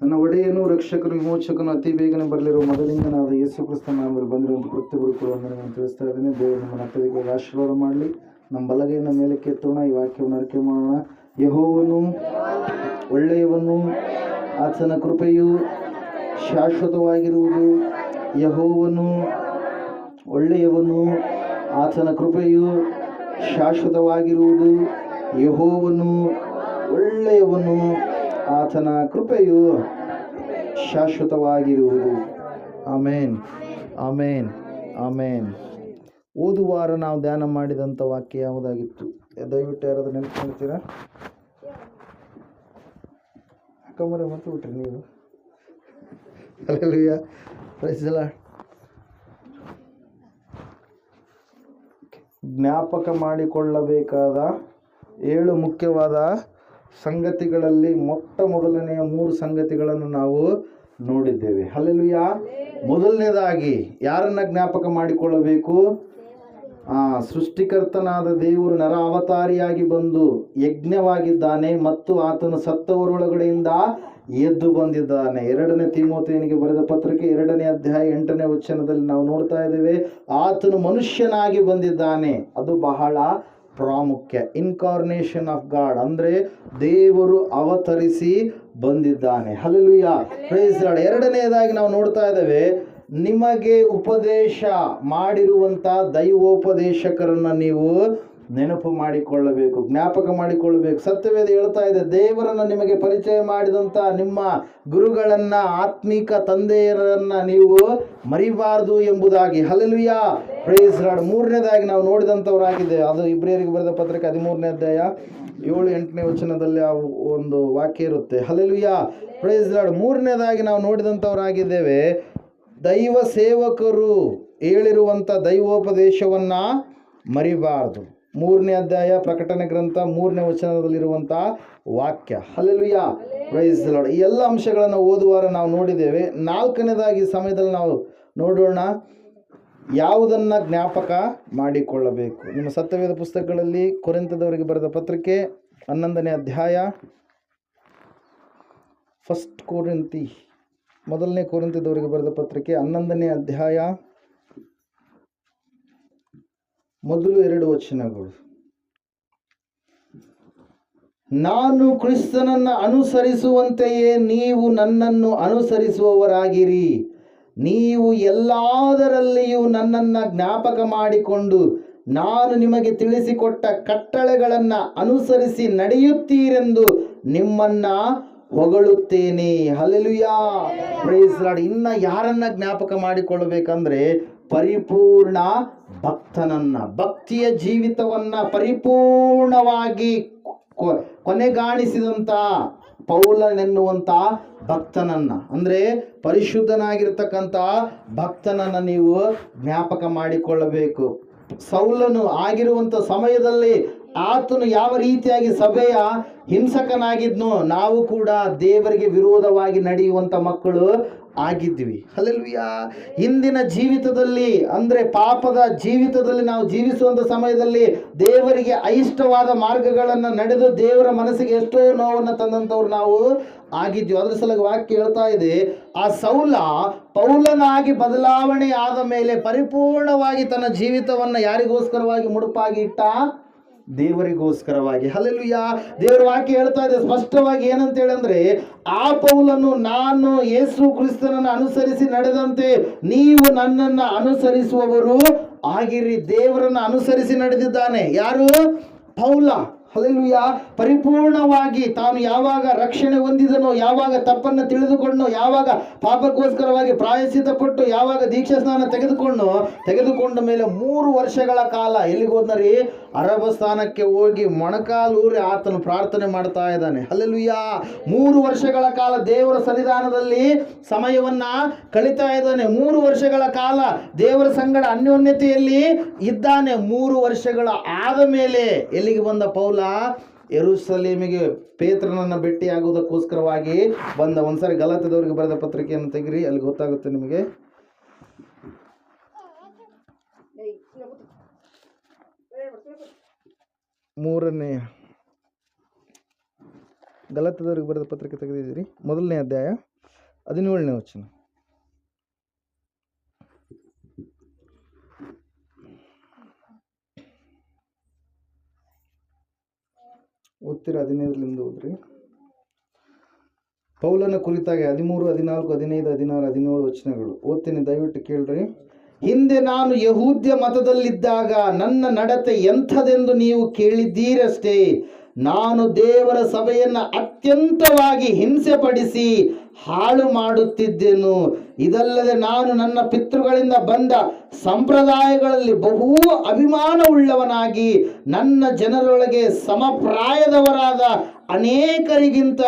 ನನ್ನ ಒಡೆಯನು ರಕ್ಷಕನು ವಿಮೋಚಕನು ಅತಿ ಬೇಗನೆ ಬರಲಿರುವ ಮೊದಲಿಂದನಾದ ಯೇಸು ಕ್ರಿಸ್ತನ ನಾಮದಲ್ಲಿ ಬಂದಿರುವಂಥ ಕೃತ್ಯಗಳು ನಾನು ತಿಳಿಸ್ತಾ ಇದ್ದೇನೆ. ದೇವರು ನಮ್ಮನ್ನು ಅತ್ಯಧಿಕವಾಗಿ ಆಶೀರ್ವಾದ ಮಾಡಲಿ. ನಮ್ಮ ಬಲಗೈನ ಮೇಲೆ ಕೆತ್ತೋಣ, ಈ ವಾಕ್ಯವನ್ನು ಅರಿಕೆ ಮಾಡೋಣ. ಯೆಹೋವನು ಒಳ್ಳೆಯವನು, ಆತನ ಕೃಪೆಯು ಶಾಶ್ವತವಾಗಿರುವುದು. ಯೆಹೋವನು ಒಳ್ಳೆಯವನು, ಆತನ ಕೃಪೆಯು ಶಾಶ್ವತವಾಗಿರುವುದು. ಯೆಹೋವನು ಒಳ್ಳೆಯವನು, ಆತನ ಕೃಪೆಯು ಶಾಶ್ವತವಾಗಿರುವುದು. ಆಮೇನ್, ಆಮೇನ್, ಆಮೇನ್. ಓದುವಾರ ನಾವು ಧ್ಯಾನ ಮಾಡಿದಂಥ ವಾಕ್ಯ ಯಾವುದಾಗಿತ್ತು? ದಯವಿಟ್ಟು ಯಾರಾದರೂ ನೆನಪು ಮಾಡ್ತೀರಾ? ಅಕ್ಕಮ್ಮರೆ ಮತ್ತು ಬಿಟ್ರಿ ನೀವು. Hallelujah, praise the Lord. ಜ್ಞಾಪಕ ಮಾಡಿಕೊಳ್ಳಬೇಕಾದ 7 ಮುಖ್ಯವಾದ ಸಂಗತಿಗಳಲ್ಲಿ ಮೊಟ್ಟ ಮೊದಲನೆಯ 3 ಸಂಗತಿಗಳನ್ನು ನಾವು ನೋಡಿದ್ದೇವೆ. ಹಲ್ಲೆಲೂಯಾ. ಮೊದಲನೇದಾಗಿ ಯಾರನ್ನ ಜ್ಞಾಪಕ ಮಾಡಿಕೊಳ್ಳಬೇಕು? ಸೃಷ್ಟಿಕರ್ತನಾದ ದೇವರು ನರ ಅವತಾರಿಯಾಗಿ ಬಂದು ಯಜ್ಞವಾಗಿದ್ದಾನೆ ಮತ್ತು ಆತನು ಸತ್ತವರೊಳಗಡೆಯಿಂದ ಎದ್ದು ಬಂದಿದ್ದಾನೆ. 2ನೇ ತಿಮೋಥೆಯನಿಗೆ ಬರೆದ ಪತ್ರಿಕೆ 2ನೇ ಅಧ್ಯಾಯ 8ನೇ ವಚನದಲ್ಲಿ ನಾವು ನೋಡ್ತಾ ಇದ್ದೇವೆ. ಆತನು ಮನುಷ್ಯನಾಗಿ ಬಂದಿದ್ದಾನೆ. ಅದು ಬಹಳ ಪ್ರಾಮುಖ್ಯ. ಇನ್ಕಾರ್ನೇಷನ್ ಆಫ್ ಗಾಡ್ ಅಂದರೆ ದೇವರು ಅವತರಿಸಿ ಬಂದಿದ್ದಾನೆ. Hallelujah, praise the Lord. 2ನೇದಾಗಿ ನಾವು ನೋಡ್ತಾ ಇದ್ದೇವೆ, ನಿಮಗೆ ಉಪದೇಶ ಮಾಡಿರುವಂಥ ದೈವೋಪದೇಶಕರನ್ನ ನೀವು ನೆನಪು ಮಾಡಿಕೊಳ್ಳಬೇಕು, ಜ್ಞಾಪಕ ಮಾಡಿಕೊಳ್ಳಬೇಕು. ಸತ್ಯವೇದ ಹೇಳ್ತಾ ಇದೆ, ದೇವರನ್ನ ನಿಮಗೆ ಪರಿಚಯ ಮಾಡಿದಂಥ ನಿಮ್ಮ ಗುರುಗಳನ್ನ, ಆತ್ಮಿಕ ತಂದೆಯರನ್ನ ನೀವು ಮರಿಬಾರದು ಎಂಬುದಾಗಿ. Hallelujah, praise the Lord. 3ನೇದಾಗಿ ನಾವು ನೋಡಿದಂಥವರಾಗಿದ್ದೇವೆ. ಅದು ಇಬ್ರಿಯರಿಗೆ ಬರೆದ ಪತ್ರಿಕೆ 13ನೇ ಅಧ್ಯಾಯ 7-8ನೇ ವಚನದಲ್ಲಿ ಆ ಒಂದು ವಾಕ್ಯ ಇರುತ್ತೆ. Hallelujah, praise the Lord. 3ನೇದಾಗಿ ನಾವು ನೋಡಿದಂಥವರಾಗಿದ್ದೇವೆ, ದೈವ ಸೇವಕರು ಹೇಳಿರುವಂಥ ದೈವೋಪದೇಶವನ್ನು ಮರಿಬಾರದು. 3ನೇ ಅಧ್ಯಾಯ ಪ್ರಕಟಣೆ ಗ್ರಂಥ 3ನೇ ವಚನದಲ್ಲಿರುವಂಥ ವಾಕ್ಯ. Hallelujah, praise the Lord. ಈ ಎಲ್ಲ ಅಂಶಗಳನ್ನು ಓದುವಾರ ನಾವು ನೋಡಿದ್ದೇವೆ. 4ನೇದಾಗಿ ಸಮಯದಲ್ಲಿ ನಾವು ನೋಡೋಣ, ಯಾವುದನ್ನು ಜ್ಞಾಪಕ ಮಾಡಿಕೊಳ್ಳಬೇಕು. ನಿಮ್ಮ ಸತ್ಯವೇದ ಪುಸ್ತಕಗಳಲ್ಲಿ ಕೊರಿಂಥದವರಿಗೆ ಬರೆದ ಪತ್ರಿಕೆ 11ನೇ ಅಧ್ಯಾಯ, 1ನೇ ಕೊರಿಂಥದವರಿಗೆ ಬರೆದ ಪತ್ರಿಕೆ 11ನೇ ಅಧ್ಯಾಯ ಮೊದಲು 2 ವಚನಗಳು. ನಾನು ಕ್ರಿಸ್ತನನ್ನು ಅನುಸರಿಸುವಂತೆಯೇ ನೀವು ನನ್ನನ್ನು ಅನುಸರಿಸುವವರಾಗಿರಿ. ನೀವು ಎಲ್ಲದರಲ್ಲಿಯೂ ನನ್ನನ್ನು ಜ್ಞಾಪಕ ಮಾಡಿಕೊಂಡು ನಾನು ನಿಮಗೆ ತಿಳಿಸಿಕೊಟ್ಟ ಕಟ್ಟಳೆಗಳನ್ನು ಅನುಸರಿಸಿ ನಡೆಯುತ್ತೀರೆಂದು ನಿಮ್ಮನ್ನು ಹೊಗಳುತ್ತೇನೆ. Hallelujah, praise the Lord. ಇನ್ನು ಯಾರನ್ನ ಜ್ಞಾಪಕ ಮಾಡಿಕೊಳ್ಳಬೇಕಂದ್ರೆ ಪರಿಪೂರ್ಣ ಭಕ್ತನನ್ನ, ಭಕ್ತಿಯ ಜೀವಿತವನ್ನ ಪರಿಪೂರ್ಣವಾಗಿ ಕೊನೆಗಾಣಿಸಿದಂಥ ಪೌಲನೆನ್ನುವಂಥ ಭಕ್ತನನ್ನ, ಅಂದರೆ ಪರಿಶುದ್ಧನಾಗಿರ್ತಕ್ಕಂಥ ಭಕ್ತನನ್ನ ನೀವು ಜ್ಞಾಪಕ ಮಾಡಿಕೊಳ್ಳಬೇಕು. ಸೌಲನು ಆಗಿರುವಂಥ ಸಮಯದಲ್ಲಿ ಆತನು ಯಾವ ರೀತಿಯಾಗಿ ಸಭೆಯ ಹಿಂಸಕನಾಗಿದ್ನೋ, ನಾವು ಕೂಡ ದೇವರಿಗೆ ವಿರೋಧವಾಗಿ ನಡೆಯುವಂಥ ಮಕ್ಕಳು ಆಗಿದ್ವಿ. ಹಲ್ಲೆಲೂಯಾ. ಇಂದಿನ ಜೀವಿತದಲ್ಲಿ ಅಂದರೆ ಪಾಪದ ಜೀವಿತದಲ್ಲಿ ನಾವು ಜೀವಿಸುವಂಥ ಸಮಯದಲ್ಲಿ ದೇವರಿಗೆ అయిష్టವಾದ ಮಾರ್ಗಗಳನ್ನು ನಡೆದು ದೇವರ ಮನಸ್ಸಿಗೆ ಎಷ್ಟೋ ನೋವನ್ನು ತಂದಂಥವ್ರು ನಾವು ಆಗಿದ್ವಿ. ಅದ್ರ ಸಲುವಾಗಿ ವಾಕ್ಯ ಹೇಳ್ತಾ ಇದೆ, ಆ ಸೌಲ ಪೌಲನಾಗಿ ಬದಲಾವಣೆ ಆದ ಮೇಲೆ ಪರಿಪೂರ್ಣವಾಗಿ ತನ್ನ ಜೀವಿತವನ್ನು ಯಾರಿಗೋಸ್ಕರವಾಗಿ ಮುಡುಪಾಗಿ ಇಟ್ಟ? ದೇವರಿಗೋಸ್ಕರವಾಗಿ. ಹಲ್ಲೆಲೂಯಾ. ದೇವರ ವಾಕ್ಯ ಹೇಳ್ತಾ ಇದೆ ಸ್ಪಷ್ಟವಾಗಿ, ಏನಂತ ಹೇಳಂದ್ರೆ, ಆ ಪೌಲನು ನಾನು ಯೇಸು ಕ್ರಿಸ್ತನನ್ನು ಅನುಸರಿಸಿ ನಡೆದಂತೆ ನೀವು ನನ್ನನ್ನು ಅನುಸರಿಸುವವರು ಆಗಿರಿ. ದೇವರನ್ನು ಅನುಸರಿಸಿ ನಡೆದಿದ್ದಾನೆ. ಯಾರು? ಪೌಲ. ಹಲ್ಲೆಲೂಯಾ. ಪರಿಪೂರ್ಣವಾಗಿ ತಾನು ಯಾವಾಗ ರಕ್ಷಣೆ ಹೊಂದಿದನೋ, ಯಾವಾಗ ತಪ್ಪನ್ನು ತಿಳಿದುಕೊಂಡು, ಯಾವಾಗ ಪಾಪಕ್ಕೋಸ್ಕರವಾಗಿ ಪ್ರಾಯಶ್ಚಿತ್ತ ಪಟ್ಟು, ಯಾವಾಗ ದೀಕ್ಷಾ ಸ್ನಾನ ತೆಗೆದುಕೊಂಡ ಮೇಲೆ 3 ವರ್ಷಗಳ ಕಾಲ ಎಲ್ಲಿಗೆ ಹೋದ್ನರಿ? ಅರಬ ಸ್ಥಾನಕ್ಕೆ ಹೋಗಿ ಮೊಣಕಾಲೂರಿ ಆತನು ಪ್ರಾರ್ಥನೆ ಮಾಡ್ತಾ ಇದ್ದಾನೆ. ಹಲ್ಲೆಲೂಯಾ. 3 ವರ್ಷಗಳ ಕಾಲ ದೇವರ ಸನ್ನಿಧಾನದಲ್ಲಿ ಸಮಯವನ್ನ ಕಳೀತಾ ಇದ್ದಾನೆ. 3 ವರ್ಷಗಳ ಕಾಲ ದೇವರ ಸಂಗಡ ಅನ್ಯೋನ್ಯತೆಯಲ್ಲಿ ಇದ್ದಾನೆ. 3 ವರ್ಷಗಳ ಆದ ಮೇಲೆ ಎಲ್ಲಿಗೆ ಬಂದ ಪೌಲ? ಯೆರೂಸಲೇಮಿಗೆ ಪೇತ್ರನನ್ನು ಭೇಟಿಯಾಗುವುದಕ್ಕೋಸ್ಕರವಾಗಿ ಬಂದ. ಒಂದ್ಸರಿ ಗಲಾತ್ಯದವರಿಗೆ ಬರೆದ ಪತ್ರಿಕೆಯನ್ನು ತೆಗಿರಿ, ಅಲ್ಲಿ ಗೊತ್ತಾಗುತ್ತೆ ನಿಮಗೆ. 3ನೇ ಗಲಾತ್ಯದವರಿಗೆ ಬರೆದ ಪತ್ರಿಕೆ ತೆಗೆದಿದ್ದೀರಿ, 1ನೇ ಅಧ್ಯಾಯ 17ನೇ ವಚನ. ಓದ್ತೀರಾ? 15ರಿಂದ ಓದ್ರಿ. ಪೌಲನ ಕುರಿತಾಗಿ 13, 14, 15, 16, 17 ವಚನಗಳು ಓದ್ತೀನಿ, ದಯವಿಟ್ಟು ಕೇಳ್ರಿ. ಹಿಂದೆ ನಾನು ಯಹೂದ್ಯ ಮತದಲ್ಲಿದ್ದಾಗ ನನ್ನ ನಡತೆ ಎಂಥದೆಂದು ನೀವು ಕೇಳಿದ್ದೀರಷ್ಟೇ. ನಾನು ದೇವರ ಸಭೆಯನ್ನು ಅತ್ಯಂತವಾಗಿ ಹಿಂಸೆಪಡಿಸಿ ಹಾಳು ಮಾಡುತ್ತಿದ್ದೆನು. ಇದಲ್ಲದೆ ನಾನು ನನ್ನ ಪಿತೃಗಳಿಂದ ಬಂದ ಸಂಪ್ರದಾಯಗಳಲ್ಲಿ ಬಹು ಅಭಿಮಾನವುಳ್ಳವನಾಗಿ ನನ್ನ ಜನರೊಳಗೆ ಸಮಪ್ರಾಯದವರಾದ ಅನೇಕರಿಗಿಂತ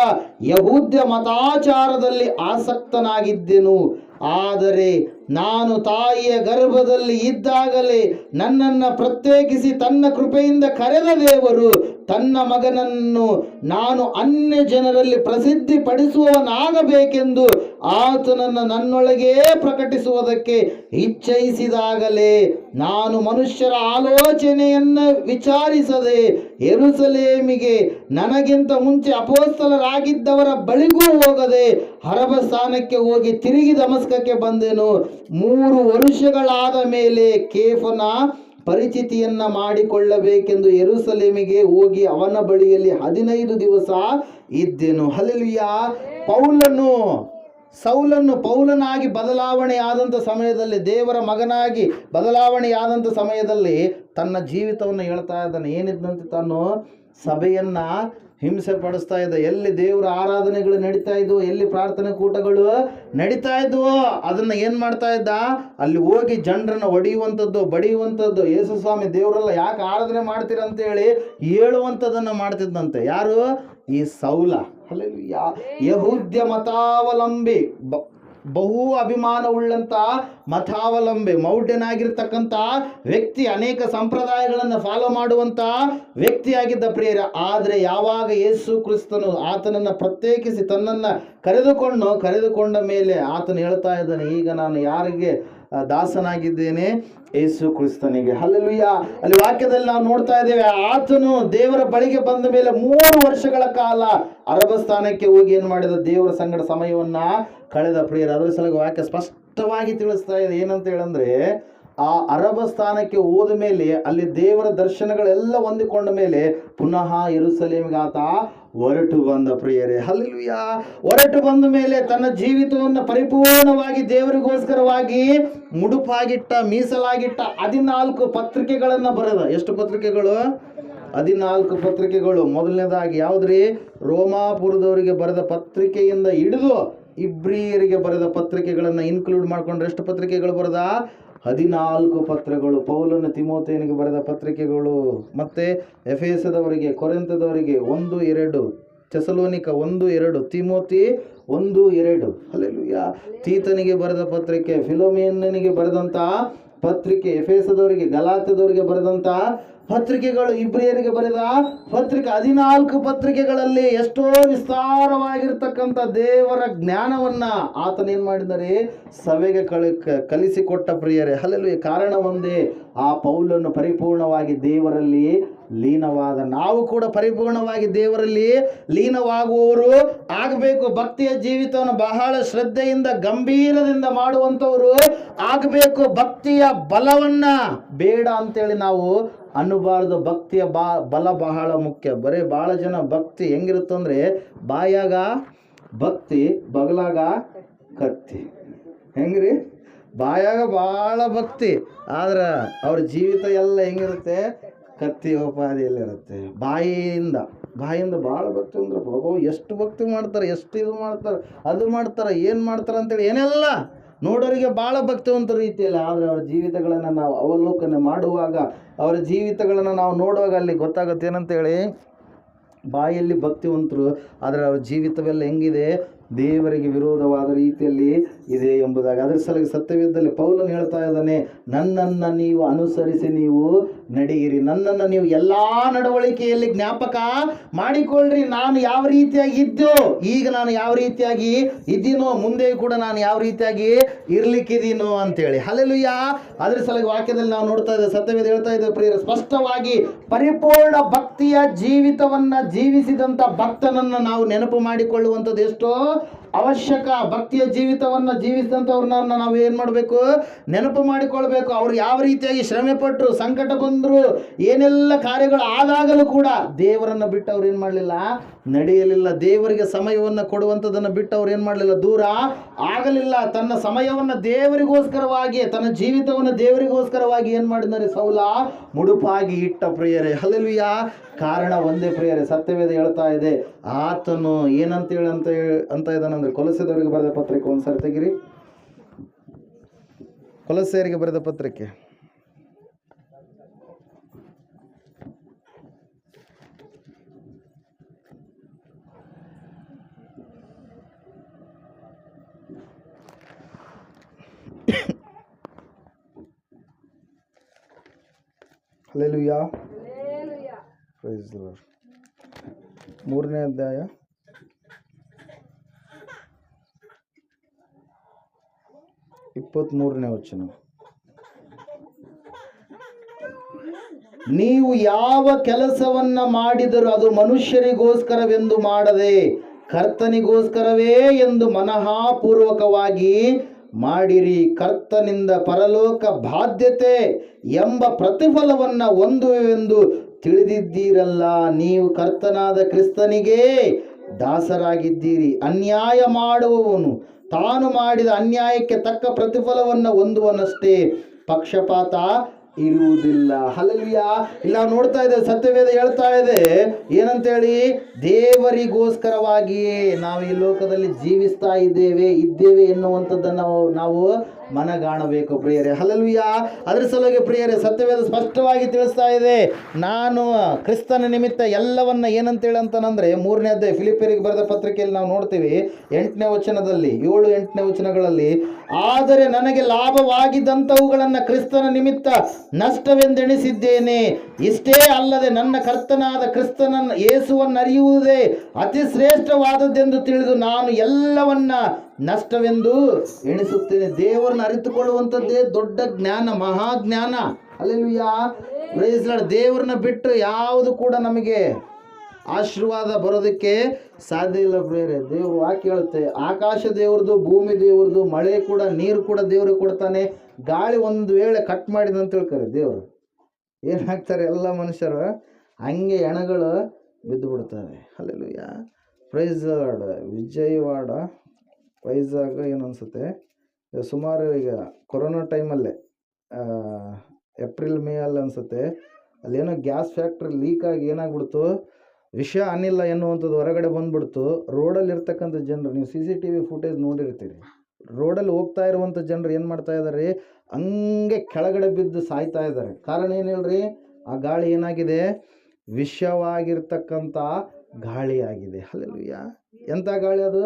ಯಹೂದ್ಯ ಮತಾಚಾರದಲ್ಲಿ ಆಸಕ್ತನಾಗಿದ್ದೆನು. ಆದರೆ ನಾನು ತಾಯಿಯ ಗರ್ಭದಲ್ಲಿ ಇದ್ದಾಗಲೇ ನನ್ನನ್ನು ಪ್ರತ್ಯೇಕಿಸಿ ತನ್ನ ಕೃಪೆಯಿಂದ ಕರೆದ ದೇವರು ತನ್ನ ಮಗನನ್ನು ನಾನು ಅನ್ಯ ಜನರಲ್ಲಿ ಪ್ರಸಿದ್ಧಿಪಡಿಸುವವನಾಗಬೇಕೆಂದು ಆತನನ್ನು ನನ್ನೊಳಗೇ ಪ್ರಕಟಿಸುವುದಕ್ಕೆ ಇಚ್ಛಿಸಿದಾಗಲೇ ನಾನು ಮನುಷ್ಯರ ಆಲೋಚನೆಯನ್ನು ವಿಚಾರಿಸದೆ ಯೆರೂಸಲೇಮಿಗೆ ನನಗಿಂತ ಮುಂಚೆ ಅಪೊಸ್ತಲರಾಗಿದ್ದವರ ಬಳಿಗೂ ಹೋಗದೆ ಅರಬಸ್ಥಾನಕ್ಕೆ ಹೋಗಿ ತಿರುಗಿ ದಮಸ್ಕಕ್ಕೆ ಬಂದೆನು. 3 ವರ್ಷಗಳಾದ ಮೇಲೆ ಕೇಫನ ಪರಿಚಿತಿಯನ್ನ ಮಾಡಿಕೊಳ್ಳಬೇಕೆಂದು ಯೆರೂಸಲೇಮಿಗೆ ಹೋಗಿ ಅವನ ಬಳಿಯಲ್ಲಿ 15 ದಿವಸ ಇದ್ದೆನು. ಹಲ್ಲೆಲೂಯಾ. ಸೌಲನ್ನು ಪೌಲನಾಗಿ ಬದಲಾವಣೆಯಾದಂಥ ಸಮಯದಲ್ಲಿ, ದೇವರ ಮಗನಾಗಿ ಬದಲಾವಣೆಯಾದಂಥ ಸಮಯದಲ್ಲಿ ತನ್ನ ಜೀವಿತವನ್ನು ಹೇಳ್ತಾ ಇದ್ದಾನೆ. ಏನಿದ್ದಂತೆ ತಾನು ಸಭೆಯನ್ನ ಹಿಂಸೆ ಪಡಿಸ್ತಾ ಇದ್ದ. ಎಲ್ಲಿ ದೇವರ ಆರಾಧನೆಗಳು ನಡೀತಾ ಇದ್ವು, ಎಲ್ಲಿ ಪ್ರಾರ್ಥನೆ ಕೂಟಗಳು ನಡೀತಾ ಇದ್ವು, ಅದನ್ನ ಏನು ಮಾಡ್ತಾ ಇದ್ದ? ಅಲ್ಲಿ ಹೋಗಿ ಜನರನ್ನು ಹೊಡೆಯುವಂಥದ್ದು, ಬಡಿಯುವಂಥದ್ದು, ಯೇಸು ಸ್ವಾಮಿ ದೇವರೆಲ್ಲ ಯಾಕೆ ಆರಾಧನೆ ಮಾಡ್ತೀರಂತೇಳಿ ಹೇಳುವಂಥದ್ದನ್ನು ಮಾಡ್ತಿದ್ದಂತೆ. ಯಾರು? ಈ ಸೌಲ. ಹಲ್ಲೆಲೂಯಾ. ಯಹೂದ್ಯ ಮತಾವಲಂಬಿ, ಬಹು ಅಭಿಮಾನವುಳ್ಳಂಥ ಮತಾವಲಂಬಿ, ಮೌಢ್ಯನಾಗಿರ್ತಕ್ಕಂಥ ವ್ಯಕ್ತಿ, ಅನೇಕ ಸಂಪ್ರದಾಯಗಳನ್ನು ಫಾಲೋ ಮಾಡುವಂಥ ವ್ಯಕ್ತಿಯಾಗಿದ್ದ ಪ್ರಿಯರ. ಆದರೆ ಯಾವಾಗ ಯೇಸು ಕ್ರಿಸ್ತನು ಆತನನ್ನು ಪ್ರತ್ಯೇಕಿಸಿ ತನ್ನನ್ನು ಕರೆದುಕೊಂಡ ಮೇಲೆ ಆತನು ಹೇಳ್ತಾ ಇದ್ದಾನೆ, ಈಗ ನಾನು ಯಾರಿಗೆ ದಾಸನಾಗಿದ್ದೇನೆ? ಯೇಸು ಕ್ರಿಸ್ತನಿಗೆ. ಹಲ್ಲೆಲೂಯಾ. ಅಲ್ಲಿ ವಾಕ್ಯದಲ್ಲಿ ನಾವು ನೋಡ್ತಾ ಇದ್ದೇವೆ, ಆತನು ದೇವರ ಬಳಿಗೆ ಬಂದ ಮೇಲೆ 3 ವರ್ಷಗಳ ಕಾಲ ಅರಬಸ್ಥಾನಕ್ಕೆ ಹೋಗಿ ಏನು ಮಾಡಿದ? ದೇವರ ಸಂಗಡ ಸಮಯವನ್ನ ಕಳೆದ ಪ್ರಿಯರು. ಅದರ ಸಲುವಾಗಿ ವಾಕ್ಯ ಸ್ಪಷ್ಟವಾಗಿ ತಿಳಿಸ್ತಾ ಇದೆ. ಏನಂತ ಹೇಳಂದ್ರೆ, ಆ ಅರಬಸ್ಥಾನಕ್ಕೆ ಹೋದ ಮೇಲೆ ಅಲ್ಲಿ ದೇವರ ದರ್ಶನಗಳೆಲ್ಲ ಹೊಂದಿಕೊಂಡ ಮೇಲೆ ಪುನಃ ಯೆರೂಸಲೇಮಿಗೆ ಆತ ಹೊರಟು ಬಂದ ಪ್ರಿಯರೇ. ಹಲ್ಲೆಲೂಯಾ. ಹೊರಟು ಬಂದ ಮೇಲೆ ತನ್ನ ಜೀವಿತವನ್ನು ಪರಿಪೂರ್ಣವಾಗಿ ದೇವರಿಗೋಸ್ಕರವಾಗಿ ಮುಡುಪಾಗಿಟ್ಟ, ಮೀಸಲಾಗಿಟ್ಟ 14 ಪತ್ರಿಕೆಗಳನ್ನು ಬರೆದ. ಎಷ್ಟು ಪತ್ರಿಕೆಗಳು? 14 ಪತ್ರಿಕೆಗಳು. ಮೊದಲನೇದಾಗಿ ಯಾವುದ್ರಿ? ರೋಮಾಪುರದವರಿಗೆ ಬರೆದ ಪತ್ರಿಕೆಯಿಂದ ಹಿಡಿದು ಇಬ್ರಿಯರಿಗೆ ಬರೆದ ಪತ್ರಿಕೆಗಳನ್ನು ಇನ್ಕ್ಲೂಡ್ ಮಾಡ್ಕೊಂಡ್ರೆ ಎಷ್ಟು ಪತ್ರಿಕೆಗಳು ಬರೆದ? 14 ಪತ್ರಗಳು. ಪೌಲನ ತಿಮೋಥೆಯನಿಗೆ ಬರೆದ ಪತ್ರಿಕೆಗಳು, ಮತ್ತೆ ಎಫೆಸದವರಿಗೆ, ಕೊರಿಂಥದವರಿಗೆ 1, 2, ಥೆಸಲೋನಿಕ 1, 2, ತಿಮೋಥಿ 1, 2. ಹಲ್ಲೆಲೂಯಾ. ತೀತನಿಗೆ ಬರೆದ ಪತ್ರಿಕೆ, ಫಿಲೋಮೆನನಿಗೆ ಬರೆದಂಥ ಪತ್ರಿಕೆ, ಎಫೆಸದವರಿಗೆ, ಗಲಾತ್ಯದವರಿಗೆ ಬರೆದಂಥ ಪತ್ರಿಕೆಗಳು, ಇಬ್ರಿಯರಿಗೆ ಬರೆದ ಪತ್ರಿಕೆ. 14 ಪತ್ರಿಕೆಗಳಲ್ಲಿ ಎಷ್ಟೋ ವಿಸ್ತಾರವಾಗಿರ್ತಕ್ಕಂಥ ದೇವರ ಜ್ಞಾನವನ್ನ ಆತನೇನು ಮಾಡಿದರೆ ಸಭೆಗೆ ಕಲಿಸಿಕೊಟ್ಟ ಪ್ರಿಯರೇ. ಹಲ್ಲೆಲೂಯಾ. ಕಾರಣ ಒಂದೇ, ಆ ಪೌಲನ್ನು ಪರಿಪೂರ್ಣವಾಗಿ ದೇವರಲ್ಲಿ ಲೀನವಾದ. ನಾವು ಕೂಡ ಪರಿಪೂರ್ಣವಾಗಿ ದೇವರಲ್ಲಿ ಲೀನವಾಗುವವರು ಆಗಬೇಕು. ಭಕ್ತಿಯ ಜೀವಿತವನ್ನು ಬಹಳ ಶ್ರದ್ಧೆಯಿಂದ, ಗಂಭೀರದಿಂದ ಮಾಡುವಂಥವರು ಆಗಬೇಕು. ಭಕ್ತಿಯ ಬಲವನ್ನ ಬೇಡ ಅಂತೇಳಿ ನಾವು ಅನ್ನಬಾರ್ದು. ಭಕ್ತಿಯ ಬಲ ಬಹಳ ಮುಖ್ಯ. ಭಾಳ ಜನ ಭಕ್ತಿ ಹೆಂಗಿರುತ್ತಂದ್ರೆ, ಬಾಯಾಗ ಭಕ್ತಿ, ಬಗಲಾಗ ಕತ್ತಿ. ಹೆಂಗ್ರಿ? ಬಾಯಾಗ ಭಾಳ ಭಕ್ತಿ, ಆದ್ರೆ ಅವ್ರ ಜೀವಿತ ಎಲ್ಲ ಹೆಂಗಿರುತ್ತೆ? ಕತ್ತಿ ಉಪಾದಿಯಲ್ಲಿರುತ್ತೆ. ಬಾಯಿಯಿಂದ ಭಾಳ ಭಕ್ತಿ ಅಂದ್ರೆ ಪ್ರಭು ಎಷ್ಟು ಭಕ್ತಿ ಮಾಡ್ತಾರೆ, ಎಷ್ಟು ಇದು ಮಾಡ್ತಾರೆ, ಅದು ಮಾಡ್ತಾರೆ, ಏನು ಮಾಡ್ತಾರೆ ಅಂತೇಳಿ ಏನೆಲ್ಲ ನೋಡೋರಿಗೆ ಭಾಳ ಭಕ್ತಿವಂತ ರೀತಿಯಲ್ಲಿ. ಆದರೆ ಅವರ ಜೀವಿತಗಳನ್ನು ನಾವು ಅವಲೋಕನೆ ಮಾಡುವಾಗ, ಅವರ ಜೀವಿತಗಳನ್ನು ನಾವು ನೋಡುವಾಗ ಅಲ್ಲಿ ಗೊತ್ತಾಗುತ್ತೆ ಏನಂತೇಳಿ, ಬಾಯಲ್ಲಿ ಭಕ್ತಿವಂತರು ಆದರೆ ಅವ್ರ ಜೀವಿತವೆಲ್ಲ ಹೆಂಗಿದೆ? ದೇವರಿಗೆ ವಿರೋಧವಾದ ರೀತಿಯಲ್ಲಿ ಇದೆ ಎಂಬುದಾಗಿ. ಅದರ ಸಲುವಾಗಿ ಸತ್ಯವೇದದಲ್ಲಿ ಪೌಲನು ಹೇಳ್ತಾ ಇದ್ದಾನೆ, ನನ್ನನ್ನು ನೀವು ಅನುಸರಿಸಿ ನೀವು ನಡೆಯಿರಿ, ನನ್ನನ್ನು ನೀವು ಎಲ್ಲ ನಡವಳಿಕೆಯಲ್ಲಿ ಜ್ಞಾಪಕ ಮಾಡಿಕೊಳ್ಳ್ರಿ. ನಾನು ಯಾವ ರೀತಿಯಾಗಿ ಇದ್ದೋ ಈಗ ನಾನು ಯಾವ ರೀತಿಯಾಗಿ ಇದ್ದೀನೋ ಮುಂದೆ ಕೂಡ ನಾನು ಯಾವ ರೀತಿಯಾಗಿ ಇರ್ಲಿಕ್ಕಿದ್ದೀನೋ ಅಂತೇಳಿ. ಹಲ್ಲೆಲೂಯಾ. ಅದರ ಸಲುವಾಗಿ ವಾಕ್ಯದಲ್ಲಿ ನಾವು ನೋಡ್ತಾ ಇದ್ದೇವೆ, ಸತ್ಯವೇದ ಹೇಳ್ತಾ ಇದ್ದೇವೆ ಪ್ರಿಯರೇ, ಸ್ಪಷ್ಟವಾಗಿ ಪರಿಪೂರ್ಣ ಭಕ್ತಿಯ ಜೀವಿತವನ್ನ ಜೀವಿಸಿದಂಥ ಭಕ್ತನನ್ನು ನಾವು ನೆನಪು ಮಾಡಿಕೊಳ್ಳುವಂಥದ್ದು ಎಷ್ಟೋ ಅವಶ್ಯಕ. ಭಕ್ತಿಯ ಜೀವಿತವನ್ನು ಜೀವಿಸಿದಂಥವ್ರನ್ನ ನಾವು ಏನು ಮಾಡಬೇಕು, ನೆನಪು ಮಾಡಿಕೊಳ್ಬೇಕು. ಅವ್ರು ಯಾವ ರೀತಿಯಾಗಿ ಶ್ರಮೆ ಪಟ್ಟರು, ಸಂಕಟ ಬಂದರು, ಏನೆಲ್ಲ ಕಾರ್ಯಗಳು ಆದಾಗಲೂ ಕೂಡ ದೇವರನ್ನು ಬಿಟ್ಟು ಅವ್ರು ಏನು ಮಾಡಲಿಲ್ಲ, ನಡೆಯಲಿಲ್ಲ. ದೇವರಿಗೆ ಸಮಯವನ್ನು ಕೊಡುವಂಥದ್ದನ್ನು ಬಿಟ್ಟು ಅವ್ರು ಏನು ಮಾಡಲಿಲ್ಲ, ದೂರ ಆಗಲಿಲ್ಲ. ತನ್ನ ಸಮಯವನ್ನು ದೇವರಿಗೋಸ್ಕರವಾಗಿ, ತನ್ನ ಜೀವಿತವನ್ನು ದೇವರಿಗೋಸ್ಕರವಾಗಿ ಏನು ಮಾಡಿದ್ದಾರೆ ಸೌಲ ಮುಡುಪಾಗಿ ಇಟ್ಟ ಪ್ರಿಯರೇ. ಹಲ್ಲೆಲೂಯಾ. ಕಾರಣ ಒಂದೇ ಪ್ರಿಯರೇ, ಸತ್ಯವೇದ ಹೇಳ್ತಾ ಇದೆ, ಆತನು ಏನಂತೇಳಿ ಅಂತ ಇದ್ದಾನಂದ್ರೆ, ಕೊಲೊಸ್ಸೆಯವರಿಗೆ ಬರೆದ ಪತ್ರಿಕೆ ಒಂದ್ಸರಿ ತೆಗಿರಿ, ಕೊಲೊಸ್ಸೆಯವರಿಗೆ ಬರೆದ ಪತ್ರಿಕೆ ಹಲ್ಲೆಲೂಯಾ. Praise the lord. 3ನೇ ಅಧ್ಯಾಯ 23ನೇ ವಚನ. ನೀವು ಯಾವ ಕೆಲಸವನ್ನ ಮಾಡಿದರೂ ಅದು ಮನುಷ್ಯರಿಗೋಸ್ಕರವೆಂದು ಮಾಡದೆ ಕರ್ತನಿಗೋಸ್ಕರವೇ ಎಂದು ಮನಃಪೂರ್ವಕವಾಗಿ ಮಾಡಿರಿ. ಕರ್ತನಿಂದ ಪರಲೋಕ ಬಾಧ್ಯತೆ ಎಂಬ ಪ್ರತಿಫಲವನ್ನ ಹೊಂದುವೆಂದು ತಿಳಿದಿದ್ದೀರಲ್ಲ. ನೀವು ಕರ್ತನಾದ ಕ್ರಿಸ್ತನಿಗೆ ದಾಸರಾಗಿದ್ದೀರಿ. ಅನ್ಯಾಯ ಮಾಡುವವನು ತಾನು ಮಾಡಿದ ಅನ್ಯಾಯಕ್ಕೆ ತಕ್ಕ ಪ್ರತಿಫಲವನ್ನು ಹೊಂದುವನಷ್ಟೇ, ಪಕ್ಷಪಾತ ಇರುವುದಿಲ್ಲ. ಹಲ್ಲೆಲೂಯಾ. ಇಲ್ಲಿ ನಾವು ನೋಡ್ತಾ ಇದ್ದೇವೆ, ಸತ್ಯವೇದ ಹೇಳ್ತಾ ಇದೆ ಏನಂತೇಳಿ, ದೇವರಿಗೋಸ್ಕರವಾಗಿಯೇ ನಾವು ಈ ಲೋಕದಲ್ಲಿ ಜೀವಿಸ್ತಾ ಇದ್ದೇವೆ ಎನ್ನುವಂಥದ್ದನ್ನು ನಾವು ಮನಗಾಣಬೇಕು ಪ್ರಿಯರೇ. ಹಲ್ಲೆಲೂಯಾ. ಅದರ ಸಲುವಾಗಿ ಪ್ರಿಯರೇ, ಸತ್ಯವೇದ ಸ್ಪಷ್ಟವಾಗಿ ತಿಳಿಸ್ತಾ ಇದೆ, ನಾನು ಕ್ರಿಸ್ತನ ನಿಮಿತ್ತ ಎಲ್ಲವನ್ನ ಏನಂತೇಳಿ ಅಂತಂದ್ರೆ, 3ನೇ ಅಧ್ಯಾಯ ಫಿಲಿಪ್ಪಿಯರಿಗೆ ಬರೆದ ಪತ್ರಿಕೆಯಲ್ಲಿ ನಾವು ನೋಡ್ತೀವಿ 8ನೇ ವಚನದಲ್ಲಿ, 7-8ನೇ ವಚನಗಳಲ್ಲಿ, ಆದರೆ ನನಗೆ ಲಾಭವಾಗಿದ್ದಂಥವುಗಳನ್ನು ಕ್ರಿಸ್ತನ ನಿಮಿತ್ತ ನಷ್ಟವೆಂದೆಣಿಸಿದ್ದೇನೆ. ಇಷ್ಟೇ ಅಲ್ಲದೆ ನನ್ನ ಕರ್ತನಾದ ಕ್ರಿಸ್ತನನ್ನು ಯೇಸುವನ್ನು ಅರಿಯುವುದೇ ಅತಿ ಶ್ರೇಷ್ಠವಾದದ್ದೆಂದು ತಿಳಿದು ನಾನು ಎಲ್ಲವನ್ನ ನಷ್ಟವೆಂದು ಎಣಿಸುತ್ತೇನೆ. ದೇವರನ್ನು ಅರಿತುಕೊಳ್ಳುವಂಥದ್ದೇ ದೊಡ್ಡ ಜ್ಞಾನ, ಮಹಾಜ್ಞಾನ. ಹಲ್ಲೆಲೂಯಾ. Praise lord. ದೇವರನ್ನ ಬಿಟ್ಟು ಯಾವುದು ಕೂಡ ನಮಗೆ ಆಶೀರ್ವಾದ ಬರೋದಕ್ಕೆ ಸಾಧ್ಯ ಇಲ್ಲ ಪ್ರಿಯರೇ. ದೇವರು ವಾಕ್ಯ ಹೇಳುತ್ತೆ, ಆಕಾಶ ದೇವ್ರದ್ದು, ಭೂಮಿ ದೇವ್ರದ್ದು, ಮಳೆ ಕೂಡ, ನೀರು ಕೂಡ ದೇವ್ರಿಗೆ ಕೊಡ್ತಾನೆ. ಗಾಳಿ ಒಂದು ವೇಳೆ ಕಟ್ ಮಾಡಿದ ಅಂತ ಹೇಳ್ತಾರೆ, ದೇವರು ಏನಾಗ್ತಾರೆ, ಎಲ್ಲ ಮನುಷ್ಯರು ಹಂಗೆ ಹೆಣಗಳು ಬಿದ್ದು ಬಿಡ್ತಾರೆ. Hallelujah. Praise Lord. Vijayawada, Vizag ಏನು ಅನಿಸುತ್ತೆ, ಸುಮಾರು ಈಗ ಕೊರೋನಾ ಟೈಮಲ್ಲೇ ಏಪ್ರಿಲ್ ಮೇ ಅಲ್ಲಿ ಅನಿಸುತ್ತೆ, ಅಲ್ಲೇನೋ ಗ್ಯಾಸ್ ಫ್ಯಾಕ್ಟ್ರಿ ಲೀಕ್ ಆಗಿ ಏನಾಗ್ಬಿಡ್ತು, ವಿಷ ಅನಿಲ ಎನ್ನುವಂಥದ್ದು ಹೊರಗಡೆ ಬಂದ್ಬಿಡ್ತು. ರೋಡಲ್ಲಿ ಇರ್ತಕ್ಕಂಥ ಜನರು, ನೀವು CCTV ಫುಟೇಜ್ ನೋಡಿರ್ತೀರಿ, ರೋಡಲ್ಲಿ ಹೋಗ್ತಾ ಇರುವಂಥ ಜನರು ಏನು ಮಾಡ್ತಾ ಇದ್ದಾರೆ, ಹಂಗೆ ಕೆಳಗಡೆ ಬಿದ್ದು ಸಾಯ್ತಾ ಇದ್ದಾರೆ. ಕಾರಣ ಏನು ಹೇಳ್ರಿ, ಆ ಗಾಳಿ ಏನಾಗಿದೆ, ವಿಷವಾಗಿರ್ತಕ್ಕಂಥ ಗಾಳಿಯಾಗಿದೆ. ಹಲ್ಲೆಲೂಯಾ. ಎಂಥ ಗಾಳಿ ಅದು,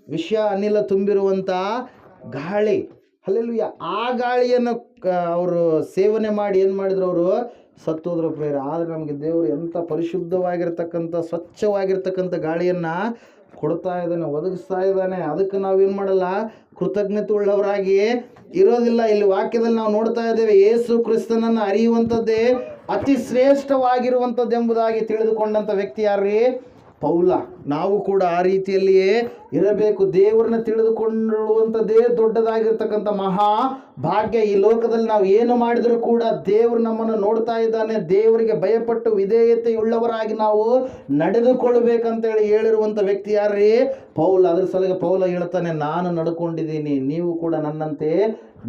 ವಿಷ ಅನಿಲ ತುಂಬಿರುವಂಥ ಗಾಳಿ. ಹಲ್ಲೆಲೂಯಾ. ಆ ಗಾಳಿಯನ್ನು ಅವರು ಸೇವನೆ ಮಾಡಿ ಏನು ಮಾಡಿದ್ರು, ಅವರು ಸತ್ತೋದ್ರ ಪ್ರೇರ. ಆದರೆ ನಮಗೆ ದೇವರು ಎಂಥ ಪರಿಶುದ್ಧವಾಗಿರ್ತಕ್ಕಂಥ ಸ್ವಚ್ಛವಾಗಿರ್ತಕ್ಕಂಥ ಗಾಳಿಯನ್ನು ಕೊಡ್ತಾ ಇದ್ದಾನೆ, ಒದಗಿಸ್ತಾ ಇದ್ದಾನೆ. ಅದಕ್ಕೆ ನಾವೇನು ಮಾಡಲ್ಲ, ಕೃತಜ್ಞತೆ ಉಳ್ಳವರಾಗಿ ಇರೋದಿಲ್ಲ. ಇಲ್ಲಿ ವಾಕ್ಯದಲ್ಲಿ ನಾವು ನೋಡ್ತಾ ಇದ್ದೇವೆ, ಯೇಸು ಕ್ರಿಸ್ತನನ್ನು ಅರಿಯುವಂಥದ್ದೇ ಅತಿ ಶ್ರೇಷ್ಠವಾಗಿರುವಂಥದ್ದು ಎಂಬುದಾಗಿ ತಿಳಿದುಕೊಂಡಂಥ ವ್ಯಕ್ತಿ ಯಾರ್ರೀ, ಪೌಲ. ನಾವು ಕೂಡ ಆ ರೀತಿಯಲ್ಲಿಯೇ ಇರಬೇಕು. ದೇವರನ್ನ ತಿಳಿದುಕೊಳ್ಳುವಂಥದ್ದೇ ದೊಡ್ಡದಾಗಿರ್ತಕ್ಕಂಥ ಮಹಾ ಭಾಗ್ಯ. ಈ ಲೋಕದಲ್ಲಿ ನಾವು ಏನು ಮಾಡಿದರೂ ಕೂಡ ದೇವರು ನಮ್ಮನ್ನು ನೋಡ್ತಾ ಇದ್ದಾನೆ. ದೇವರಿಗೆ ಭಯಪಟ್ಟು ವಿಧೇಯತೆಯುಳ್ಳವರಾಗಿ ನಾವು ನಡೆದುಕೊಳ್ಬೇಕಂತೇಳಿ ಹೇಳಿರುವಂಥ ವ್ಯಕ್ತಿ ಯಾರ್ರೀ, ಪೌಲ. ಅದ್ರ ಸಲುವಾಗಿ ಪೌಲ ಹೇಳ್ತಾನೆ, ನಾನು ನಡ್ಕೊಂಡಿದ್ದೀನಿ, ನೀವು ಕೂಡ ನನ್ನಂತೆ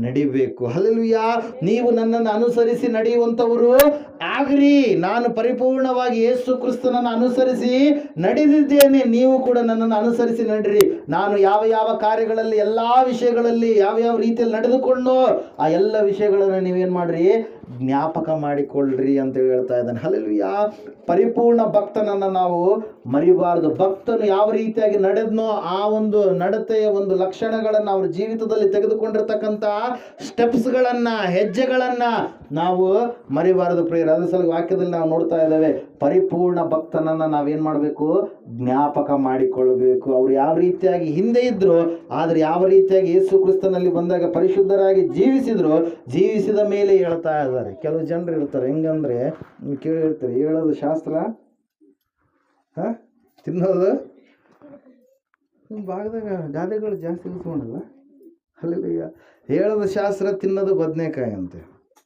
ನಡಿಬೇಕು. ಹಲ್ಲೆಲೂಯಾ. ನೀವು ನನ್ನನ್ನು ಅನುಸರಿಸಿ ನಡೆಯುವಂಥವರು ಆಗ್ರಿ. ನಾನು ಪರಿಪೂರ್ಣವಾಗಿ ಯೇಸು ಕ್ರಿಸ್ತನನ್ನು ಅನುಸರಿಸಿ ನಡೆದಿದ್ದೇನೆ, ನೀವು ಕೂಡ ನನ್ನನ್ನು ಅನುಸರಿಸಿ ನಡ್ರಿ. ನಾನು ಯಾವ ಯಾವ ಕಾರ್ಯಗಳಲ್ಲಿ, ಎಲ್ಲ ವಿಷಯಗಳಲ್ಲಿ ಯಾವ ಯಾವ ರೀತಿಯಲ್ಲಿ ನಡೆದುಕೊಂಡು ಆ ಎಲ್ಲ ವಿಷಯಗಳನ್ನು ನೀವೇನು ಮಾಡ್ರಿ, ಜ್ಞಾಪಕ ಮಾಡಿಕೊಳ್ಳ್ರಿ ಅಂತೇಳಿ ಹೇಳ್ತಾ ಇದ್ದಾನೆ. ಹಲ್ಲೆಲೂಯಾ. ಪರಿಪೂರ್ಣ ಭಕ್ತನನ್ನು ನಾವು ಮರಿಬಾರದು. ಭಕ್ತನು ಯಾವ ರೀತಿಯಾಗಿ ನಡೆದ್ನೋ ಆ ಒಂದು ನಡತೆಯ ಒಂದು ಲಕ್ಷಣಗಳನ್ನು ಅವ್ರ ಜೀವಿತದಲ್ಲಿ ತೆಗೆದುಕೊಂಡಿರ್ತಕ್ಕಂಥ ಸ್ಟೆಪ್ಸ್ಗಳನ್ನು, ಹೆಜ್ಜೆಗಳನ್ನು ನಾವು ಮರಿಬಾರದು ಪ್ರಿಯರೇ. ಅದ್ರ ಸಲ ವಾಕ್ಯದಲ್ಲಿ ನಾವು ನೋಡ್ತಾ ಇದ್ದೇವೆ, ಪರಿಪೂರ್ಣ ಭಕ್ತನನ್ನು ನಾವೇನು ಮಾಡಬೇಕು? ಜ್ಞಾಪಕ ಮಾಡಿಕೊಳ್ಳಬೇಕು. ಅವ್ರು ಯಾವ ರೀತಿಯಾಗಿ ಹಿಂದೆ ಇದ್ರು, ಆದರೆ ಯಾವ ರೀತಿಯಾಗಿ ಯೇಸು ಕ್ರಿಸ್ತನಲ್ಲಿ ಬಂದಾಗ ಪರಿಶುದ್ಧರಾಗಿ ಜೀವಿಸಿದ ಮೇಲೆ ಹೇಳ್ತಾ ಇದ್ದಾರೆ. ಕೆಲವು ಜನರು ಇರ್ತಾರೆ ಹೆಂಗಂದ್ರೆ, ನೀವು ಕೇಳಿರ್ತಾರೆ, ಹೇಳೋದು ಶಾಸ್ತ್ರ, ತಿನ್ನೋದು ಭಾಗದಾಗ ಗಾದೆಗಳು ಜಾಸ್ತಿ ಉಳ್ಕೊಂಡಲ್ಲ. ಹಲ್ಲೆಲೂಯಾ. ಹೇಳೋದು ಶಾಸ್ತ್ರ, ತಿನ್ನೋದು ಬದನೆಕಾಯಿ ಅಂತೆ.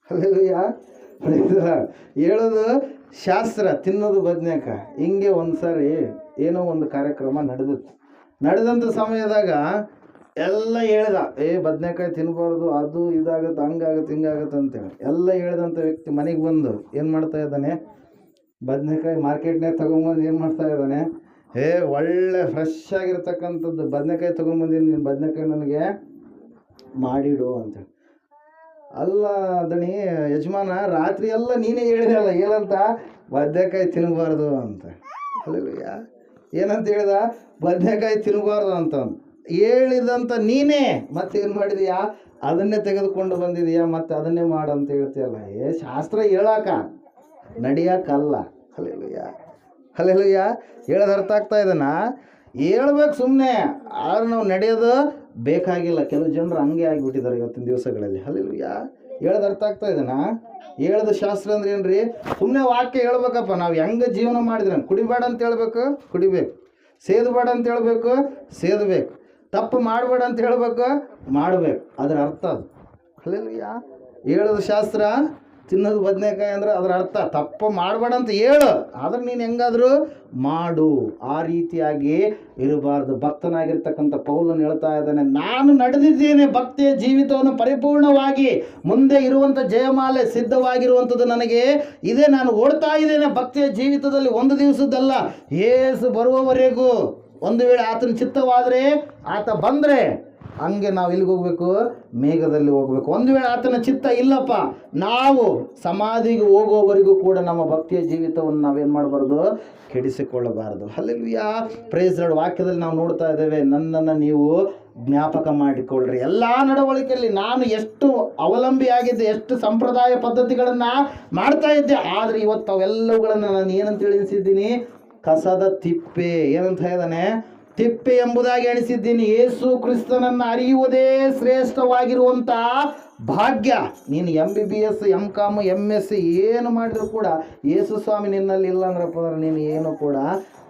ಹಲ್ಲೆಲೂಯಾ. ಹೇಳೋದು ಶಾಸ್ತ್ರ, ತಿನ್ನೋದು ಬದನೆಕಾಯಿ. ಹಿಂಗೆ ಒಂದು ಸಾರಿ ಏನೋ ಒಂದು ಕಾರ್ಯಕ್ರಮ ನಡೆದಂಥ ಸಮಯದಾಗ ಎಲ್ಲ ಹೇಳ್ದ, ಬದನೆಕಾಯಿ ತಿನ್ಬಾರ್ದು, ಅದು ಇದಾಗತ್ತೆ, ಹಂಗಾಗತ್ತೆ, ಹಿಂಗಾಗತ್ತೆ ಅಂತೇಳಿ ಎಲ್ಲ ಹೇಳ್ದಂಥ ವ್ಯಕ್ತಿ ಮನೆಗೆ ಬಂದು ಏನು ಮಾಡ್ತಾ ಇದ್ದಾನೆ? ಬದನೆಕಾಯಿ ಮಾರ್ಕೆಟ್ನಾಗ ತೊಗೊಂಬಂದು ಏನು ಮಾಡ್ತಾ ಇದ್ದಾನೆ? ಒಳ್ಳೆ ಫ್ರೆಶ್ ಆಗಿರ್ತಕ್ಕಂಥದ್ದು ಬದನೆಕಾಯಿ ತೊಗೊಂಬಂದಿನಿ, ನೀನು ಬದನೆಕಾಯಿ ನನಗೆ ಮಾಡಿಡು ಅಂತೇಳಿ. ಅಲ್ಲ ದಣಿ ಯಜಮಾನ, ರಾತ್ರಿ ಎಲ್ಲ ನೀನೇ ಹೇಳಿದಲ್ಲ, ಏನಂತ? ಬದನೆಕಾಯಿ ತಿನ್ನಬಾರ್ದು ಅಂತ. ಅಲ್ಲಯ್ಯ, ಏನಂತ ಹೇಳ್ದ? ಬದನೆಕಾಯಿ ತಿನ್ನಬಾರ್ದು ಅಂತ ಹೇಳಿದಂತ ನೀನೇ ಮತ್ತೇನು ಮಾಡಿದೀಯಾ? ಅದನ್ನೇ ತೆಗೆದುಕೊಂಡು ಬಂದಿದೀಯಾ, ಮತ್ತೆ ಅದನ್ನೇ ಮಾಡಂತ ಹೇಳ್ತೀಯಲ್ಲ. ಶಾಸ್ತ್ರ ಹೇಳಾಕ, ನಡಿಯಾಕಲ್ಲ. Hallelujah, hallelujah. ಹೇಳೋದು ಅರ್ಥ ಆಗ್ತಾ ಇದನ್ನ? ಹೇಳ್ಬೇಕು ಸುಮ್ಮನೆ, ಆದ್ರೆ ನಾವು ನಡೆಯೋದು ಬೇಕಾಗಿಲ್ಲ. ಕೆಲವು ಜನರು ಹಂಗೆ ಆಗಿಬಿಟ್ಟಿದ್ದಾರೆ ಇವತ್ತಿನ ದಿವಸಗಳಲ್ಲಿ. ಹಲ್ಲೆಲೂಯ. ಹೇಳೋದು ಅರ್ಥ ಆಗ್ತಾ ಇದನ್ನ? ಹೇಳೋದು ಶಾಸ್ತ್ರ ಅಂದ್ರೆ ಏನ್ರಿ? ಸುಮ್ಮನೆ ವಾಕ್ಯ ಹೇಳ್ಬೇಕಪ್ಪ. ನಾವು ಹೆಂಗೆ ಜೀವನ ಮಾಡಿದ್ರೆ, ಕುಡಿಬೇಡ ಅಂತ ಹೇಳ್ಬೇಕು, ಕುಡಿಬೇಕು. ಸೇದಬೇಡ ಅಂತ ಹೇಳ್ಬೇಕು, ಸೇದಬೇಕು. ತಪ್ಪು ಮಾಡಬೇಡ ಅಂತ ಹೇಳ್ಬೇಕು, ಮಾಡಬೇಕು. ಅದರ ಅರ್ಥ ಅದು. ಹಲ್ಲೆಲೂಯ. ಹೇಳೋದು ಶಾಸ್ತ್ರ, ತಿನ್ನೋದು ಬದನೆಕಾಯಿ ಅಂದ್ರೆ ಅದರ ಅರ್ಥ ತಪ್ಪು ಮಾಡಬೇಡ ಅಂತ ಹೇಳು, ಆದ್ರೆ ನೀನು ಹೆಂಗಾದರೂ ಮಾಡು. ಆ ರೀತಿಯಾಗಿ ಇರಬಾರ್ದು. ಭಕ್ತನಾಗಿರ್ತಕ್ಕಂಥ ಪೌಲನು ಹೇಳ್ತಾ ಇದ್ದಾನೆ, ನಾನು ನಡೆದಿದ್ದೇನೆ ಭಕ್ತಿಯ ಜೀವಿತವನ್ನು ಪರಿಪೂರ್ಣವಾಗಿ, ಮುಂದೆ ಇರುವಂಥ ಜಯಮಾಲೆ ಸಿದ್ಧವಾಗಿರುವಂಥದ್ದು ನನಗೆ ಇದೆ. ನಾನು ಓಡ್ತಾ ಇದ್ದೇನೆ ಭಕ್ತಿಯ ಜೀವಿತದಲ್ಲಿ, ಒಂದು ದಿವಸದಲ್ಲ, ಯೇಸು ಬರುವವರೆಗೂ. ಒಂದು ವೇಳೆ ಆತನ ಚಿತ್ತವಾದರೆ, ಆತ ಬಂದರೆ ಹಂಗೆ ನಾವು ಎಲ್ಲಿಗೆ ಹೋಗ್ಬೇಕು? ಮೇಘದಲ್ಲಿ ಹೋಗ್ಬೇಕು. ಒಂದು ವೇಳೆ ಆತನ ಚಿತ್ತ ಇಲ್ಲಪ್ಪ, ನಾವು ಸಮಾಧಿಗೆ ಹೋಗೋವರೆಗೂ ಕೂಡ ನಮ್ಮ ಭಕ್ತಿಯ ಜೀವಿತವನ್ನು ನಾವೇನು ಮಾಡಬಾರ್ದು? ಕೆಡಿಸಿಕೊಳ್ಳಬಾರದು. ಹಲ್ಲೆಲೂಯಾ. Praise Lord. ವಾಕ್ಯದಲ್ಲಿ ನಾವು ನೋಡ್ತಾ ಇದ್ದೇವೆ, ನನ್ನನ್ನು ನೀವು ಜ್ಞಾಪಕ ಮಾಡಿಕೊಳ್ಳ್ರಿ. ಎಲ್ಲ ನಡವಳಿಕೆಯಲ್ಲಿ ನಾನು ಎಷ್ಟು ಅವಲಂಬಿಯಾಗಿದ್ದೆ, ಎಷ್ಟು ಸಂಪ್ರದಾಯ ಪದ್ಧತಿಗಳನ್ನು ಮಾಡ್ತಾ ಇದ್ದೆ, ಆದರೆ ಇವತ್ತು ಅವೆಲ್ಲವುಗಳನ್ನು ನಾನು ಏನಂತ ಎಣಿಸಿದ್ದೀನಿ? ಕಸದ ತಿಪ್ಪೆ. ಏನಂತ ಹೇಳಿದಾನೆ? ತಿಪ್ಪೆ ಎಂಬುದಾಗಿ ಎಣಿಸಿದ್ದೀನಿ. ಯೇಸು ಕ್ರಿಸ್ತನನ್ನು ಅರಿಯುವುದೇ ಶ್ರೇಷ್ಠವಾಗಿರುವಂಥ ಭಾಗ್ಯ. ನೀನು MBBS, MCOM, MS ಏನು ಮಾಡಿದ್ರು ಕೂಡ ಯೇಸು ಸ್ವಾಮಿ ನಿನ್ನಲ್ಲಿ ಇಲ್ಲ ಅಂದ್ರಪ್ಪ, ನೀನು ಏನು ಕೂಡ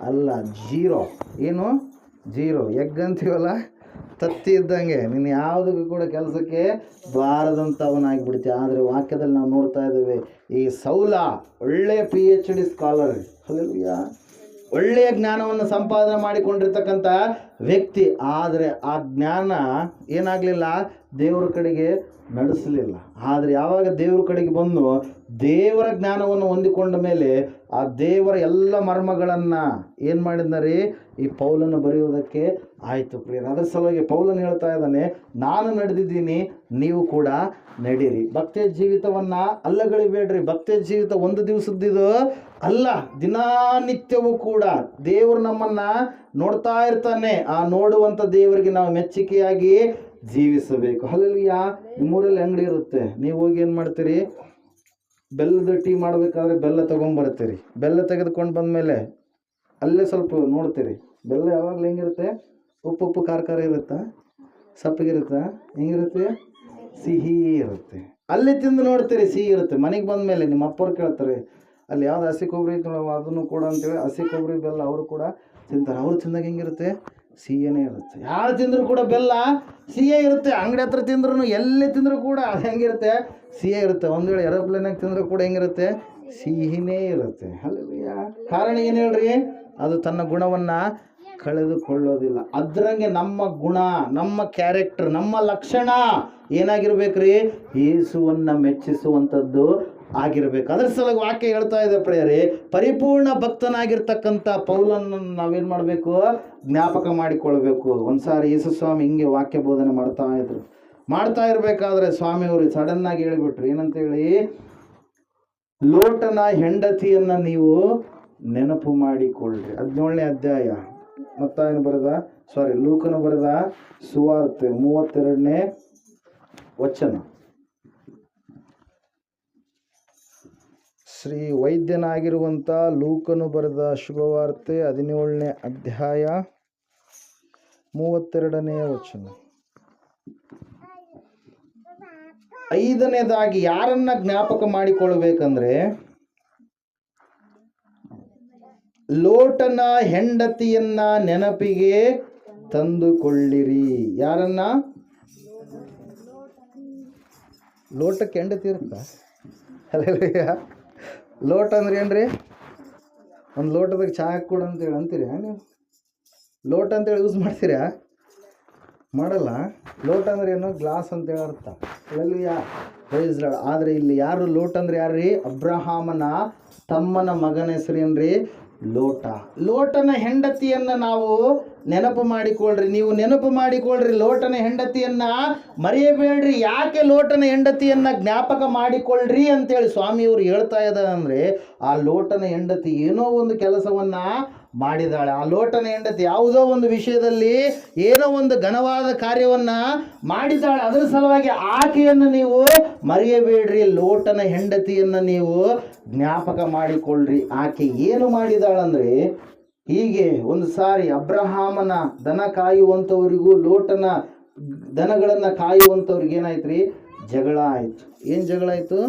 ಅಲ್ಲ. ಜೀರೋ. ಏನು? ಜೀರೋ. ಎಗ್ ಅಂತೀವಲ್ಲ, ತತ್ತಿ ಇದ್ದಂಗೆ. ನೀನು ಯಾವುದಕ್ಕೂ ಕೂಡ ಕೆಲಸಕ್ಕೆ ಬಾರದಂಥವನಾಗಿಬಿಡ್ತೀಯ. ಆದರೆ ವಾಕ್ಯದಲ್ಲಿ ನಾವು ನೋಡ್ತಾ ಇದ್ದೇವೆ, ಈ ಸೌಲ ಒಳ್ಳೆಯ PhD ಸ್ಕಾಲರ್. ಹಲ್ಲೆಲೂಯಾ. ಒಳ್ಳೆಯ ಜ್ಞಾನವನ್ನು ಸಂಪಾದನೆ ಮಾಡಿಕೊಂಡಿರ್ತಕ್ಕಂಥ ವ್ಯಕ್ತಿ. ಆದರೆ ಆ ಜ್ಞಾನ ಏನಾಗಲಿಲ್ಲ? ದೇವರ ಕಡೆಗೆ ನಡೆಸಲಿಲ್ಲ. ಆದರೆ ಯಾವಾಗ ದೇವರ ಕಡೆಗೆ ಬಂದು ದೇವರ ಜ್ಞಾನವನ್ನು ಹೊಂದಿಕೊಂಡ ಮೇಲೆ ಆ ದೇವರ ಎಲ್ಲ ಮರ್ಮಗಳನ್ನು ಏನು ಮಾಡಿದ್ದಾರೆ? ಈ ಪೌಲನ್ನು ಬರೆಯುವುದಕ್ಕೆ ಆಯಿತು ಪ್ರಿಯರೇ. ಅದರ ಸಲುವಾಗಿ ಪೌಲನು ಹೇಳ್ತಾ ಇದ್ದಾನೆ, ನಾನು ನಡೆದಿದ್ದೀನಿ, ನೀವು ಕೂಡ ನಡೀರಿ. ಭಕ್ತಿಯ ಜೀವಿತವನ್ನು ಅಲ್ಲಗಳಿಬೇಡ್ರಿ. ಭಕ್ತಿಯ ಜೀವಿತ ಒಂದು ದಿವಸದ್ದು ಅಲ್ಲ, ದಿನನಿತ್ಯವೂ ಕೂಡ ದೇವರು ನಮ್ಮನ್ನು ನೋಡ್ತಾ ಇರ್ತಾನೆ. ಆ ನೋಡುವಂಥ ದೇವರಿಗೆ ನಾವು ಮೆಚ್ಚುಗೆಯಾಗಿ ಜೀವಿಸಬೇಕು. ಹಲ್ಲೆಲೂಯಾ. ನಿಮ್ಮೂರಲ್ಲಿ ಅಂಗಡಿ ಇರುತ್ತೆ, ನೀವು ಹೋಗಿ ಏನು ಮಾಡ್ತೀರಿ? ಬೆಲ್ಲದ ಟೀ ಮಾಡಬೇಕಾದ್ರೆ ಬೆಲ್ಲ ತೊಗೊಂಬರ್ತೀರಿ. ಬೆಲ್ಲ ತೆಗೆದುಕೊಂಡು ಬಂದಮೇಲೆ ಅಲ್ಲೇ ಸ್ವಲ್ಪ ನೋಡ್ತೀರಿ, ಬೆಲ್ಲ ಯಾವಾಗಲೂ ಹೆಂಗಿರುತ್ತೆ? ಉಪ್ಪು ಖಾರ ಇರುತ್ತಾ? ಸಪ್ಪಗಿರುತ್ತಾ? ಹೆಂಗಿರುತ್ತೆ? ಸಿಹಿ ಇರುತ್ತೆ. ಅಲ್ಲಿ ತಿಂದು ನೋಡ್ತೀರಿ, ಸಿಹಿ ಇರುತ್ತೆ. ಮನೆಗೆ ಬಂದ ಮೇಲೆ ನಿಮ್ಮ ಅಪ್ಪವ್ರು ಕೇಳ್ತಾರೆ, ಅಲ್ಲಿ ಯಾವ್ದು ಹಸಿ ಕೊಬ್ಬರಿ ಇತ್ತು ಅದನ್ನು ಕೂಡ ಅಂತೇಳಿ ಹಸಿ ಕೊಬ್ಬರಿ ಬೆಲ್ಲ ಅವರು ಕೂಡ ತಿಂತಾರೆ. ಅವ್ರು ತಿಂದಾಗ ಹೆಂಗಿರುತ್ತೆ? ಸಿಹಿನೇ ಇರುತ್ತೆ. ಯಾರು ತಿಂದರೂ ಕೂಡ ಬೆಲ್ಲ ಸಿಹಿ ಇರುತ್ತೆ. ಅಂಗಡಿ ಹತ್ರ ತಿಂದ್ರೂ, ಎಲ್ಲಿ ತಿಂದರೂ ಕೂಡ ಅದು ಹೆಂಗಿರುತ್ತೆ? ಸಿಹಿ ಇರುತ್ತೆ. ಒಂದು ವೇಳೆ ಏರೋಪ್ಲೇನಾಗ ತಿಂದರೂ ಕೂಡ ಹೆಂಗಿರುತ್ತೆ? ಸಿಹಿನೇ ಇರುತ್ತೆ. ಹಲ್ಲೆಲೂಯಾ. ಕಾರಣ ಏನು ಹೇಳ್ರಿ? ಅದು ತನ್ನ ಗುಣವನ್ನು ಕಳೆದುಕೊಳ್ಳೋದಿಲ್ಲ. ಅದರಂಗೆ ನಮ್ಮ ಗುಣ, ನಮ್ಮ ಕ್ಯಾರೆಕ್ಟರ್, ನಮ್ಮ ಲಕ್ಷಣ ಏನಾಗಿರ್ಬೇಕ್ರಿ? ಯೇಸುವನ್ನು ಮೆಚ್ಚಿಸುವಂಥದ್ದು ಆಗಿರ್ಬೇಕು. ಅದರ ಸಲುವಾಗಿ ವಾಕ್ಯ ಹೇಳ್ತಾ ಇದೆ ಪ್ರಿಯರೇ, ಪರಿಪೂರ್ಣ ಭಕ್ತನಾಗಿರ್ತಕ್ಕಂಥ ಪೌಲನ್ನು ನಾವೇನು ಮಾಡಬೇಕು? ಜ್ಞಾಪಕ ಮಾಡಿಕೊಳ್ಬೇಕು. ಒಂದ್ಸಾರಿ ಯೇಸು ಸ್ವಾಮಿ ಹಿಂಗೆ ವಾಕ್ಯ ಬೋಧನೆ ಮಾಡ್ತಾ ಇರಬೇಕಾದ್ರೆ ಸ್ವಾಮಿಯವರು ಸಡನ್ನಾಗಿ ಹೇಳಿಬಿಟ್ರು. ಏನಂತ ಹೇಳಿ? ಲೋಟನ ಹೆಂಡತಿಯನ್ನ ನೀವು ನೆನಪು ಮಾಡಿಕೊಳ್ಳ್ರಿ. 17ನೇ ಅಧ್ಯಾಯ ಮತ್ತಾಯನು ಬರೆದ ಲೂಕನು ಬರೆದ ಸುವಾರ್ತೆ 32ನೇ ವಚನ. ಶ್ರೀ ವೈದ್ಯನಾಗಿರುವಂಥ ಲೂಕನು ಬರೆದ ಶುಭವಾರ್ತೆ 17ನೇ ಅಧ್ಯಾಯ 32ನೇ ವಚನ. 5ನೇದಾಗಿ ಯಾರನ್ನ ಜ್ಞಾಪಕ ಮಾಡಿಕೊಳ್ಳಬೇಕಂದ್ರೆ ಲೋಟನ ಹೆಂಡತಿಯನ್ನ ನೆನಪಿಗೆ ತಂದುಕೊಳ್ಳಿರಿ. ಯಾರನ್ನ? ಲೋಟಕ್ಕೆ ಹೆಂಡತಿ ಇರುತ್ತಾ? ಲೋಟ ಅಂದ್ರೆ ಏನ್ರಿ? ಒಂದು ಲೋಟದಾಗ ಚಹಾ ಕೊಡು ಅಂತೇಳಿ ಅಂತೀರಿ ನೀವು? ಲೋಟ ಅಂತೇಳಿ ಯೂಸ್ ಮಾಡ್ತೀರಾ? ಮಾಡಲ್ಲ. ಲೋಟ ಅಂದ್ರೆ ಏನೋ ಗ್ಲಾಸ್ ಅಂತೇಳಿ ಅರ್ಥ. ಆದರೆ ಇಲ್ಲಿ ಯಾರು ಲೋಟ ಅಂದ್ರೆ ಯಾರ್ರಿ? ಅಬ್ರಹಾಮನ ತಮ್ಮನ ಮಗನ ಹೆಸರೇನ್ರಿ? ಲೋಟ. ಲೋಟನ ಹೆಂಡತಿಯನ್ನ ನಾವು ನೆನಪು ಮಾಡಿಕೊಳ್ಳ್ರಿ. ನೀವು ನೆನಪು ಮಾಡಿಕೊಳ್ಳ್ರಿ ಲೋಟನ ಹೆಂಡತಿಯನ್ನ ಮರೆಯಬೇಡ್ರಿ. ಯಾಕೆ ಲೋಟನ ಹೆಂಡತಿಯನ್ನ ಜ್ಞಾಪಕ ಮಾಡಿಕೊಳ್ಳ್ರಿ ಅಂತೇಳಿ ಸ್ವಾಮಿಯವರು ಹೇಳ್ತಾ ಇದ್ದಾರೆ ಅಂದರೆ, ಆ ಲೋಟನ ಹೆಂಡತಿ ಏನೋ ಒಂದು ಕೆಲಸವನ್ನ ಮಾಡಿದಾಳೆ. ಆ ಲೋಟನ ಹೆಂಡತಿ ಯಾವುದೋ ಒಂದು ವಿಷಯದಲ್ಲಿ ಏನೋ ಒಂದು ಘನವಾದ ಕಾರ್ಯವನ್ನ ಮಾಡಿದಾಳೆ. ಅದರ ಸಲುವಾಗಿ ಆಕೆಯನ್ನು ನೀವು ಮರೆಯಬೇಡ್ರಿ. ಲೋಟನ ಹೆಂಡತಿಯನ್ನ ನೀವು ಜ್ಞಾಪಕ ಮಾಡಿಕೊಳ್ಳ್ರಿ. ಆಕೆ ಏನು ಮಾಡಿದಾಳಂದ್ರೆ, ಹೀಗೆ ಒಂದು ಸಾರಿ ಅಬ್ರಹಾಮನ ದನ ಕಾಯುವಂಥವರಿಗೂ ಲೋಟನ ದನಗಳನ್ನು ಕಾಯುವಂಥವ್ರಿಗೆ ಏನಾಯ್ತು? ಜಗಳ ಆಯಿತು. ಏನು ಜಗಳ ಆಯಿತು?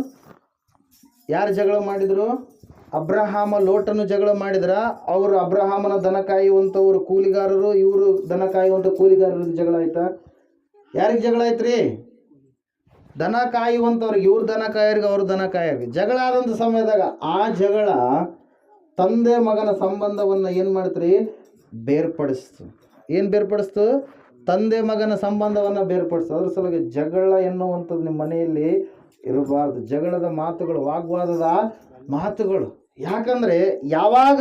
ಯಾರು ಜಗಳ ಮಾಡಿದರು? ಅಬ್ರಹಾಮ ಲೋಟನು ಜಗಳ ಮಾಡಿದ್ರ? ಅವರು ಅಬ್ರಹಾಮನ ದನ ಕಾಯುವಂಥವ್ರು ಕೂಲಿಗಾರರು, ಇವರು ದನ ಕಾಯುವಂಥ ಕೂಲಿಗಾರರಿಗೆ ಜಗಳ ಆಯ್ತಾ? ಯಾರಿಗೆ ಜಗಳ ಆಯ್ತು? ದನ ಕಾಯುವಂಥವ್ರಿಗೆ, ಇವ್ರು ದನ ಕಾಯರಿಗೆ, ಅವ್ರ ದನ ಕಾಯರಿಗೆ ಜಗಳ ಆದಂಥ ಸಮಯದಾಗ ಆ ಜಗಳ ತಂದೆ ಮಗನ ಸಂಬಂಧವನ್ನು ಏನು ಮಾಡ್ತ್ರಿ? ಬೇರ್ಪಡಿಸ್ತು. ಏನು ಬೇರ್ಪಡಿಸ್ತು? ತಂದೆ ಮಗನ ಸಂಬಂಧವನ್ನು ಬೇರ್ಪಡಿಸ್ತು. ಅದ್ರ ಸಲುವಾಗಿ ಜಗಳ ಎನ್ನುವಂಥದ್ದು ನಿಮ್ಮ ಮನೆಯಲ್ಲಿ ಇರಬಾರ್ದು. ಜಗಳದ ಮಾತುಗಳು, ವಾಗ್ವಾದದ ಮಾತುಗಳು. ಯಾಕಂದರೆ ಯಾವಾಗ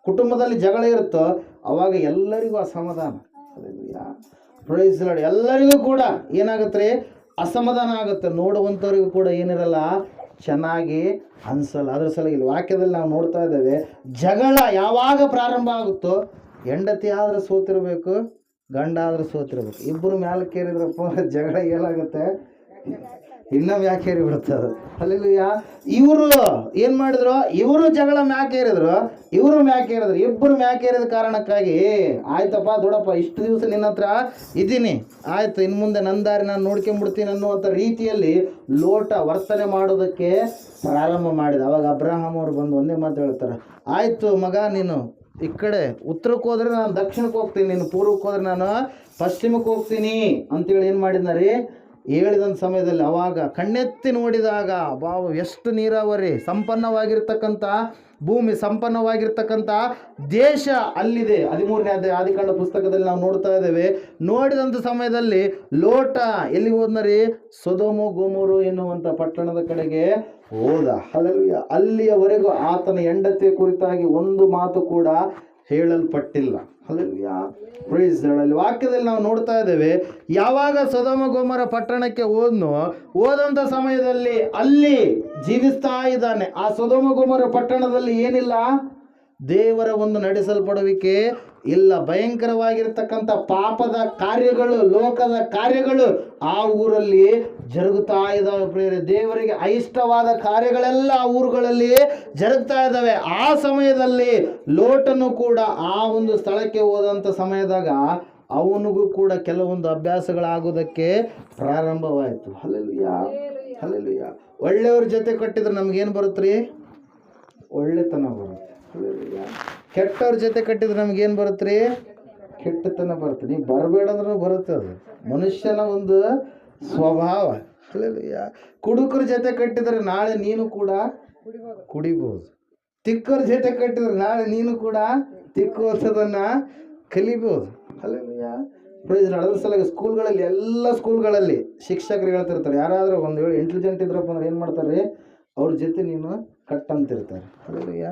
ಕುಟುಂಬದಲ್ಲಿ ಜಗಳ ಇರುತ್ತೋ ಅವಾಗ ಎಲ್ಲರಿಗೂ ಅಸಮಾಧಾನ. Praise Lord. ಎಲ್ಲರಿಗೂ ಕೂಡ ಏನಾಗುತ್ತೆ? ಅಸಮಾಧಾನ ಆಗುತ್ತೆ. ನೋಡುವಂಥವ್ರಿಗೂ ಕೂಡ ಏನಿರಲ್ಲ, ಚೆನ್ನಾಗಿ ಅನಿಸಲ್ಲ. ಅದ್ರ ಸಲುವಾಗಿ ಇಲ್ಲಿ ವಾಕ್ಯದಲ್ಲಿ ನಾವು ನೋಡ್ತಾ ಇದ್ದೇವೆ, ಜಗಳ ಯಾವಾಗ ಪ್ರಾರಂಭ ಆಗುತ್ತೋ, ಹೆಂಡತಿ ಆದ್ರೆ ಸೋತಿರ್ಬೇಕು, ಗಂಡ ಆದ್ರೆ ಸೋತಿರ್ಬೇಕು. ಇಬ್ಬರು ಮ್ಯಾಲಕ್ಕೇರಿದ್ರಪ್ಪ ಜಗಳ ಏನಾಗುತ್ತೆ? ಇನ್ನ ಮ್ಯಾಕೇರಿ ಬಿಡ್ತದೆ. ಅಲ್ಲಿಯ ಇವರು ಏನು ಮಾಡಿದ್ರು? ಇವರು ಜಗಳ ಮ್ಯಾಕೇರಿದ್ರು, ಇವರು ಮ್ಯಾಕೇರಿದ್ರು. ಇಬ್ಬರು ಮ್ಯಾಕೇರಿದ ಕಾರಣಕ್ಕಾಗಿ ಆಯ್ತಪ್ಪ ದೊಡ್ಡಪ್ಪ, ಇಷ್ಟು ದಿವಸ ನಿನ್ನ ಹತ್ರ ಇದ್ದೀನಿ, ಆಯ್ತು ಇನ್ನು ಮುಂದೆ ನನ್ನ ದಾರಿ ನಾನು ನೋಡ್ಕೊಂಡ್ಬಿಡ್ತೀನಿ ಅನ್ನುವಂಥ ರೀತಿಯಲ್ಲಿ ಲೋಟ ವರ್ತನೆ ಮಾಡೋದಕ್ಕೆ ಪ್ರಾರಂಭ ಮಾಡಿದ. ಅವಾಗ ಅಬ್ರಹಾಮ್ ಅವರು ಬಂದು ಒಂದೇ ಮಾತು ಹೇಳ್ತಾರೆ, ಆಯಿತು ಮಗ, ನೀನು ಈ ಕಡೆ ಉತ್ತರಕ್ಕೆ ಹೋದ್ರೆ ನಾನು ದಕ್ಷಿಣಕ್ಕೆ ಹೋಗ್ತೀನಿ, ನೀನು ಪೂರ್ವಕ್ಕೆ ಹೋದ್ರೆ ನಾನು ಪಶ್ಚಿಮಕ್ಕೆ ಹೋಗ್ತೀನಿ ಅಂತೇಳಿ ಏನು ಮಾಡಿದ್ನಾರಿ ಹೇಳಿದಂಥ ಸಮಯದಲ್ಲಿ ಅವಾಗ ಕಣ್ಣೆತ್ತಿ ನೋಡಿದಾಗ ಬಾವು ಎಷ್ಟು ನೀರಾವರಿ ಸಂಪನ್ನವಾಗಿರ್ತಕ್ಕಂಥ ಭೂಮಿ, ಸಂಪನ್ನವಾಗಿರ್ತಕ್ಕಂಥ ದೇಶ ಅಲ್ಲಿದೆ. 13ನೇ ಅಧ್ಯಾಯ ಆದಿಕಾಂಡ ಪುಸ್ತಕದಲ್ಲಿ ನಾವು ನೋಡ್ತಾ ಇದ್ದೇವೆ. ನೋಡಿದಂಥ ಸಮಯದಲ್ಲಿ ಲೋಟ ಎಲ್ಲಿ ಹೋದ್ನರಿ? ಸೊದೋಮ ಗೊಮೋರ ಎನ್ನುವಂಥ ಪಟ್ಟಣದ ಕಡೆಗೆ ಹೋದ. ಅಲ್ಲಿಯವರೆಗೂ ಆತನ ಹೆಂಡತಿಯ ಕುರಿತಾಗಿ ಒಂದು ಮಾತು ಕೂಡ ಹೇಳಲ್ಪಟ್ಟಿಲ್ಲ. Price Lord. ವಾಕ್ಯದಲ್ಲಿ ನಾವು ನೋಡ್ತಾ ಇದ್ದೇವೆ, ಯಾವಾಗ ಸೊದೋಮ ಗೊಮೋರ ಪಟ್ಟಣಕ್ಕೆ ಹೋದಂಥ ಸಮಯದಲ್ಲಿ ಅಲ್ಲಿ ಜೀವಿಸ್ತಾ ಇದ್ದಾನೆ. ಆ ಸೊದೋಮ ಗೊಮೋರ ಪಟ್ಟಣದಲ್ಲಿ ಏನಿಲ್ಲ? ದೇವರ ಒಂದು ನಡೆಸಲ್ಪಡುವಿಕೆ ಇಲ್ಲ. ಭಯಂಕರವಾಗಿರ್ತಕ್ಕಂಥ ಪಾಪದ ಕಾರ್ಯಗಳು, ಲೋಕದ ಕಾರ್ಯಗಳು ಆ ಊರಲ್ಲಿ ಜರುಗುತ್ತಾ ಇದ್ದಾವೆ. ಪ್ರಿಯರೇ, ದೇವರಿಗೆ అయిష్టವಾದ ಕಾರ್ಯಗಳೆಲ್ಲ ಆ ಊರುಗಳಲ್ಲಿ ಜರುಗ್ತಾ ಇದ್ದಾವೆ. ಆ ಸಮಯದಲ್ಲಿ ಲೋಟನು ಕೂಡ ಆ ಒಂದು ಸ್ಥಳಕ್ಕೆ ಹೋದಂಥ ಸಮಯದಾಗ ಅವನಿಗೂ ಕೂಡ ಕೆಲವೊಂದು ಅಭ್ಯಾಸಗಳಾಗೋದಕ್ಕೆ ಪ್ರಾರಂಭವಾಯಿತು. Hallelujah, hallelujah. ಒಳ್ಳೆಯವ್ರ ಜೊತೆ ಕಟ್ಟಿದ್ರೆ ನಮಗೇನು ಬರುತ್ತೆ? ಒಳ್ಳೆತನ ಬರುತ್ತೆ. ಕೆಟ್ಟವ್ರ ಜೊತೆ ಕಟ್ಟಿದ್ರೆ ನಮ್ಗೇನು ಬರುತ್ತೆ? ಕೆಟ್ಟತನ ಬರುತ್ತೆ. ನೀವು ಬರಬೇಡ ಅಂದ್ರೂ ಬರುತ್ತೆ. ಅದು ಮನುಷ್ಯನ ಒಂದು ಸ್ವಭಾವ. ಕುಡುಕರ ಜೊತೆ ಕಟ್ಟಿದ್ರೆ ನಾಳೆ ನೀನು ಕೂಡ ಕುಡಿಬೋದು. ತಿಕ್ಕರ ಜೊತೆ ಕಟ್ಟಿದ್ರೆ ನಾಳೆ ನೀನು ಕೂಡ ತಿಕ್ಕುವಂಥದನ್ನು ಕಲಿಬೋದು. ಅದ್ರ ಸಲುವಾಗಿ ಸ್ಕೂಲ್ಗಳಲ್ಲಿ, ಎಲ್ಲ ಸ್ಕೂಲ್ಗಳಲ್ಲಿ ಶಿಕ್ಷಕರು ಹೇಳ್ತಿರ್ತಾರೆ, ಯಾರಾದರೂ ಒಂದು ವೇಳೆ ಇಂಟೆಲಿಜೆಂಟ್ ಇದ್ರಪ್ಪ ಅಂದ್ರೆ ಏನು ಮಾಡ್ತಾರೆ? ಅವ್ರ ಜೊತೆ ನೀನು ಕಟ್ಟಂತಿರ್ತಾರೆ. ಅಲ್ಲಯ್ಯ,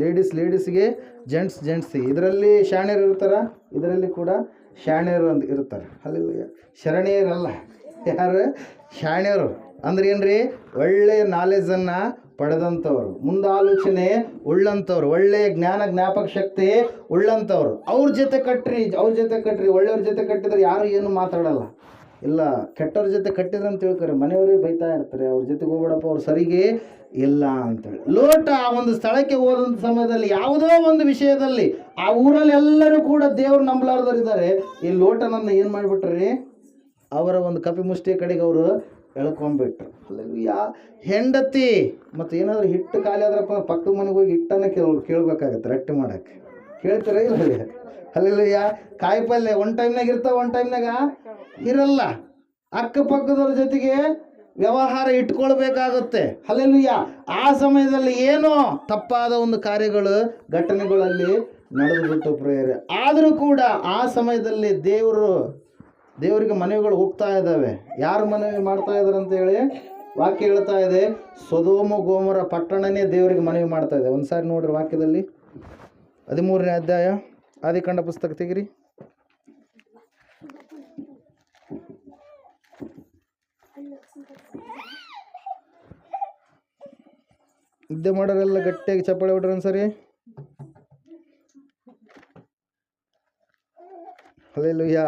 ಲೇಡೀಸ್ಗೆ, ಜೆಂಟ್ಸ್ಗೆ. ಇದರಲ್ಲಿ ಶಾಣ್ಯರು ಇರ್ತಾರೆ, ಇದರಲ್ಲಿ ಕೂಡ ಶಾಣ್ಯರು ಅಂತ ಇರ್ತಾರೆ. ಅಲ್ಲಯ್ಯ, ಶರಣೆಯರಲ್ಲ. ಯಾರು? ಶಾಣ್ಯರು. ಅಂದ್ರೆ ಏನ್ರಿ? ಒಳ್ಳೆಯ ನಾಲೆಜನ್ನು ಪಡೆದಂಥವ್ರು, ಮುಂದಾಲೋಚನೆ ಉಳ್ಳಂಥವ್ರು, ಒಳ್ಳೆಯ ಜ್ಞಾಪಕ ಶಕ್ತಿ ಉಳ್ಳಂಥವ್ರು. ಅವ್ರ ಜೊತೆ ಕಟ್ಟ್ರಿ, ಒಳ್ಳೆಯವ್ರ ಜೊತೆ ಕಟ್ಟಿದ್ರೆ ಯಾರು ಏನು ಮಾತಾಡಲ್ಲ. ಇಲ್ಲ, ಕೆಟ್ಟವ್ರ ಜೊತೆ ಕಟ್ಟಿದ್ರೆ ಅಂತ ತಿಳ್ಕೊರಿ, ಮನೆಯವರೇ ಬೈತಾ ಇರ್ತಾರೆ, ಅವ್ರ ಜೊತೆಗೆ ಹೋಗ್ಬೇಡಪ್ಪ, ಅವ್ರು ಸರಿಗೆ ಇಲ್ಲ ಅಂತೇಳಿ. ಲೋಟ ಆ ಒಂದು ಸ್ಥಳಕ್ಕೆ ಹೋದಂಥ ಸಮಯದಲ್ಲಿ ಯಾವುದೋ ಒಂದು ವಿಷಯದಲ್ಲಿ ಆ ಊರಲ್ಲಿ ಎಲ್ಲರೂ ಕೂಡ ದೇವ್ರು ನಂಬಲಾರ್ದರಿದ್ದಾರೆ. ಈ ಲೋಟನನ್ನು ಏನು ಮಾಡಿಬಿಟ್ರಿ? ಅವರ ಒಂದು ಕಪಿ ಮುಷ್ಟಿ ಕಡೆಗೆ ಅವರು ಎಳ್ಕೊಂಡ್ಬಿಟ್ರು. ಹೆಂಡತಿ ಮತ್ತು ಏನಾದರೂ ಹಿಟ್ಟು ಖಾಲಿ ಆದ್ರಪ್ಪ ಪಕ್ಕದ ಮನೆಗೆ ಹೋಗಿ ಹಿಟ್ಟನ್ನು ಕೇಳಬೇಕಾಗತ್ತೆ ರೊಟ್ಟಿ ಮಾಡೋಕ್ಕೆ. ಕೇಳ್ತೀರ ಇಲ್ಲ? ಅಲ್ಲೆಲ್ಲ ಕಾಯಿ ಪಲ್ಯ ಒಂದು ಟೈಮ್ನಾಗ ಇರ್ತಾವೆ, ಒಂದು ಟೈಮ್ನಾಗ ಇರಲ್ಲ. ಅಕ್ಕಪಕ್ಕದವ್ರ ಜೊತೆಗೆ ವ್ಯವಹಾರ ಇಟ್ಕೊಳ್ಬೇಕಾಗುತ್ತೆ. ಅಲ್ಲೆಲ್ಲೂಯ್ಯ. ಆ ಸಮಯದಲ್ಲಿ ಏನೋ ತಪ್ಪಾದ ಒಂದು ಕಾರ್ಯಗಳು ಘಟನೆಗಳಲ್ಲಿ ನಡೆದುಬಿಟ್ಟು ಪ್ರೇರೆ. ಆದರೂ ಕೂಡ ಆ ಸಮಯದಲ್ಲಿ ದೇವರಿಗೆ ಮನವಿಗಳು ಹೋಗ್ತಾ ಇದ್ದಾವೆ. ಯಾರು ಮನವಿ ಮಾಡ್ತಾ ಇದ್ದಾರೆ ಅಂತೇಳಿ ವಾಕ್ಯ ಹೇಳ್ತಾ ಇದೆ. ಸೊದೋಮ ಗೋಮರ ಪಟ್ಟಣನೇ ದೇವರಿಗೆ ಮನವಿ ಮಾಡ್ತಾ ಇದೆ. ಒಂದು ಸಾರಿ ನೋಡ್ರಿ ವಾಕ್ಯದಲ್ಲಿ 13ನೇ ಅಧ್ಯಾಯ ಆದಿಕಾಂಡ ಪುಸ್ತಕ ತೆಗಿರಿ. ನಿದ್ದೆ ಮಾಡೋರೆಲ್ಲ ಗಟ್ಟಿಯಾಗಿ ಚಪ್ಪಾಳೆ ಹೊಡ್ರಿ ಒಂದ್ಸರಿ. ಹಲ್ಲೆಲೂಯ.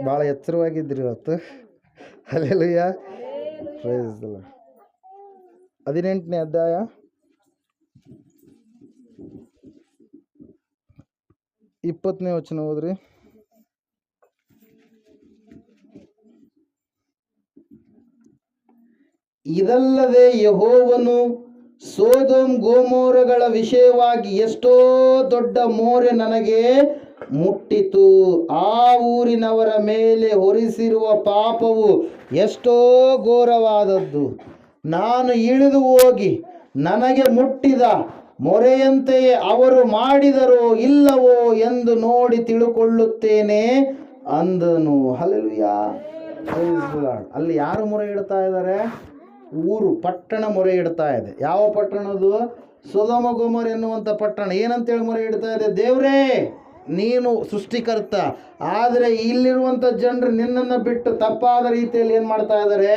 ಭಾಳ ಎಚ್ಚರವಾಗಿದ್ರಿ ಇವತ್ತು. ಹಲ್ಲೆಲೂಯ. Praise the Lord. 18ನೇ ಅಧ್ಯಾಯ 20ನೇ ವಚನ ಓದ್ರಿ. ಇದಲ್ಲದೆ ಯೆಹೋವನು ಸೊದೋಮ್ ಗೋಮೋರಗಳ ವಿಷಯವಾಗಿ ಎಷ್ಟೋ ದೊಡ್ಡ ಮೋರೆ ನನಗೆ ಮುಟ್ಟಿತು. ಆ ಊರಿನವರ ಮೇಲೆ ಹೊರಿಸಿರುವ ಪಾಪವು ಎಷ್ಟೋ ಘೋರವಾದದ್ದು. ನಾನು ಇಳಿದು ಹೋಗಿ ನನಗೆ ಮುಟ್ಟಿದ ಮೊರೆಯಂತೆಯೇ ಅವರು ಮಾಡಿದರೋ ಇಲ್ಲವೋ ಎಂದು ನೋಡಿ ತಿಳುಕೊಳ್ಳುತ್ತೇನೆ ಅಂದನು. ಹಲ್ಲೆಲೂಯ. ಅಲ್ಲಿ ಯಾರು ಮೊರೆ ಇಡ್ತಾ ಇದ್ದಾರೆ? ಊರು, ಪಟ್ಟಣ ಮೊರೆ ಇಡ್ತಾ ಇದೆ. ಯಾವ ಪಟ್ಟಣದು? ಸೊದೋಮ ಗೊಮೋರ ಎನ್ನುವಂಥ ಪಟ್ಟಣ. ಏನಂತೇಳಿ ಮೊರೆ ಇಡ್ತಾ ಇದೆ? ದೇವರೇ, ನೀನು ಸೃಷ್ಟಿಕರ್ತ, ಆದರೆ ಇಲ್ಲಿರುವಂಥ ಜನರು ನಿನ್ನನ್ನು ಬಿಟ್ಟು ತಪ್ಪಾದ ರೀತಿಯಲ್ಲಿ ಏನು ಮಾಡ್ತಾ ಇದ್ದಾರೆ?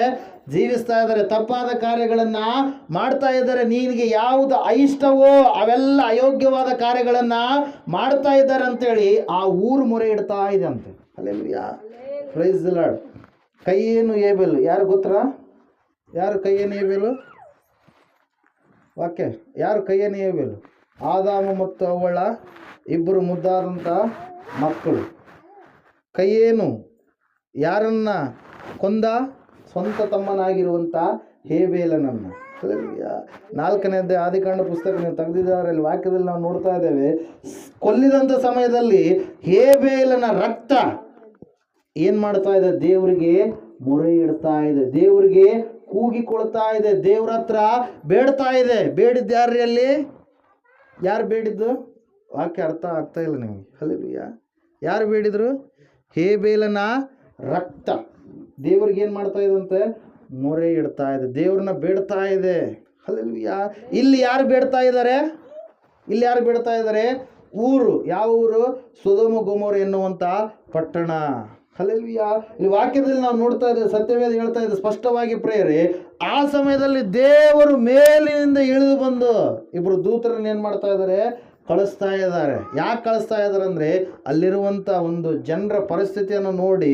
ಜೀವಿಸ್ತಾ ಇದ್ದಾರೆ, ತಪ್ಪಾದ ಕಾರ್ಯಗಳನ್ನು ಮಾಡ್ತಾ ಇದ್ದಾರೆ. ನಿನಗೆ ಯಾವುದು ಅಯಿಷ್ಟವೋ ಅವೆಲ್ಲ ಅಯೋಗ್ಯವಾದ ಕಾರ್ಯಗಳನ್ನು ಮಾಡ್ತಾ ಇದ್ದಾರೆ ಅಂತೇಳಿ ಆ ಊರು ಮೊರೆ ಇಡ್ತಾ ಇದೆ ಅಂತೆ. Hallelujah. Praise the Lord. Cain Abel ಯಾರು ಗೊತ್ತಾ? ಯಾರು ಕೈಯೇನು ಏಬೆಲು? ವಾಕ್ಯ ಯಾರು ಕೈಯೇನು ಏಬೆಲು? ಆದಾಮ ಮತ್ತು ಅವಳ ಇಬ್ಬರು ಮುದ್ದಾದಂಥ ಮಕ್ಕಳು. ಕೈಯೇನು ಯಾರನ್ನ ಕೊಂದ? ಸ್ವಂತ ತಮ್ಮನಾಗಿರುವಂಥ ಹೇಬೇಲನನ್ನು. 4ನೇ ಅಧ್ಯಾಯ ಆದಿಕಾಂಡ ಪುಸ್ತಕ ನೀವು ತೆಗೆದಿದ್ದಾರೆ, ಅಲ್ಲಿ ವಾಕ್ಯದಲ್ಲಿ ನಾವು ನೋಡ್ತಾ ಇದ್ದೇವೆ. ಕೊಲ್ಲಿದಂಥ ಸಮಯದಲ್ಲಿ ಹೇಬೇಲನ ರಕ್ತ ಏನು ಮಾಡ್ತಾ ಇದೆ? ದೇವರಿಗೆ ಮೊರೆ ಇಡ್ತಾ ಇದೆ, ದೇವರಿಗೆ ಕೂಗಿಕೊಳ್ತಾ ಇದೆ, ದೇವ್ರ ಹತ್ರ ಬೇಡ್ತಾ ಇದೆ. ಬೇಡಿದ್ದು ಯಾರ್ರಿ ಅಲ್ಲಿ? ಯಾರು ಬೇಡಿದ್ದು? ವಾಕ್ಯ ಅರ್ಥ ಆಗ್ತಾ ಇಲ್ಲ ನಿಮಗೆ. ಹಲ್ಲೆಲೂಯ. ಯಾರು ಬೇಡಿದ್ರು? ಹೇಬೇಲನ ರಕ್ತ ದೇವ್ರಿಗೆ ಏನು ಮಾಡ್ತಾ ಇದಂತೆ? ಮೊರೆ ಇಡ್ತಾ ಇದೆ, ದೇವ್ರನ್ನ ಬೇಡ್ತಾ ಇದೆ. ಹಲ್ಲೆಲೂಯ. ಇಲ್ಲಿ ಯಾರು ಬೇಡ್ತಾ ಇದ್ದಾರೆ? ಇಲ್ಲಿ ಯಾರು ಬೇಡ್ತಾ ಇದ್ದಾರೆ? ಊರು. ಯಾವ ಊರು? ಸೊದೋಮ ಗೊಮೋರ ಎನ್ನುವಂಥ ಪಟ್ಟಣ. ಹಲ್ಲೆಲೂಯ. ಈ ವಾಕ್ಯದಲ್ಲಿ ನಾವು ನೋಡ್ತಾ ಇದ್ದೇವೆ, ಸತ್ಯವೇದ ಹೇಳ್ತಾ ಇದೆ ಸ್ಪಷ್ಟವಾಗಿ ಪ್ರೇರೆ. ಆ ಸಮಯದಲ್ಲಿ ದೇವರು ಮೇಲಿನಿಂದ ಇಳಿದು ಬಂದು ಇಬ್ಬರು ದೂತರನ್ನು ಏನು ಮಾಡ್ತಾ ಇದ್ದಾರೆ? ಕಳಿಸ್ತಾ ಇದ್ದಾರೆ. ಯಾಕೆ ಕಳಿಸ್ತಾ ಇದ್ದಾರೆ ಅಂದರೆ, ಅಲ್ಲಿರುವಂಥ ಒಂದು ಜನರ ಪರಿಸ್ಥಿತಿಯನ್ನು ನೋಡಿ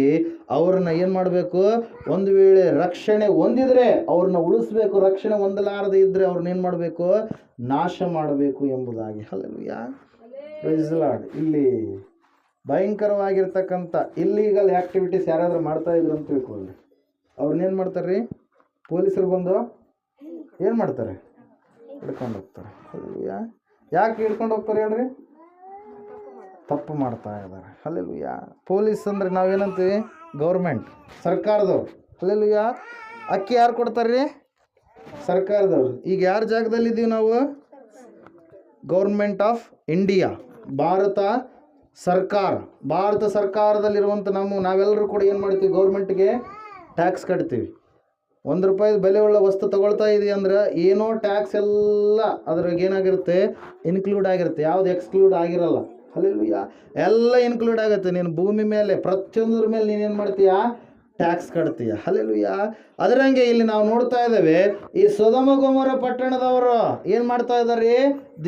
ಅವ್ರನ್ನ ಏನು ಮಾಡಬೇಕು? ಒಂದು ವೇಳೆ ರಕ್ಷಣೆ ಹೊಂದಿದರೆ ಅವ್ರನ್ನ ಉಳಿಸ್ಬೇಕು, ರಕ್ಷಣೆ ಹೊಂದಲಾರದೆ ಇದ್ದರೆ ಅವ್ರನ್ನ ಏನು ಮಾಡಬೇಕು? ನಾಶ ಮಾಡಬೇಕು ಎಂಬುದಾಗಿ. ಹಲ್ಲೆಲೂಯ. Praise the Lord. ಇಲ್ಲಿ ಭಯಂಕರವಾಗಿರ್ತಕ್ಕಂಥ ಇಲ್ಲೀಗಲ್ ಆ್ಯಕ್ಟಿವಿಟೀಸ್ ಯಾರಾದರೂ ಮಾಡ್ತಾ ಇದ್ರು ಅಂತ ತಿಳ್ಕೊಳ್ಳಿ, ಅವ್ರನ್ನೇನು ಮಾಡ್ತಾರೆ ರೀ? ಪೊಲೀಸರು ಬಂದು ಏನು ಮಾಡ್ತಾರೆ? ಹಿಡ್ಕೊಂಡು ಹೋಗ್ತಾರೆ. ಹಲ್ಲೆಲೂಯ. ಯಾಕೆ ಹಿಡ್ಕೊಂಡು ಹೋಗ್ತಾರೆ ಹೇಳ್ರಿ? ತಪ್ಪು ಮಾಡ್ತಾ ಇದ್ದಾರೆ. ಹಲ್ಲೆಲೂಯ. ಪೊಲೀಸ್ ಅಂದರೆ ನಾವೇನಂತೀವಿ? ಗೌರ್ಮೆಂಟ್, ಸರ್ಕಾರದವ್ರು. ಹಲ್ಲೆಲೂಯ. ಅಕ್ಕಿ ಯಾರು ಕೊಡ್ತಾರೆ ರೀ? ಸರ್ಕಾರದವ್ರು. ಈಗ ಯಾರ ಜಾಗದಲ್ಲಿದ್ದೀವಿ ನಾವು? ಗೌರ್ಮೆಂಟ್ ಆಫ್ ಇಂಡಿಯಾ, ಭಾರತ ಸರ್ಕಾರ. ಭಾರತ ಸರ್ಕಾರದಲ್ಲಿರುವಂಥ ನಾವೆಲ್ಲರೂ ಕೂಡ ಏನು ಮಾಡ್ತೀವಿ? ಗೌರ್ಮೆಂಟ್ಗೆ ಟ್ಯಾಕ್ಸ್ ಕಟ್ತೀವಿ. ₹1 ಬೆಲೆ ಉಳ್ಳ ವಸ್ತು ತಗೊಳ್ತಾ ಇದೀವಿ ಅಂದ್ರೆ ಏನೋ ಟ್ಯಾಕ್ಸ್ ಎಲ್ಲ ಅದ್ರಾಗ ಏನಾಗಿರುತ್ತೆ? ಇನ್ಕ್ಲೂಡ್ ಆಗಿರುತ್ತೆ. ಯಾವುದು ಎಕ್ಸ್ಕ್ಲೂಡ್ ಆಗಿರಲ್ಲ. ಹಲ್ಲೆಲೂಯ. ಎಲ್ಲ ಇನ್ಕ್ಲೂಡ್ ಆಗುತ್ತೆ. ನೀನು ಭೂಮಿ ಮೇಲೆ ಪ್ರತಿಯೊಂದ್ರ ಮೇಲೆ ನೀನೇನು ಮಾಡ್ತೀಯಾ? ಟ್ಯಾಕ್ಸ್ ಕಟ್ತೀಯ. ಹಲ್ಲೆಲೂಯ. ಅದರಂಗೆ ಇಲ್ಲಿ ನಾವು ನೋಡ್ತಾ ಇದ್ದೇವೆ, ಈ ಸೊದೋಮ ಗೊಮೋರ ಪಟ್ಟಣದವರು ಏನು ಮಾಡ್ತಾ ಇದ್ದಾರೆ?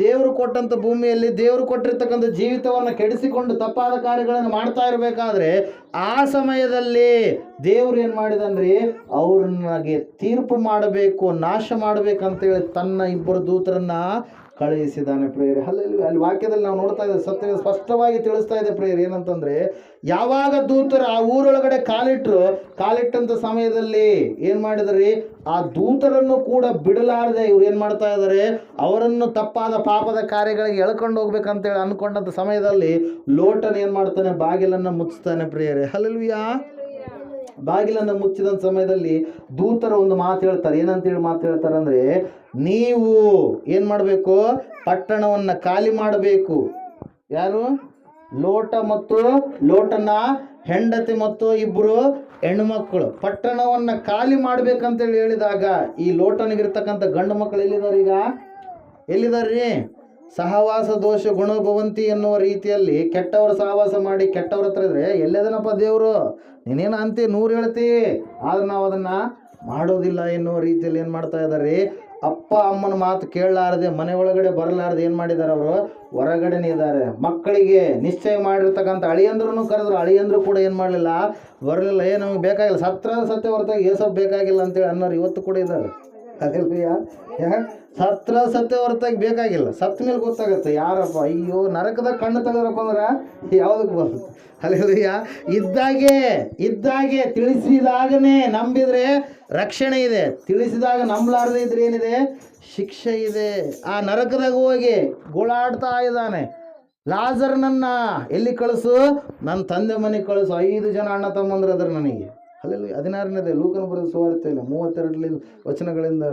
ದೇವರು ಕೊಟ್ಟಂಥ ಭೂಮಿಯಲ್ಲಿ ದೇವರು ಕೊಟ್ಟಿರ್ತಕ್ಕಂಥ ಜೀವಿತವನ್ನು ಕೆಡಿಸಿಕೊಂಡು ತಪ್ಪಾದ ಕಾರ್ಯಗಳನ್ನು ಮಾಡ್ತಾ ಇರಬೇಕಾದ್ರೆ ಆ ಸಮಯದಲ್ಲಿ ದೇವರು ಏನು ಮಾಡಿದನ್ರಿ? ಅವ್ರನ್ನಾಗೆ ತೀರ್ಪು ಮಾಡಬೇಕು, ನಾಶ ಮಾಡಬೇಕಂತೇಳಿ ತನ್ನ ಇಬ್ಬರು ದೂತರನ್ನ ಕಳುಹಿಸಿದ್ದಾನೆ ಪ್ರೇಯರ್. ಅಲ್ಲಿ ವಾಕ್ಯದಲ್ಲಿ ನಾವು ನೋಡ್ತಾ ಇದ್ದೇವೆ, ಸತ್ಯ ಸ್ಪಷ್ಟವಾಗಿ ತಿಳಿಸ್ತಾ ಇದೆ ಪ್ರೇಯರ್. ಏನಂತಂದ್ರೆ, ಯಾವಾಗ ದೂತರು ಆ ಊರೊಳಗಡೆ ಕಾಲಿಟ್ಟಂತ ಸಮಯದಲ್ಲಿ ಏನು ಮಾಡಿದ್ರಿ? ಆ ದೂತರನ್ನು ಕೂಡ ಬಿಡಲಾರದೆ ಇವ್ರು ಏನು ಮಾಡ್ತಾ ಇದ್ದಾರೆ? ಅವರನ್ನು ತಪ್ಪಾದ ಪಾಪದ ಕಾರ್ಯಗಳಿಗೆ ಎಳ್ಕೊಂಡು ಹೋಗ್ಬೇಕಂತೇಳಿ ಅನ್ಕೊಂಡಂಥ ಸಮಯದಲ್ಲಿ ಲೋಟನ್ ಏನು ಮಾಡ್ತಾನೆ? ಬಾಗಿಲನ್ನು ಮುಚ್ತಾನೆ ಪ್ರೇಯರೇ. ಹಲ್ಲೆಲೂಯಾ. ಬಾಗಿಲನ್ನು ಮುಚ್ಚಿದ ಸಮಯದಲ್ಲಿ ದೂತರು ಒಂದು ಮಾತು ಹೇಳ್ತಾರೆ. ಏನಂತೇಳಿ ಮಾತು ಹೇಳ್ತಾರೆ ಅಂದರೆ, ನೀವು ಏನು ಮಾಡಬೇಕು? ಪಟ್ಟಣವನ್ನು ಖಾಲಿ ಮಾಡಬೇಕು. ಯಾರು? ಲೋಟ ಮತ್ತು ಲೋಟನ ಹೆಂಡತಿ ಮತ್ತು ಇಬ್ಬರು ಹೆಣ್ಣುಮಕ್ಕಳು ಪಟ್ಟಣವನ್ನು ಖಾಲಿ ಮಾಡ್ಬೇಕಂತೇಳಿ ಹೇಳಿದಾಗ ಈ ಲೋಟನಿಗಿರ್ತಕ್ಕಂಥ ಗಂಡು ಮಕ್ಕಳು ಎಲ್ಲಿದ್ದಾರೆ? ಈಗ ಎಲ್ಲಿದ್ದಾರೆ? ಸಹವಾಸ ದೋಷ ಗುಣಭವಂತಿ ಎನ್ನುವ ರೀತಿಯಲ್ಲಿ ಕೆಟ್ಟವರ ಸಹವಾಸ ಮಾಡಿ ಕೆಟ್ಟವ್ರ ಹತ್ರ ಇದ್ರೆ ಎಲ್ಲದನಪ್ಪ ದೇವರು, ನೀನೇನು ಅಂತಿ 100 ಹೇಳ್ತಿ, ಆದ್ರೆ ನಾವು ಅದನ್ನು ಮಾಡೋದಿಲ್ಲ ಎನ್ನುವ ರೀತಿಯಲ್ಲಿ ಏನು ಮಾಡ್ತಾ ಇದ್ದಾರೆ? ಅಪ್ಪ ಅಮ್ಮನ ಮಾತು ಕೇಳಲಾರದೆ ಮನೆ ಒಳಗಡೆ ಬರಲಾರದೆ ಏನು ಮಾಡಿದ್ದಾರೆ? ಅವರು ಹೊರಗಡೆನೇ ಇದ್ದಾರೆ. ಮಕ್ಕಳಿಗೆ ನಿಶ್ಚಯ ಮಾಡಿರ್ತಕ್ಕಂಥ ಅಳಿಯಂದ್ರೂ ಕರೆದ್ರು, ಅಳಿಯಂದ್ರು ಕೂಡ ಏನು ಮಾಡಲಿಲ್ಲ, ಬರಲಿಲ್ಲ. ನಮಗೆ ಬೇಕಾಗಿಲ್ಲ, ಸತ್ಯ ಹೊರತಾಗಿ ಏಸಪ್ ಬೇಕಾಗಿಲ್ಲ ಅಂತೇಳಿ ಅನ್ನೋರು ಇವತ್ತು ಕೂಡ ಇದ್ದಾರೆ. ಅದೆಲ್ಲ ಸತ್ಯ ಹೊರತಾಗಿ ಬೇಕಾಗಿಲ್ಲ. ಸತ್ತ ಮೇಲೆ ಗೊತ್ತಾಗುತ್ತೆ ಯಾರಪ್ಪ. ಅಯ್ಯೋ, ನರಕದಾಗ ಕಣ್ಣು ತೆಗೆದ್ರಪ್ಪ ಅಂದ್ರೆ ಯಾವುದಕ್ಕೆ ಬರುತ್ತೆ? ಅಲ್ಲೆಲ್ಲ ಇದ್ದಾಗೆ ತಿಳಿಸಿದಾಗನೇ ನಂಬಿದರೆ ರಕ್ಷಣೆ ಇದೆ, ತಿಳಿಸಿದಾಗ ನಂಬಲಾರದೆ ಇದ್ರೆ ಏನಿದೆ? ಶಿಕ್ಷೆ ಇದೆ. ಆ ನರಕದಾಗ ಹೋಗಿ ಗೋಳಾಡ್ತಾ ಇದ್ದಾನೆ. ಲಾಜರ್ನನ್ನ ಎಲ್ಲಿ ಕಳಿಸು? ನನ್ನ ತಂದೆ ಮನೆಗೆ ಕಳಿಸು. 5 ಜನ ಅಣ್ಣ ತಮ್ಮಂದ್ರೆ ಅದ್ರ ನನಗೆ. ಅಲ್ಲೆಲ್ಲ 16ನೇದೇ ಲೂಕನ ಬರೆದ ಸುವಾರ್ತೆಯಲ್ಲಿ 32 ವಚನಗಳಿಂದ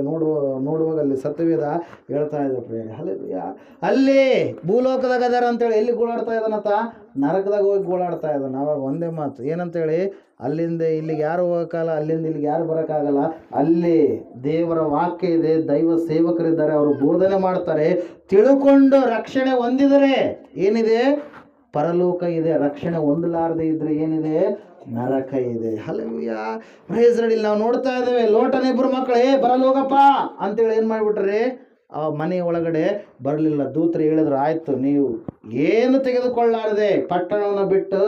ನೋಡುವಾಗ ಅಲ್ಲಿ ಸತ್ಯವೇದ ಹೇಳ್ತಾ ಇದೆ ಪ್ರೇರೆ. ಅಲ್ಲಿ ಭೂಲೋಕದಾಗ ಅದಾರ ಅಂತೇಳಿ ಎಲ್ಲಿ ಗೋಳಾಡ್ತಾ ಇದ್ದಾನತ್ತ? ನರಕದಾಗ ಹೋಗಿ ಗೋಳಾಡ್ತಾ ಇದ್ದಾನೆ. ಅವಾಗ ಒಂದೇ ಮಾತು ಏನಂತೇಳಿ, ಅಲ್ಲಿಂದ ಇಲ್ಲಿಗೆ ಯಾರು ಹೋಗೋಕ್ಕಾಗಲ್ಲ, ಅಲ್ಲಿಂದ ಇಲ್ಲಿಗೆ ಯಾರು ಬರೋಕ್ಕಾಗಲ್ಲ. ಅಲ್ಲಿ ದೇವರ ವಾಕ್ಯ ಇದೆ, ದೈವ ಸೇವಕರಿದ್ದಾರೆ, ಅವರು ಬೋಧನೆ ಮಾಡ್ತಾರೆ. ತಿಳ್ಕೊಂಡು ರಕ್ಷಣೆ ಹೊಂದಿದರೆ ಏನಿದೆ? ಪರಲೋಕ ಇದೆ. ರಕ್ಷಣೆ ಹೊಂದಲಾರದೆ ಇದ್ರೆ ಏನಿದೆ? ನರಕ ಇದೆ. ಹಲ್ಲೆಲೂಯಾ. Praise Lord. ಇಲ್ಲಿ ನಾವು ನೋಡ್ತಾ ಇದ್ದೇವೆ, ಲೋಟನ ಇಬ್ಬರು ಮಕ್ಕಳು ಬರಲ್ಲ ಹೋಗಪ್ಪ ಅಂತೇಳಿ ಏನು ಮಾಡಿಬಿಟ್ರಿ? ಆ ಮನೆ ಒಳಗಡೆ ಬರಲಿಲ್ಲ. ದೂತರು ಹೇಳಿದ್ರು, ಆಯಿತು, ನೀವು ಏನು ತೆಗೆದುಕೊಳ್ಳಾರದೆ ಪಟ್ಟಣವನ್ನು ಬಿಟ್ಟು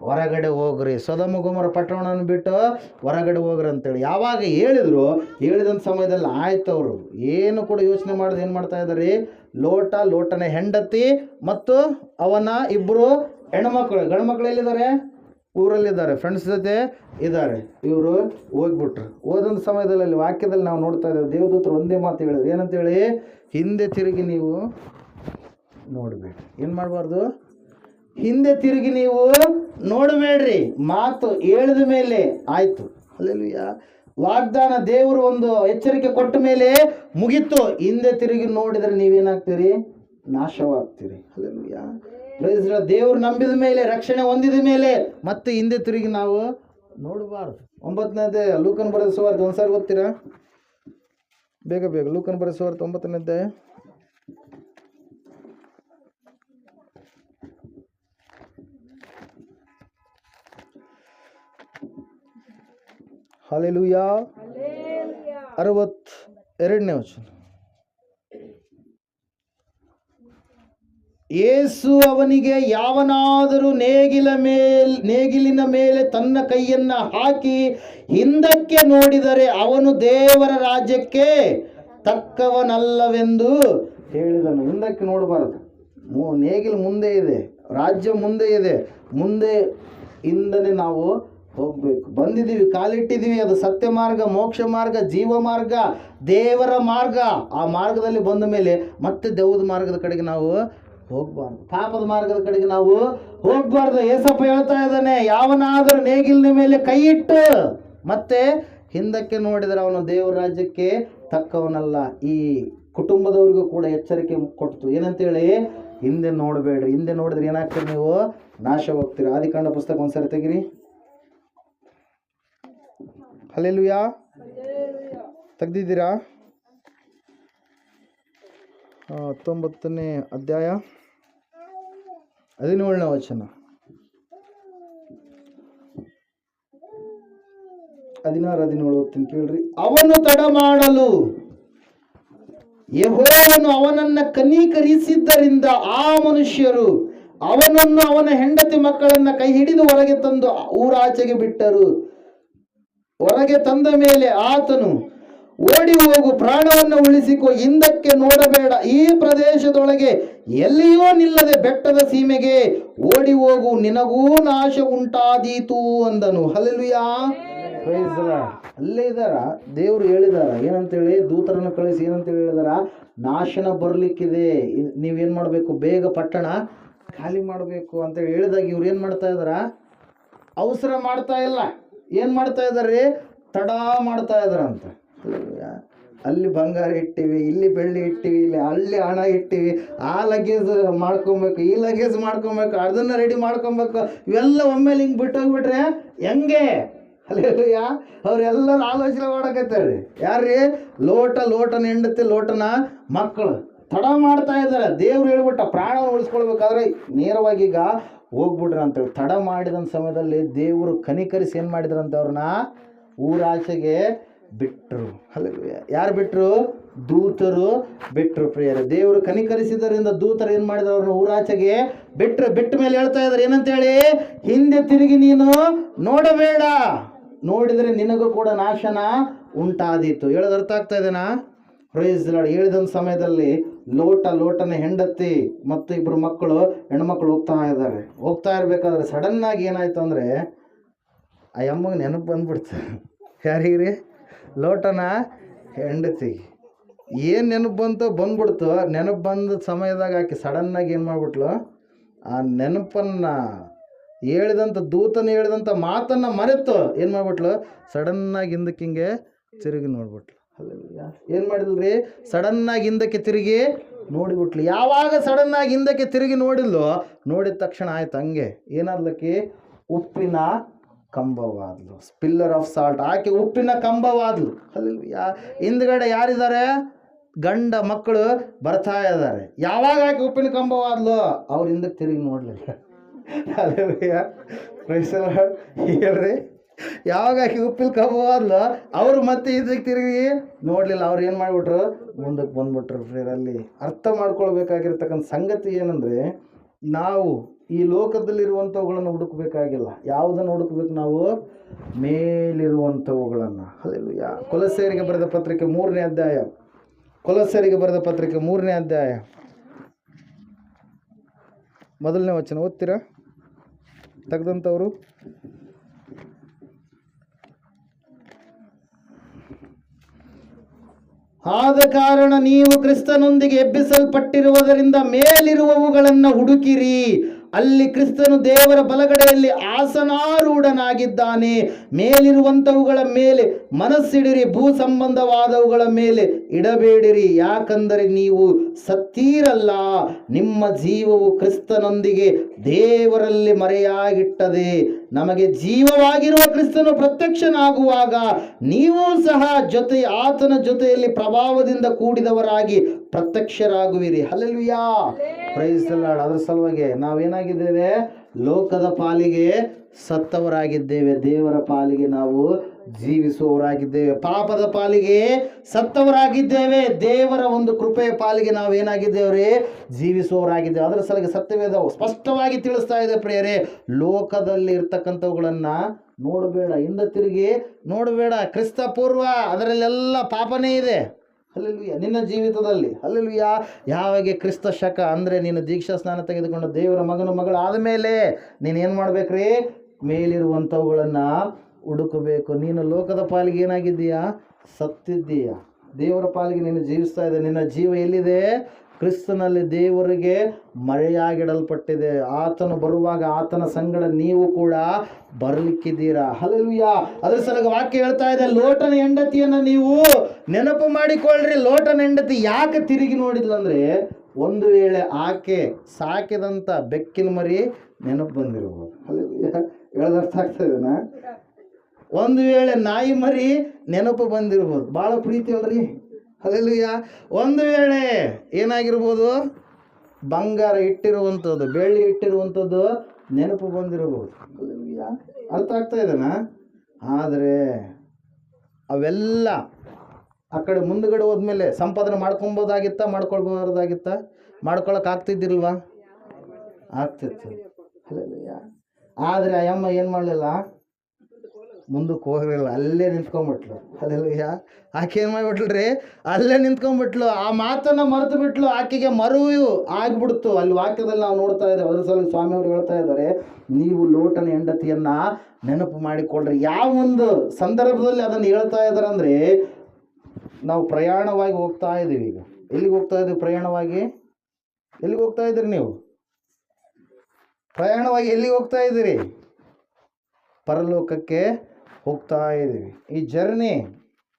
ಹೊರಗಡೆ ಹೋಗ್ರಿ, ಸೊದೋಮ ಗೊಮೋರ ಪಟ್ಟಣವನ್ನು ಬಿಟ್ಟು ಹೊರಗಡೆ ಹೋಗ್ರಿ ಅಂತೇಳಿ ಯಾವಾಗ ಹೇಳಿದಂಥ ಸಮಯದಲ್ಲಿ ಆಯ್ತು. ಅವರು ಏನು ಕೂಡ ಯೋಚನೆ ಮಾಡೋದು ಏನು ಮಾಡ್ತಾ ಇದ್ದಾರೆ? ಲೋಟನ ಹೆಂಡತಿ ಮತ್ತು ಅವನ ಇಬ್ಬರು ಹೆಣ್ಮಕ್ಳು, ಗಂಡು ಮಕ್ಕಳು ಎಲ್ಲಿದ್ದಾರೆ? ಊರಲ್ಲಿದ್ದಾರೆ, ಫ್ರೆಂಡ್ಸ್ ಜೊತೆ ಇದ್ದಾರೆ. ಇವರು ಹೋಗ್ಬಿಟ್ರು. ಹೋದಂಥ ಸಮಯದಲ್ಲಿ ಅಲ್ಲಿ ವಾಕ್ಯದಲ್ಲಿ ನಾವು ನೋಡ್ತಾ ಇದ್ದೇವೆ, ದೇವದೂತರು ಒಂದೇ ಮಾತು ಹೇಳಿದ್ರು. ಏನಂತೇಳಿ? ಹಿಂದೆ ತಿರುಗಿ ನೀವು ನೋಡಬೇಡಿ. ಏನು ಮಾಡಬಾರ್ದು? ಹಿಂದೆ ತಿರುಗಿ ನೀವು ನೋಡಬೇಡ್ರಿ. ಮಾತು ಹೇಳಿದ ಮೇಲೆ ಆಯಿತು. ಹಲ್ಲೆಲೂಯಾ. ವಾಗ್ದಾನ ದೇವರು ಒಂದು ಎಚ್ಚರಿಕೆ ಕೊಟ್ಟ ಮೇಲೆ ಮುಗೀತು. ಹಿಂದೆ ತಿರುಗಿ ನೋಡಿದರೆ ನೀವೇನಾಗ್ತೀರಿ? ನಾಶವಾಗ್ತೀರಿ. ಹಲ್ಲೆಲೂಯಾ. ದೇವರು ನಂಬಿದ ಮೇಲೆ, ರಕ್ಷಣೆ ಹೊಂದಿದ ಮೇಲೆ ಮತ್ತೆ ಹಿಂದೆ ತಿರುಗಿ ನಾವು ನೋಡಬಾರ್ದು. 9ನೇದೇ ಲೂಕನ ಬರೆದ ಸುವಾರ್ತೆ ಒಂದ್ಸಾರಿ ಓದ್ತೀರಾ? ಬೇಗ ಲೂಕನ ಬರೆದ ಸುವಾರ್ತೆ 9ನೇದೇ. ಹಲ್ಲೆಲೂಯಾ. 62ನೇ ವಚನ. ಯೇಸು ಅವನಿಗೆ, ಯಾವನಾದರೂ ನೇಗಿಲಿನ ಮೇಲೆ ತನ್ನ ಕೈಯನ್ನು ಹಾಕಿ ಹಿಂದಕ್ಕೆ ನೋಡಿದರೆ ಅವನು ದೇವರ ರಾಜ್ಯಕ್ಕೆ ತಕ್ಕವನಲ್ಲವೆಂದು ಹೇಳಿದನು. ಹಿಂದಕ್ಕೆ ನೋಡಬಾರದು. ನೇಗಿಲು ಮುಂದೆ ಇದೆ, ರಾಜ್ಯ ಮುಂದೆ ಇದೆ, ಹಿಂದನೇ ನಾವು ಹೋಗ್ಬೇಕು. ಬಂದಿದ್ದೀವಿ, ಕಾಲಿಟ್ಟಿದ್ದೀವಿ. ಅದು ಸತ್ಯ ಮಾರ್ಗ, ಮೋಕ್ಷ ಮಾರ್ಗ, ಜೀವ ಮಾರ್ಗ, ದೇವರ ಮಾರ್ಗ. ಆ ಮಾರ್ಗದಲ್ಲಿ ಬಂದ ಮೇಲೆ ಮತ್ತೆ ದೆವ್ವದ ಮಾರ್ಗದ ಕಡೆಗೆ ನಾವು ಹೋಗ್ಬಾರ್ದು, ಪಾಪದ ಮಾರ್ಗದ ಕಡೆಗೆ ನಾವು ಹೋಗ್ಬಾರ್ದು. ಏಸಪ್ಪ ಹೇಳ್ತಾ ಇದ್ದಾನೆ, ಯಾವನಾದರೂ ನೇಗಿಲಿನ ಮೇಲೆ ಕೈ ಇಟ್ಟು ಮತ್ತೆ ಹಿಂದಕ್ಕೆ ನೋಡಿದರೆ ಅವನು ದೇವರ ರಾಜ್ಯಕ್ಕೆ ತಕ್ಕವನಲ್ಲ. ಈ ಕುಟುಂಬದವರಿಗೂ ಕೂಡ ಎಚ್ಚರಿಕೆ ಕೊಡ್ತು. ಏನಂತೇಳಿ? ಹಿಂದೆ ನೋಡಬೇಡ್ರಿ. ಹಿಂದೆ ನೋಡಿದ್ರೆ ಏನಾಗ್ತೀರಿ? ನೀವು ನಾಶ ಹೋಗ್ತೀರಿ. ಆದಿಕಾಂಡ ಪುಸ್ತಕ ಒಂದ್ಸರಿ ತೆಗಿರಿ. ಹಲ್ಲೆಲೂಯಾ. ತೆಗ್ದಿದ್ದೀರಾ? 19ನೇ ಅಧ್ಯಾಯ 17ನೇ ವಚನ. 16 ಓದ್ತೀನಿ ಕೇಳ್ರಿ. ಅವನು ತಡ ಮಾಡಲು ಯೆಹೋವನು ಅವನನ್ನ ಕನಿಕರಿಸಿದ್ದರಿಂದ ಆ ಮನುಷ್ಯರು ಅವನನ್ನು ಅವನ ಹೆಂಡತಿ ಮಕ್ಕಳನ್ನ ಕೈ ಹಿಡಿದು ಹೊರಗೆ ತಂದು ಊರಾಚೆಗೆ ಬಿಟ್ಟರು. ಹೊರಗೆ ತಂದ ಮೇಲೆ ಆತನು, ಓಡಿ ಹೋಗು, ಪ್ರಾಣವನ್ನು ಉಳಿಸಿಕೊ, ಹಿಂದಕ್ಕೆ ನೋಡಬೇಡ, ಈ ಪ್ರದೇಶದೊಳಗೆ ಎಲ್ಲಿಯೂ ನಿಲ್ಲದೆ ಬೆಟ್ಟದ ಸೀಮೆಗೆ ಓಡಿ ಹೋಗು, ನಿನಗೂ ನಾಶ ಉಂಟಾದೀತು ಅಂದನು. ಹಲ್ಲೆಲೂಯಾ. Praise the Lord. ಅಲ್ಲೇ ಇದ್ದಾರ, ದೇವರು ಹೇಳಿದಾರ ಏನಂತೇಳಿ, ದೂತರನ್ನು ಕಳಿಸಿ ಏನಂತೇಳಿ ಹೇಳಿದಾರ, ನಾಶನ ಬರ್ಲಿಕ್ಕಿದೆ, ನೀವೇನ್ ಮಾಡಬೇಕು, ಬೇಗ ಪಟ್ಟಣ ಖಾಲಿ ಮಾಡಬೇಕು ಅಂತೇಳಿ ಹೇಳಿದಾಗ ಇವ್ರು ಏನು ಮಾಡ್ತಾ ಇದಾರ, ಅವಸರ ಮಾಡ್ತಾ ಇಲ್ಲ, ಏನು ಮಾಡ್ತಾ ಇದ್ದಾರೆ, ತಡ ಮಾಡ್ತಾ ಇದಾರಂತ. ಅಲ್ಲಿ ಬಂಗಾರ ಇಟ್ಟಿವಿ, ಇಲ್ಲಿ ಬೆಳ್ಳಿ ಇಟ್ಟಿವಿ, ಅಲ್ಲಿ ಹಣ ಇಟ್ಟಿವಿ, ಆ ಲಗೇಜ್ ಮಾಡ್ಕೊಬೇಕು, ಈ ಲಗೇಜ್ ಮಾಡ್ಕೊಬೇಕು, ಅದನ್ನ ರೆಡಿ ಮಾಡ್ಕೊಬೇಕು, ಇವೆಲ್ಲ ಒಮ್ಮೆಲೆ ಹಿಂಗೆ ಬಿಟ್ಟೋಗ್ಬಿಟ್ರೆ ಹೆಂಗೆ? ಅಲ್ಲೆಲ್ಲ ಅವ್ರೆಲ್ಲರೂ ಆಲೋಚನೆ ಮಾಡಕತ್ತಾರೆ. ಯಾರ್ರೀ? ಲೋಟನ ಹೆಂಡತಿ, ಲೋಟನ ಮಕ್ಕಳು ತಡ ಮಾಡ್ತಾ ಇದ್ದಾರೆ. ದೇವ್ರು ಹೇಳ್ಬಿಟ್ಟ ಪ್ರಾಣ ಉಳಿಸ್ಕೊಳ್ಬೇಕಾದ್ರೆ ನೇರವಾಗಿ ಈಗ ಹೋಗ್ಬಿಡ್ರಿ ಅಂತೇಳಿ. ತಡ ಮಾಡಿದ ಸಮಯದಲ್ಲಿ ದೇವರು ಕನಿಕರಿಸಿ ಏನು ಮಾಡಿದ್ರಂತ, ಅವ್ರನ್ನ ಊರಾಚೆಗೆ ಬಿಟ್ಟರು. ಹಲ್ಲೆಲೂಯಾ. ಯಾರು ಬಿಟ್ಟರು? ದೂತರು ಬಿಟ್ಟರು. ಪ್ರಿಯರೇ, ದೇವರು ಕನಿಕರಿಸಿದ್ದರಿಂದ ದೂತರು ಏನು ಮಾಡಿದ್ರು, ಅವ್ರನ್ನ ಊರಾಚೆಗೆ ಬಿಟ್ಟರು. ಬಿಟ್ಟ ಮೇಲೆ ಹೇಳ್ತಾ ಇದ್ದಾರೆ ಏನಂತೇಳಿ, ಹಿಂದೆ ತಿರುಗಿ ನೀನು ನೋಡಬೇಡ, ನೋಡಿದರೆ ನಿನಗೂ ಕೂಡ ನಾಶನ ಉಂಟಾದೀತು. ಹೇಳೋದು ಅರ್ಥ ಆಗ್ತಾ ಇದೆನಾ? Praise the Lord. ಹೇಳಿದ ಸಮಯದಲ್ಲಿ ಲೋಟನ ಹೆಂಡತಿ ಮತ್ತು 2 ಮಕ್ಕಳು, ಹೆಣ್ಮಕ್ಳು ಹೋಗ್ತಾ ಇರಬೇಕಾದ್ರೆ ಸಡನ್ನಾಗಿ ಏನಾಯ್ತು ಅಂದರೆ, ಆ ಅಮ್ಮಗೆ ನೆನಪು ಬಂದ್ಬಿಡ್ತು. ಯಾರಿಗ್ರಿ? ಲೋಟನ ಹೆಂಡತಿ. ಏನು ನೆನಪು ಬಂದ್ಬಿಡ್ತು. ನೆನಪು ಬಂದ ಸಮಯದಾಗ ಆಕೆ ಸಡನ್ನಾಗಿ ಏನು ಮಾಡಿಬಿಟ್ಲು, ಆ ನೆನಪನ್ನು ಹೇಳಿದಂಥ ದೂತನ ಹೇಳಿದಂಥ ಮಾತನ್ನು ಮರೆತು ಏನು ಮಾಡಿಬಿಟ್ಲು, ಸಡನ್ನಾಗಿ ಹಿಂದಕ್ಕೆ ಹಿಂಗೆ ತಿರುಗಿ ನೋಡ್ಬಿಟ್ಲು. ಅಲ್ಲೆಲ್ಲ ಏನು ಮಾಡಿದ್ರಿ, ಸಡನ್ನಾಗಿ ಹಿಂದಕ್ಕೆ ತಿರುಗಿ ನೋಡಿಬಿಟ್ಲು. ಯಾವಾಗ ಸಡನ್ನಾಗಿ ಹಿಂದಕ್ಕೆ ತಿರುಗಿ ನೋಡಿದ್ಲು, ನೋಡಿದ ತಕ್ಷಣ ಆಯ್ತು ಹಂಗೆ ಏನಾದ್ಲಕ್ಕೆ, ಉಪ್ಪಿನ ಕಂಬವಾದ್ಲು. Pillar of salt. ಆಕೆ ಉಪ್ಪಿನ ಕಂಬವಾದ್ಲು. ಅಲ್ಲೆಲ್ಲ ಹಿಂದ್ಗಡೆ ಯಾರಿದ್ದಾರೆ? ಗಂಡ ಮಕ್ಕಳು ಬರ್ತಾ ಇದ್ದಾರೆ. ಯಾವಾಗ ಆಕೆ ಉಪ್ಪಿನ ಕಂಬವಾದ್ಲು, ಅವ್ರ ಹಿಂದಕ್ಕೆ ತಿರುಗಿ ನೋಡ್ಲಿಲ್ಲ. ಅಲ್ಲೆಲ್ಲ ಪ್ರೈಸ್ ದಿ ಲಾರ್ಡ್. ಹೇಳ್ರಿ, ಯಾವಾಗ ಆಕೆ ಉಪ್ಪಿನ ಕಂಬವಾದ್ಲು, ಅವರು ಮತ್ತೆ ಇದಕ್ಕೆ ತಿರುಗಿ ನೋಡಲಿಲ್ಲ. ಅವ್ರು ಏನು ಮಾಡಿಬಿಟ್ರು, ಮುಂದಕ್ಕೆ ಬಂದ್ಬಿಟ್ರು. ಫ್ರೀರಲ್ಲಿ ಅರ್ಥ ಮಾಡ್ಕೊಳ್ಬೇಕಾಗಿರ್ತಕ್ಕಂಥ ಸಂಗತಿ ಏನಂದರೆ, ನಾವು ಈ ಲೋಕದಲ್ಲಿರುವಂಥವುಗಳನ್ನು ಹುಡುಕಬೇಕಾಗಿಲ್ಲ. ಯಾವುದನ್ನು ಹುಡುಕಬೇಕು ನಾವು? ಮೇಲಿರುವಂಥವುಗಳನ್ನು. ಹಲ್ಲೆಲೂಯಾ. ಕೊಲೊಸ್ಸೆಯರಿಗೆ ಬರೆದ ಪತ್ರಿಕೆ 3ನೇ ಅಧ್ಯಾಯ, ಕೊಲೊಸ್ಸೆಯರಿಗೆ ಬರೆದ ಪತ್ರಿಕೆ 3ನೇ ಅಧ್ಯಾಯ 1ನೇ ವಚನ ಓದ್ತೀರಾ ತೆಗೆದಂಥವ್ರು? ಆದ ಕಾರಣ ನೀವು ಕ್ರಿಸ್ತನೊಂದಿಗೆ ಎಬ್ಬಿಸಲ್ಪಟ್ಟಿರುವುದರಿಂದ ಮೇಲಿರುವವುಗಳನ್ನು ಹುಡುಕಿರಿ, ಅಲ್ಲಿ ಕ್ರಿಸ್ತನು ದೇವರ ಬಲಗಡೆಯಲ್ಲಿ ಆಸನಾರೂಢನಾಗಿದ್ದಾನೆ. ಮೇಲಿರುವಂಥವುಗಳ ಮೇಲೆ ಮನಸ್ಸಿಡಿರಿ, ಭೂ ಸಂಬಂಧವಾದವುಗಳ ಮೇಲೆ ಇಡಬೇಡಿರಿ. ಯಾಕಂದರೆ ನೀವು ಸತ್ತೀರಲ್ಲ, ನಿಮ್ಮ ಜೀವವು ಕ್ರಿಸ್ತನೊಂದಿಗೆ ದೇವರಲ್ಲಿ ಮರೆಯಾಗಿಟ್ಟದೆ. ನಮಗೆ ಜೀವವಾಗಿರುವ ಕ್ರಿಸ್ತನು ಪ್ರತ್ಯಕ್ಷನಾಗುವಾಗ ನೀವು ಸಹ ಆತನ ಜೊತೆಯಲ್ಲಿ ಪ್ರಭಾವದಿಂದ ಕೂಡಿದವರಾಗಿ ಪ್ರತ್ಯಕ್ಷರಾಗುವಿರಿ. ಹಲ್ಲೆಲೂಯಾ. Praise the Lord. ಅದರ ಸಲುವಾಗಿ ನಾವೇನಾಗಿದ್ದೇವೆ? ಲೋಕದ ಪಾಲಿಗೆ ಸತ್ತವರಾಗಿದ್ದೇವೆ, ದೇವರ ಪಾಲಿಗೆ ನಾವು ಜೀವಿಸುವವರಾಗಿದ್ದೇವೆ. ಪಾಪದ ಪಾಲಿಗೆ ಸತ್ತವರಾಗಿದ್ದೇವೆ, ದೇವರ ಒಂದು ಕೃಪೆಯ ಪಾಲಿಗೆ ನಾವೇನಾಗಿದ್ದೇವ್ರಿ? ಜೀವಿಸುವವರಾಗಿದ್ದೇವೆ. ಅದರ ಸಲುವಾಗಿ ಸತ್ಯವೇದ ಸ್ಪಷ್ಟವಾಗಿ ತಿಳಿಸ್ತಾ ಇದೆ ಪ್ರಿಯರೇ, ಲೋಕದಲ್ಲಿ ಇರ್ತಕ್ಕಂಥವುಗಳನ್ನು ನೋಡಬೇಡ, ಹಿಂದೆ ತಿರುಗಿ ನೋಡಬೇಡ. ಕ್ರಿಸ್ತ ಪೂರ್ವ ಅದರಲ್ಲೆಲ್ಲ ಪಾಪನೇ ಇದೆ. ಹಲ್ಲೆಲೂಯಾ. ನಿನ್ನ ಜೀವಿತದಲ್ಲಿ ಹಲ್ಲೆಲೂಯಾ. ಯಾವಾಗ ಕ್ರಿಸ್ತ ಶಕ ಅಂದರೆ ನೀನು ದೀಕ್ಷಾ ಸ್ನಾನ ತೆಗೆದುಕೊಂಡು ದೇವರ ಮಗಳು ಆದಮೇಲೆ ನೀನೇನು ಮಾಡ್ಬೇಕ್ರಿ? ಮೇಲಿರುವಂಥವುಗಳನ್ನು ಹುಡುಕಬೇಕು. ನೀನು ಲೋಕದ ಪಾಲಿಗೆ ಏನಾಗಿದ್ದೀಯಾ? ಸತ್ತಿದ್ದೀಯಾ. ದೇವರ ಪಾಲಿಗೆ ನೀನು ಜೀವಿಸ್ತಾ ಇದೆ. ನಿನ್ನ ಜೀವ ಎಲ್ಲಿದೆ? ಕ್ರಿಸ್ತನಲ್ಲಿ ದೇವರಿಗೆ ಮರೆಯಾಗಿಡಲ್ಪಟ್ಟಿದೆ. ಆತನು ಬರುವಾಗ ಆತನ ಸಂಗಡ ನೀವು ಕೂಡ ಬರಲಿಕ್ಕಿದ್ದೀರಾ. ಹಲ್ಲೆಲೂಯಾ. ಅದರ ಸಲುವಾಗಿ ವಾಕ್ಯ ಹೇಳ್ತಾ ಇದೆ, ಲೋಟನ ಹೆಂಡತಿಯನ್ನು ನೀವು ನೆನಪು ಮಾಡಿಕೊಳ್ಳ್ರಿ. ಲೋಟನ ಹೆಂಡತಿ ಯಾಕೆ ತಿರುಗಿ ನೋಡಿದ್ಲಂದ್ರೆ, ಒಂದು ವೇಳೆ ಆಕೆ ಸಾಕಿದಂಥ ಬೆಕ್ಕಿನ ಮರಿ ನೆನಪು ಬಂದಿರ್ಬೋದು. ಹಲ್ಲೆಲೂಯಾ. ಹೇಳೋದರ್ಥ ಆಗ್ತಾ ಇದೆನಾ? ಒಂದು ವೇಳೆ ನಾಯಿ ಮರಿ ನೆನಪು ಬಂದಿರ್ಬೋದು. ಭಾಳ ಪ್ರೀತಿ ಅಲ್ರಿ. ಹಲ್ಲೆಲೂಯಾ. ಒಂದು ವೇಳೆ ಏನಾಗಿರ್ಬೋದು? ಬಂಗಾರ ಇಟ್ಟಿರುವಂಥದ್ದು, ಬೆಳ್ಳಿ ಇಟ್ಟಿರುವಂಥದ್ದು ನೆನಪು ಬಂದಿರಬಹುದು. ಹಲ್ಲೆಲೂಯಾ. ಅರ್ಥ ಆಗ್ತಾ ಇದೆನಾ? ಆದರೆ ಅವೆಲ್ಲ ಆ ಕಡೆ ಮುಂದುಗಡೆ ಹೋದ್ಮೇಲೆ ಸಂಪಾದನೆ ಮಾಡ್ಕೊಳ್ಬಾರ್ದಾಗಿತ್ತ? ಮಾಡ್ಕೊಳಕ್ಕೆ ಆಗ್ತಿದ್ದಿಲ್ವಾ? ಆಗ್ತಿತ್ತು. ಆದರೆ ಆ ಅಮ್ಮ ಏನು ಮಾಡಲಿಲ್ಲ, ಮುಂದಕ್ಕೆ ಹೋಗಲಿಲ್ಲ, ಅಲ್ಲೇ ನಿಂತ್ಕೊಂಡ್ಬಿಟ್ಲು. ಅಲ್ಲೆಲ್ಲ ಆಕೆ ಏನು ಮಾಡಿಬಿಟ್ಲ್ರಿ, ಅಲ್ಲೇ ನಿಂತ್ಕೊಂಡ್ಬಿಟ್ಲು. ಆ ಮಾತನ್ನು ಮರೆತು ಬಿಟ್ಲು. ಆಕೆಗೆ ಮರುವು ಆಗ್ಬಿಡ್ತು. ಅಲ್ಲಿ ವಾಕ್ಯದಲ್ಲಿ ನಾವು ನೋಡ್ತಾ ಇದ್ದೇವೆ. ಅದರ ಸಲ ಸ್ವಾಮಿಯವರು ಹೇಳ್ತಾ ಇದ್ದಾರೆ, ನೀವು ಲೋಟನ ಹೆಂಡತಿಯನ್ನ ನೆನಪು ಮಾಡಿಕೊಳ್ಳ್ರಿ. ಯಾವ ಒಂದು ಸಂದರ್ಭದಲ್ಲಿ ಅದನ್ನು ಹೇಳ್ತಾ ಇದ್ದಾರೆ ಅಂದರೆ, ನಾವು ಪ್ರಯಾಣವಾಗಿ ಹೋಗ್ತಾ ಇದ್ದೀವಿ. ಈಗ ಎಲ್ಲಿಗೆ ಹೋಗ್ತಾ ಇದ್ದೀವಿ? ಪ್ರಯಾಣವಾಗಿ ಎಲ್ಲಿಗೆ ಹೋಗ್ತಾ ಇದ್ದೀರಿ ನೀವು? ಪ್ರಯಾಣವಾಗಿ ಎಲ್ಲಿಗೆ ಹೋಗ್ತಾ ಇದ್ದೀರಿ? ಪರಲೋಕಕ್ಕೆ ಹೋಗ್ತಾ ಇದ್ದೀವಿ. ಈ ಜರ್ನಿ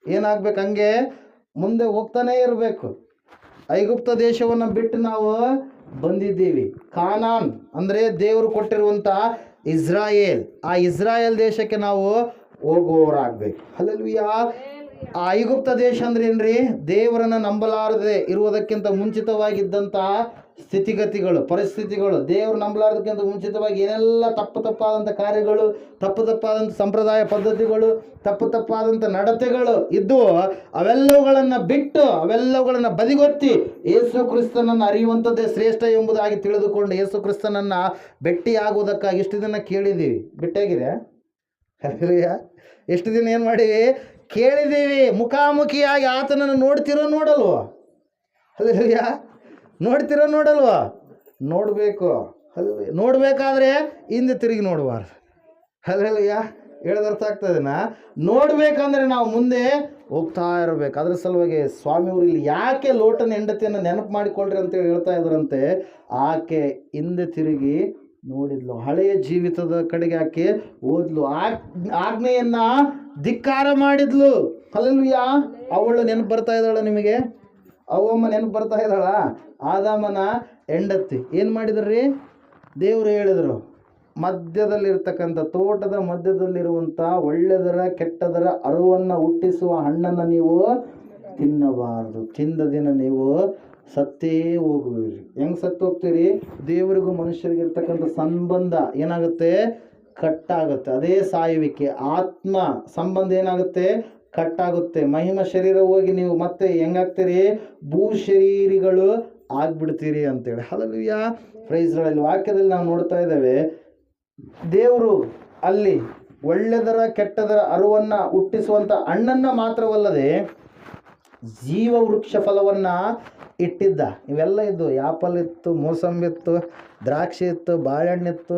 ಏನಾಗಬೇಕು, ಹಂಗೆ ಮುಂದೆ ಹೋಗ್ತಾನೇ ಇರಬೇಕು. ಐಗುಪ್ತ ದೇಶವನ್ನು ಬಿಟ್ಟು ನಾವು ಬಂದಿದ್ದೀವಿ. ಕಾನಾನ್ ಅಂದರೆ ದೇವರು ಕೊಟ್ಟಿರುವಂಥ ಇಸ್ರಾಯೇಲ್, ಆ ಇಸ್ರಾಯೇಲ್ ದೇಶಕ್ಕೆ ನಾವು ಹೋಗುವವರಾಗಬೇಕು. ಹಲ್ಲೆಲೂಯಾ. ಆ ಐಗುಪ್ತ ದೇಶ ಅಂದ್ರೆ ಏನ್ರಿ? ದೇವರನ್ನು ನಂಬಲಾರದೆ ಇರುವುದಕ್ಕಿಂತ ಮುಂಚಿತವಾಗಿದ್ದಂಥ ಸ್ಥಿತಿಗತಿಗಳು, ಪರಿಸ್ಥಿತಿಗಳು. ದೇವರು ನಂಬಲಾರದಕ್ಕಿಂತ ಮುಂಚಿತವಾಗಿ ಏನೆಲ್ಲ ತಪ್ಪಾದಂಥ ಕಾರ್ಯಗಳು, ತಪ್ಪಾದಂಥ ಸಂಪ್ರದಾಯ ಪದ್ಧತಿಗಳು, ತಪ್ಪಾದಂಥ ನಡತೆಗಳು ಇದ್ದು, ಅವೆಲ್ಲವುಗಳನ್ನು ಬಿಟ್ಟು, ಅವೆಲ್ಲವುಗಳನ್ನು ಬದಿಗೊತ್ತಿ ಯೇಸು ಕ್ರಿಸ್ತನನ್ನು ಅರಿಯುವಂಥದ್ದೇ ಶ್ರೇಷ್ಠ ಎಂಬುದಾಗಿ ತಿಳಿದುಕೊಂಡು ಯೇಸು ಕ್ರಿಸ್ತನನ್ನು ಭೇಟಿಯಾಗುವುದಕ್ಕಾಗಿ ಇಷ್ಟು ದಿನ ಕೇಳಿದ್ದೀವಿ. ಭೇಟಿಯಾಗಿದೆ? ಎಷ್ಟು ದಿನ ಏನು ಮಾಡೀವಿ? ಕೇಳಿದ್ದೀವಿ. ಮುಖಾಮುಖಿಯಾಗಿ ಆತನನ್ನು ನೋಡ್ತಿರೋ ನೋಡಲ್ವ? ಅಲ್ಲಯ್ಯ, ನೋಡ್ತಿರೋ ನೋಡಲ್ವ? ನೋಡಬೇಕು. ನೋಡಬೇಕಾದ್ರೆ ಹಿಂದೆ ತಿರುಗಿ ನೋಡಬಾರ್ದು. ಅಲ್ಲಯ್ಯ, ಹೇಳೋದರ್ಥ ಆಗ್ತದೇನಾ? ನೋಡಬೇಕಂದ್ರೆ ನಾವು ಮುಂದೆ ಹೋಗ್ತಾ ಇರಬೇಕು. ಅದ್ರ ಸಲುವಾಗಿ ಸ್ವಾಮಿಯವರು ಇಲ್ಲಿ ಯಾಕೆ ಲೋಟನ ಹೆಂಡತಿಯನ್ನು ನೆನಪು ಮಾಡಿಕೊಳ್ಳ್ರಿ ಅಂತೇಳಿ ಹೇಳ್ತಾ ಇದ್ರಂತೆ. ಆಕೆ ಹಿಂದೆ ತಿರುಗಿ ನೋಡಿದ್ಲು. ಹಳೆಯ ಜೀವಿತದ ಕಡೆಗೆ ಆಕೆ ಓದ್ಲು. ಆಜ್ಞೆಯನ್ನ ಧಿಕ್ಕಾರ ಮಾಡಿದ್ಲು. ಹಲ್ಲೆಲೂಯಾ. ಅವಳು ನೆನಪು ಬರ್ತಾ ಇದ್ದಾಳ ನಿಮಗೆ? ಅವಮ್ಮ ನೆನಪು ಬರ್ತಾ ಇದ್ದಾಳ? ಆದಾಮನ ಹೆಂಡತಿ ಏನು ಮಾಡಿದ್ರಿ? ದೇವರು ಹೇಳಿದರು, ಮಧ್ಯದಲ್ಲಿರ್ತಕ್ಕಂಥ ತೋಟದ ಮಧ್ಯದಲ್ಲಿರುವಂಥ ಒಳ್ಳೆದರ ಕೆಟ್ಟದರ ಅರುವನ್ನು ಹುಟ್ಟಿಸುವ ಹಣ್ಣನ್ನು ನೀವು ತಿನ್ನಬಾರದು. ತಿಂದ ದಿನ ನೀವು ಸತ್ತೇ ಹೋಗುವಿರಿ. ಹೆಂಗೆ ಸತ್ತು ಹೋಗ್ತೀರಿ? ದೇವರಿಗೂ ಮನುಷ್ಯರಿಗೆ ಇರ್ತಕ್ಕಂಥ ಸಂಬಂಧ ಏನಾಗುತ್ತೆ? ಕಟ್ಟಾಗುತ್ತೆ. ಅದೇ ಸಾಯುವಿಕೆ. ಆತ್ಮ ಸಂಬಂಧ ಏನಾಗುತ್ತೆ? ಕಟ್ಟಾಗುತ್ತೆ. ಮಹಿಮ ಶರೀರ ಹೋಗಿ ನೀವು ಮತ್ತೆ ಹೆಂಗಾಗ್ತೀರಿ? ಭೂ ಶರೀರಿಗಳು ಆಗ್ಬಿಡ್ತೀರಿ ಅಂತೇಳಿ. ಹಲ್ಲೆಲೂಯಾ. Praise Lord. ವಾಕ್ಯದಲ್ಲಿ ನಾವು ನೋಡ್ತಾ ಇದ್ದೇವೆ, ದೇವರು ಅಲ್ಲಿ ಒಳ್ಳೆದರ ಕೆಟ್ಟದರ ಅರುವನ್ನು ಹುಟ್ಟಿಸುವಂಥ ಹಣ್ಣನ್ನು ಮಾತ್ರವಲ್ಲದೆ ಜೀವ ವೃಕ್ಷ ಫಲವನ್ನು ಇಟ್ಟಿದ್ದ. ಇವೆಲ್ಲ ಇದ್ದು, ಆ್ಯಪಲ್ ಇತ್ತು, ಮೋಸಂಬಿ ಇತ್ತು, ದ್ರಾಕ್ಷಿ ಇತ್ತು, ಬಾಳೆಹಣ್ಣಿತ್ತು,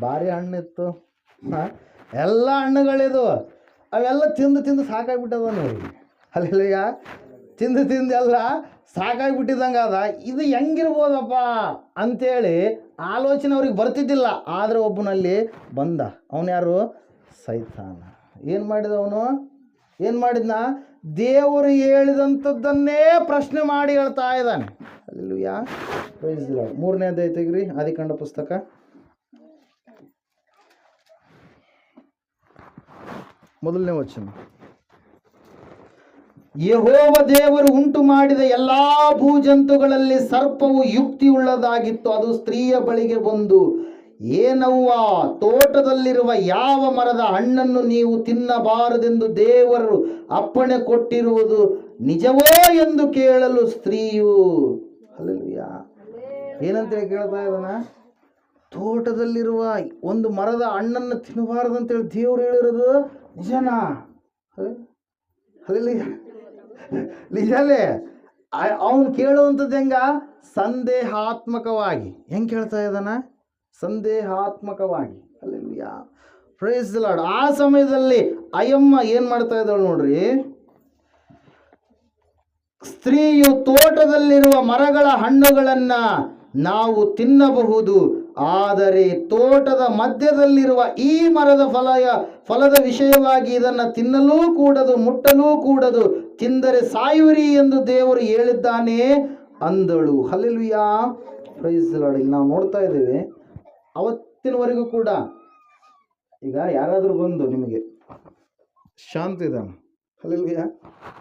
ಬಾರೆ ಹಣ್ಣಿತ್ತು, ಎಲ್ಲ ಹಣ್ಣುಗಳಿದು. ಅವೆಲ್ಲ ತಿಂದು ಸಾಕಾಗ್ಬಿಟ್ಟದ ನೋಡಿ. ಅಲ್ಲೆಲ್ಲ ತಿಂದು ಎಲ್ಲ ಸಾಕಾಗ್ಬಿಟ್ಟಿದ್ದಂಗೆ ಅದ. ಇದು ಹೆಂಗಿರ್ಬೋದಪ್ಪ ಅಂಥೇಳಿ ಆಲೋಚನೆ ಅವ್ರಿಗೆ ಬರ್ತಿದ್ದಿಲ್ಲ. ಆದರೆ ಒಬ್ಬನಲ್ಲಿ ಬಂದ. ಅವನು ಯಾರು? ಸೈತಾನ. ಏನು ಮಾಡಿದವನು? ಏನು ಮಾಡಿದ್ನ? ದೇವರು ಹೇಳಿದಂಥದ್ದನ್ನೇ ಪ್ರಶ್ನೆ ಮಾಡಿ ಹೇಳ್ತಾ ಇದ್ದಾನೆ. ಅಲ್ಲೆಲ್ಲೂಯಾ. Praise Lord. 3ನೇ ಅಧ್ಯಾಯ ತೆಗಿರಿ, ಆದಿಕಾಂಡ ಪುಸ್ತಕ. ಮೊದಲನೇ ವಚನ. ಯೆಹೋವ ದೇವರು ಉಂಟು ಮಾಡಿದ ಎಲ್ಲಾ ಭೂಜಂತುಗಳಲ್ಲಿ ಸರ್ಪವು ಯುಕ್ತಿಯುಳ್ಳದಾಗಿತ್ತು. ಅದು ಸ್ತ್ರೀಯ ಬಳಿಗೆ ಬಂದು, ಏನವ್ವ, ತೋಟದಲ್ಲಿರುವ ಯಾವ ಮರದ ಹಣ್ಣನ್ನು ನೀವು ತಿನ್ನಬಾರದೆಂದು ದೇವರು ಅಪ್ಪಣೆ ಕೊಟ್ಟಿರುವುದು ನಿಜವೋ ಎಂದು ಕೇಳಲು ಸ್ತ್ರೀಯು. ಹಲ್ಲೆಲೂಯಾ. ಏನಂತೇಳಿ ಕೇಳ್ತಾ ಇದ್ದಾನ? ತೋಟದಲ್ಲಿರುವ ಒಂದು ಮರದ ಹಣ್ಣನ್ನು ತಿನ್ನಬಾರದಂತೇಳಿ ದೇವ್ರು ಹೇಳಿರೋದು ನಿಜನಾ? ಹಲ್ಲೆಲೂಯಾ. ನಿಜಲೇ. ಅವನು ಕೇಳುವಂಥದ್ದು ಹೆಂಗ? ಸಂದೇಹಾತ್ಮಕವಾಗಿ. ಹೆಂಗೆ ಕೇಳ್ತಾ ಇದ್ದಾನ? ಸಂದೇಹಾತ್ಮಕವಾಗಿ. ಹಲ್ಲೆಲೂಯಾ. Praise the Lord. ಆ ಸಮಯದಲ್ಲಿ ಅಯ್ಯಮ್ಮ ಏನು ಮಾಡ್ತಾ ಇದ್ದಾಳು ನೋಡ್ರಿ. ಸ್ತ್ರೀಯು ತೋಟದಲ್ಲಿರುವ ಮರಗಳ ಹಣ್ಣುಗಳನ್ನು ನಾವು ತಿನ್ನಬಹುದು, ಆದರೆ ತೋಟದ ಮಧ್ಯದಲ್ಲಿರುವ ಈ ಮರದ ಫಲದ ವಿಷಯವಾಗಿ ಇದನ್ನು ತಿನ್ನಲೂ ಕೂಡದು, ಮುಟ್ಟಲೂ ಕೂಡದು, ತಿಂದರೆ ಸಾಯುವಿರಿ ಎಂದು ದೇವರು ಹೇಳಿದ್ದಾನೆ ಅಂದಳು. ಹಲ್ಲೆಲೂಯಾ. Praise the Lord. ಇಲ್ಲಿ ನಾವು ನೋಡ್ತಾ ಇದ್ದೇವೆ, ಅವತ್ತಿನವರೆಗೂ ಕೂಡ ಈಗ ಯಾರಾದರೂ ಬಂದು ನಿಮಗೆ ಶಾಂತ ಇದ್ದಾನೆ, ಹಲ್ಲೆಲೂಯಾ,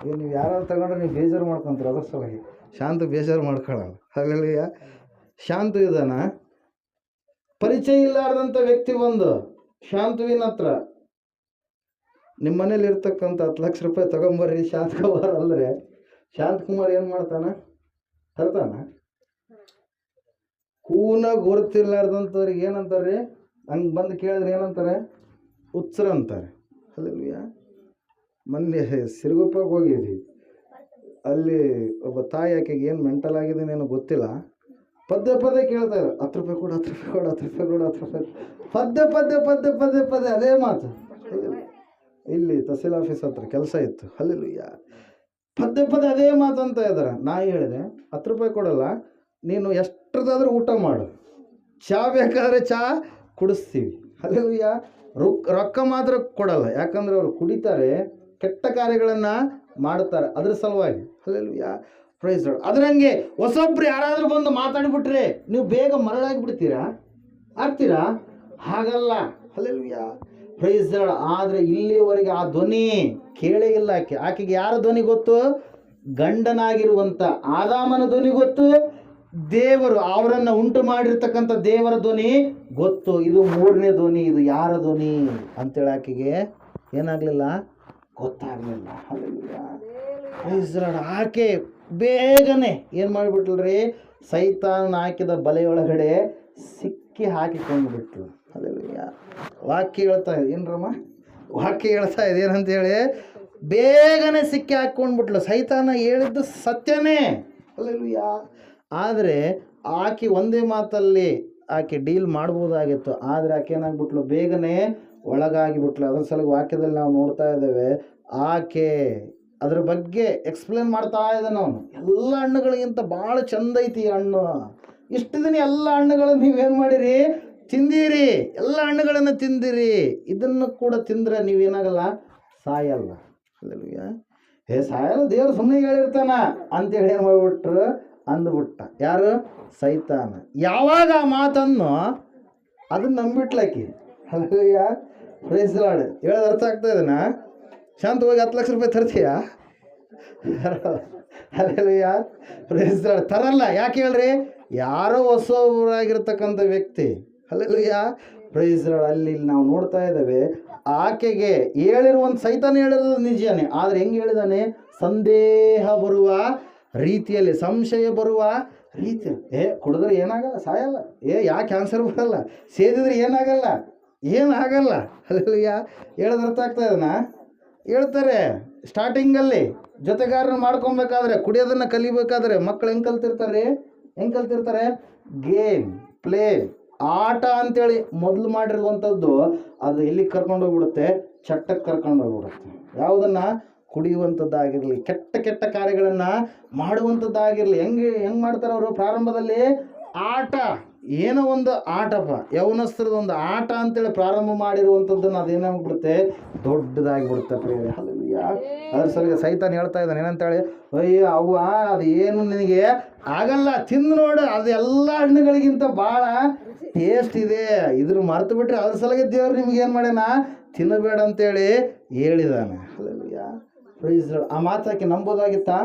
ಈಗ ನೀವು ಯಾರಾದ್ರು ತಗೊಂಡ್ರೆ ನೀವು ಬೇಜಾರು ಮಾಡ್ಕೊತೀರ, ಅದರ ಸಲುವಾಗಿ ಶಾಂತ ಬೇಜಾರು ಮಾಡ್ಕೊಳ್ಳಲ್ಲ. ಹಲ್ಲೆಲೂಯಾ. ಶಾಂತ ಇದ್ದಾನ, ಪರಿಚಯ ಇಲ್ಲಾರ್ದಂಥ ವ್ಯಕ್ತಿ ಬಂದು ಶಾಂತುವಿನ ಹತ್ರ ನಿಮ್ಮ ಮನೇಲಿ ಇರ್ತಕ್ಕಂಥ 10 ಲಕ್ಷ ರೂಪಾಯಿ ತಗೊಂಬರ್ರಿ ಶಾಂತಕುಮಾರ್ ಅಂದರೆ ಶಾಂತಕುಮಾರ್ ಏನು ಮಾಡ್ತಾನೆ? ತರ್ತಾನ? ಕೂನ ಗುರುತಿರ್ಲಾರ್ದಂಥವ್ರಿಗೆ ಏನಂತಾರೆ? ಹಂಗೆ ಬಂದು ಕೇಳಿದ್ರೆ ಏನಂತಾರೆ? ಹುಚ್ಚರ ಅಂತಾರೆ. ಅಲ್ಲಲ್ವಿಯ ಮೊನ್ನೆ ಸಿರುಗುಪ್ಪಗೆ ಹೋಗಿದ್ವಿ. ಅಲ್ಲಿ ಒಬ್ಬ ತಾಯಿ, ಆಕೆಗೆ ಏನು ಮೆಂಟಲ್ ಆಗಿದೆ ಏನೋ ಗೊತ್ತಿಲ್ಲ, ಪದೇ ಪದೇ ಕೇಳ್ತಾರೆ, 10 ರೂಪಾಯಿ ಕೊಡು, 10 ರೂಪಾಯಿ ಕೊಡು, 10 ರೂಪಾಯಿ ಕೊಡು, 10 ರೂಪಾಯಿ. ಪದೇ ಪದೇ ಪದೇ ಪದೇ ಪದೇ ಅದೇ ಮಾತು. ಇಲ್ಲಿ ತಹಸೀಲ್ ಆಫೀಸ್ ಹತ್ರ ಕೆಲಸ ಇತ್ತು. ಅಲ್ಲಿಯ ಪದೇ ಪದೇ ಅದೇ ಮಾತು ಅಂತ ಇದ್ದಾರೆ. ನಾ ಹೇಳಿದೆ, 10 ರೂಪಾಯಿ ಕೊಡಲ್ಲ, ನೀನು ಎಷ್ಟದಾದ್ರೂ ಊಟ ಮಾಡು, ಚಹಾ ಬೇಕಾದರೆ ಚಹಾ ಕುಡಿಸ್ತೀವಿ. ಅಲ್ಲಿಯ ರೊಕ್ಕ ಮಾತ್ರ ಕೊಡಲ್ಲ, ಯಾಕಂದ್ರೆ ಅವರು ಕುಡಿತಾರೆ, ಕೆಟ್ಟ ಕಾರ್ಯಗಳನ್ನು ಮಾಡ್ತಾರೆ, ಅದ್ರ ಸಲುವಾಗಿ. ಅಲ್ಲಿಯ ಪ್ರೈಸ್ ಲಾರ್ಡ್. ಅದರಂಗೆ ಹೊಸೊಬ್ರು ಯಾರಾದರೂ ಬಂದು ಮಾತಾಡಿಬಿಟ್ರೆ ನೀವು ಬೇಗ ಮರಳಾಗಿ ಬಿಡ್ತೀರಾ? ಆಗ್ತೀರಾ? ಹಾಗಲ್ಲ. ಅಲ್ಲಿಯ ಪ್ರೈಸ್ ಲಾರ್ಡ್. ಆದರೆ ಇಲ್ಲಿಯವರೆಗೆ ಆ ಧ್ವನಿ ಕೇಳೇ ಇಲ್ಲ. ಆಕೆಗೆ ಯಾರ ಧ್ವನಿ ಗೊತ್ತು? ಗಂಡನಾಗಿರುವಂಥ ಆದಾಮನ ಧ್ವನಿ ಗೊತ್ತು, ದೇವರು ಅವರನ್ನು ಉಂಟು ಮಾಡಿರ್ತಕ್ಕಂಥ ದೇವರ ಧ್ವನಿ ಗೊತ್ತು. ಇದು 3ನೇ ಧ್ವನಿ, ಇದು ಯಾರ ಧ್ವನಿ ಅಂತೇಳಿ ಆಕೆಗೆ ಏನಾಗಲಿಲ್ಲ, ಗೊತ್ತಾಗಲಿಲ್ಲ. ಅಲ್ಲಿಯ ಪ್ರೈಸ್ ಲಾರ್ಡ್. ಆಕೆ ಬೇಗನೆ ಏನು ಮಾಡಿಬಿಟ್ಲ್ರಿ? ಸೈತಾನ ಹಾಕಿದ ಬಲೆಯೊಳಗಡೆ ಸಿಕ್ಕಿ ಹಾಕಿಕೊಂಡು ಬಿಟ್ಲು. ಅಲ್ಲಿಯ ವಾಕ್ಯ ಹೇಳ್ತಾ ಇದೆ ಏನ್ರಮ್ಮ? ವಾಕ್ಯ ಹೇಳ್ತಾ ಇದೆ ಏನಂತೇಳಿ, ಬೇಗನೆ ಸಿಕ್ಕಿ ಹಾಕ್ಕೊಂಡ್ಬಿಟ್ಲು. ಸೈತಾನ ಹೇಳಿದ್ದು ಸತ್ಯನೇ. ಅಲ್ಲಿಯ ಆದರೆ ಆಕೆ ಒಂದೇ ಮಾತಲ್ಲಿ ಆಕೆ ಡೀಲ್ ಮಾಡ್ಬೋದಾಗಿತ್ತು. ಆದರೆ ಆಕೆ ಏನಾಗ್ಬಿಟ್ಲು? ಬೇಗನೆ ಒಳಗಾಗಿಬಿಟ್ಲು. ಅದ್ರ ಸಲುವಾಗಿ ವಾಕ್ಯದಲ್ಲಿ ನಾವು ನೋಡ್ತಾ ಇದ್ದೇವೆ, ಆಕೆ ಅದ್ರ ಬಗ್ಗೆ ಎಕ್ಸ್ಪ್ಲೇನ್ ಮಾಡ್ತಾ ಇದ್ದಾನೆ ಅವನು. ಎಲ್ಲ ಹಣ್ಣುಗಳಿಗಿಂತ ಭಾಳ ಚಂದ ಐತಿ ಈ ಹಣ್ಣು. ಇಷ್ಟು ದಿನ ಎಲ್ಲ ಹಣ್ಣುಗಳನ್ನು ನೀವೇನು ಮಾಡಿರಿ? ತಿಂದಿರಿ. ಎಲ್ಲ ಹಣ್ಣುಗಳನ್ನು ತಿಂದಿರಿ. ಇದನ್ನು ಕೂಡ ತಿಂದರೆ ನೀವೇನಾಗಲ್ಲ, ಸಾಯಲ್ಲ. ಅಲ್ಲಿಯ ಸಾಯಲ್ಲ, ದೇವ್ರು ಸುಮ್ಮನೆ ಹೇಳಿರ್ತಾನ ಅಂತೇಳಿ ಏನು ಮಾಡಿಬಿಟ್ರು? ಅಂದ್ಬಿಟ್ಟ. ಯಾರು? ಸೈತಾನ. ಯಾವಾಗ ಆ ಮಾತನ್ನು ಅದನ್ನು ನಂಬಿಟ್ಲಾಕಿ. ಅಲ್ಲಿಯ ಪ್ರೈಸ್ ಲಾರ್ಡ್. ಹೇಳೋದು ಅರ್ಥ ಆಗ್ತಾ ಇದೆನಾ? ಶಾಂತವಾಗಿ 10 ಲಕ್ಷ ರೂಪಾಯಿ ತರ್ತೀಯಾ? ಅಲ್ಲಿಯ ಪ್ರೈಸ್ ಲಾರ್ಡ್. ತರಲ್ಲ. ಯಾಕೆ ಹೇಳ್ರಿ? ಯಾರೋ ಹೊಸವರಾಗಿರ್ತಕ್ಕಂಥ ವ್ಯಕ್ತಿ. ಅಲ್ಲಿಯ ಪ್ರೈಸ್ ಲಾರ್ಡ್. ಅಲ್ಲಿ ನಾವು ನೋಡ್ತಾ ಇದ್ದೇವೆ, ಆಕೆಗೆ ಹೇಳಿರುವಂಥ ಸೈತಾನ ಹೇಳಿರೋದು ನಿಜನೇ. ಆದರೆ ಹೆಂಗೆ ಹೇಳಿದಾನೆ? ಸಂದೇಹ ಬರುವ ರೀತಿಯಲ್ಲಿ, ಸಂಶಯ ಬರುವ ರೀತಿಯಲ್ಲಿ. ಕುಡಿದ್ರೆ ಏನಾಗಲ್ಲ, ಸಾಯಲ್ಲ. ಯಾ ಕ್ಯಾನ್ಸರ್ ಬರಲ್ಲ, ಸೇದಿದ್ರೆ ಏನಾಗಲ್ಲ, ಏನಾಗಲ್ಲ. ಅಲ್ಲಿಯ ಹೇಳೋದು ಅರ್ಥ ಆಗ್ತಾ ಇದೆನಾ? ಹೇಳ್ತಾರೆ ಸ್ಟಾರ್ಟಿಂಗಲ್ಲಿ ಜೊತೆಗಾರನ ಮಾಡ್ಕೊಬೇಕಾದ್ರೆ, ಕುಡಿಯೋದನ್ನು ಕಲಿಬೇಕಾದ್ರೆ ಮಕ್ಕಳು ಹೆಂಗೆ ಕಲ್ತಿರ್ತಾರೆ? ಗೇಮ್, ಪ್ಲೇ, ಆಟ ಅಂತೇಳಿ ಮೊದಲು ಮಾಡಿರುವಂಥದ್ದು ಅದು ಎಲ್ಲಿಗೆ ಕರ್ಕೊಂಡೋಗ್ಬಿಡುತ್ತೆ? ಚಟ್ಟಕ್ಕೆ ಕರ್ಕೊಂಡೋಗ್ಬಿಡುತ್ತೆ. ಯಾವುದನ್ನು? ಕುಡಿಯುವಂಥದ್ದಾಗಿರಲಿ, ಕೆಟ್ಟ ಕಾರ್ಯಗಳನ್ನು ಮಾಡುವಂಥದ್ದಾಗಿರಲಿ. ಹೆಂಗೆ ಮಾಡ್ತಾರೆ ಅವರು? ಪ್ರಾರಂಭದಲ್ಲಿ ಆಟ, ಏನೋ ಒಂದು ಆಟಪ್ಪ, ಯೌವನಸ್ಥರದ ಒಂದು ಆಟ ಅಂತೇಳಿ ಪ್ರಾರಂಭ ಮಾಡಿರುವಂಥದ್ದನ್ನು ಅದೇನಾಗ್ಬಿಡುತ್ತೆ? ದೊಡ್ಡದಾಗಿಬಿಡುತ್ತೆ ಪ್ರಿಯರೇ. ಅಲ್ಲಿಯ ಅದ್ರ ಸಲುವಾಗಿ ಸೈತಾನ ಹೇಳ್ತಾ ಇದ್ದಾನೆ ಏನಂತೇಳಿ, ಅಯ್ಯೋ ಅವ್ವ ಅದು ಏನು ನಿನಗೆ ಆಗಲ್ಲ, ತಿಂದು ನೋಡು, ಅದು ಎಲ್ಲ ಹಣ್ಣುಗಳಿಗಿಂತ ಭಾಳ ಟೇಸ್ಟ್ ಇದೆ, ಇದ್ರ ಮರೆತು ಬಿಟ್ರೆ ಅದ್ರ ಸಲುವಾಗಿ ದೇವ್ರು ನಿಮ್ಗೆ ಏನು ಮಾಡ್ಯಾನ? ತಿನ್ನಬೇಡ ಅಂತೇಳಿ ಹೇಳಿದಾನೆ. ಅಲ್ಲಿಯ ಪ್ರೈಸ್ ಲಾರ್ಡ್. ಆ ಮಾತು ಆಕೆ ನಂಬೋದಾಗಿತ್ತಾ?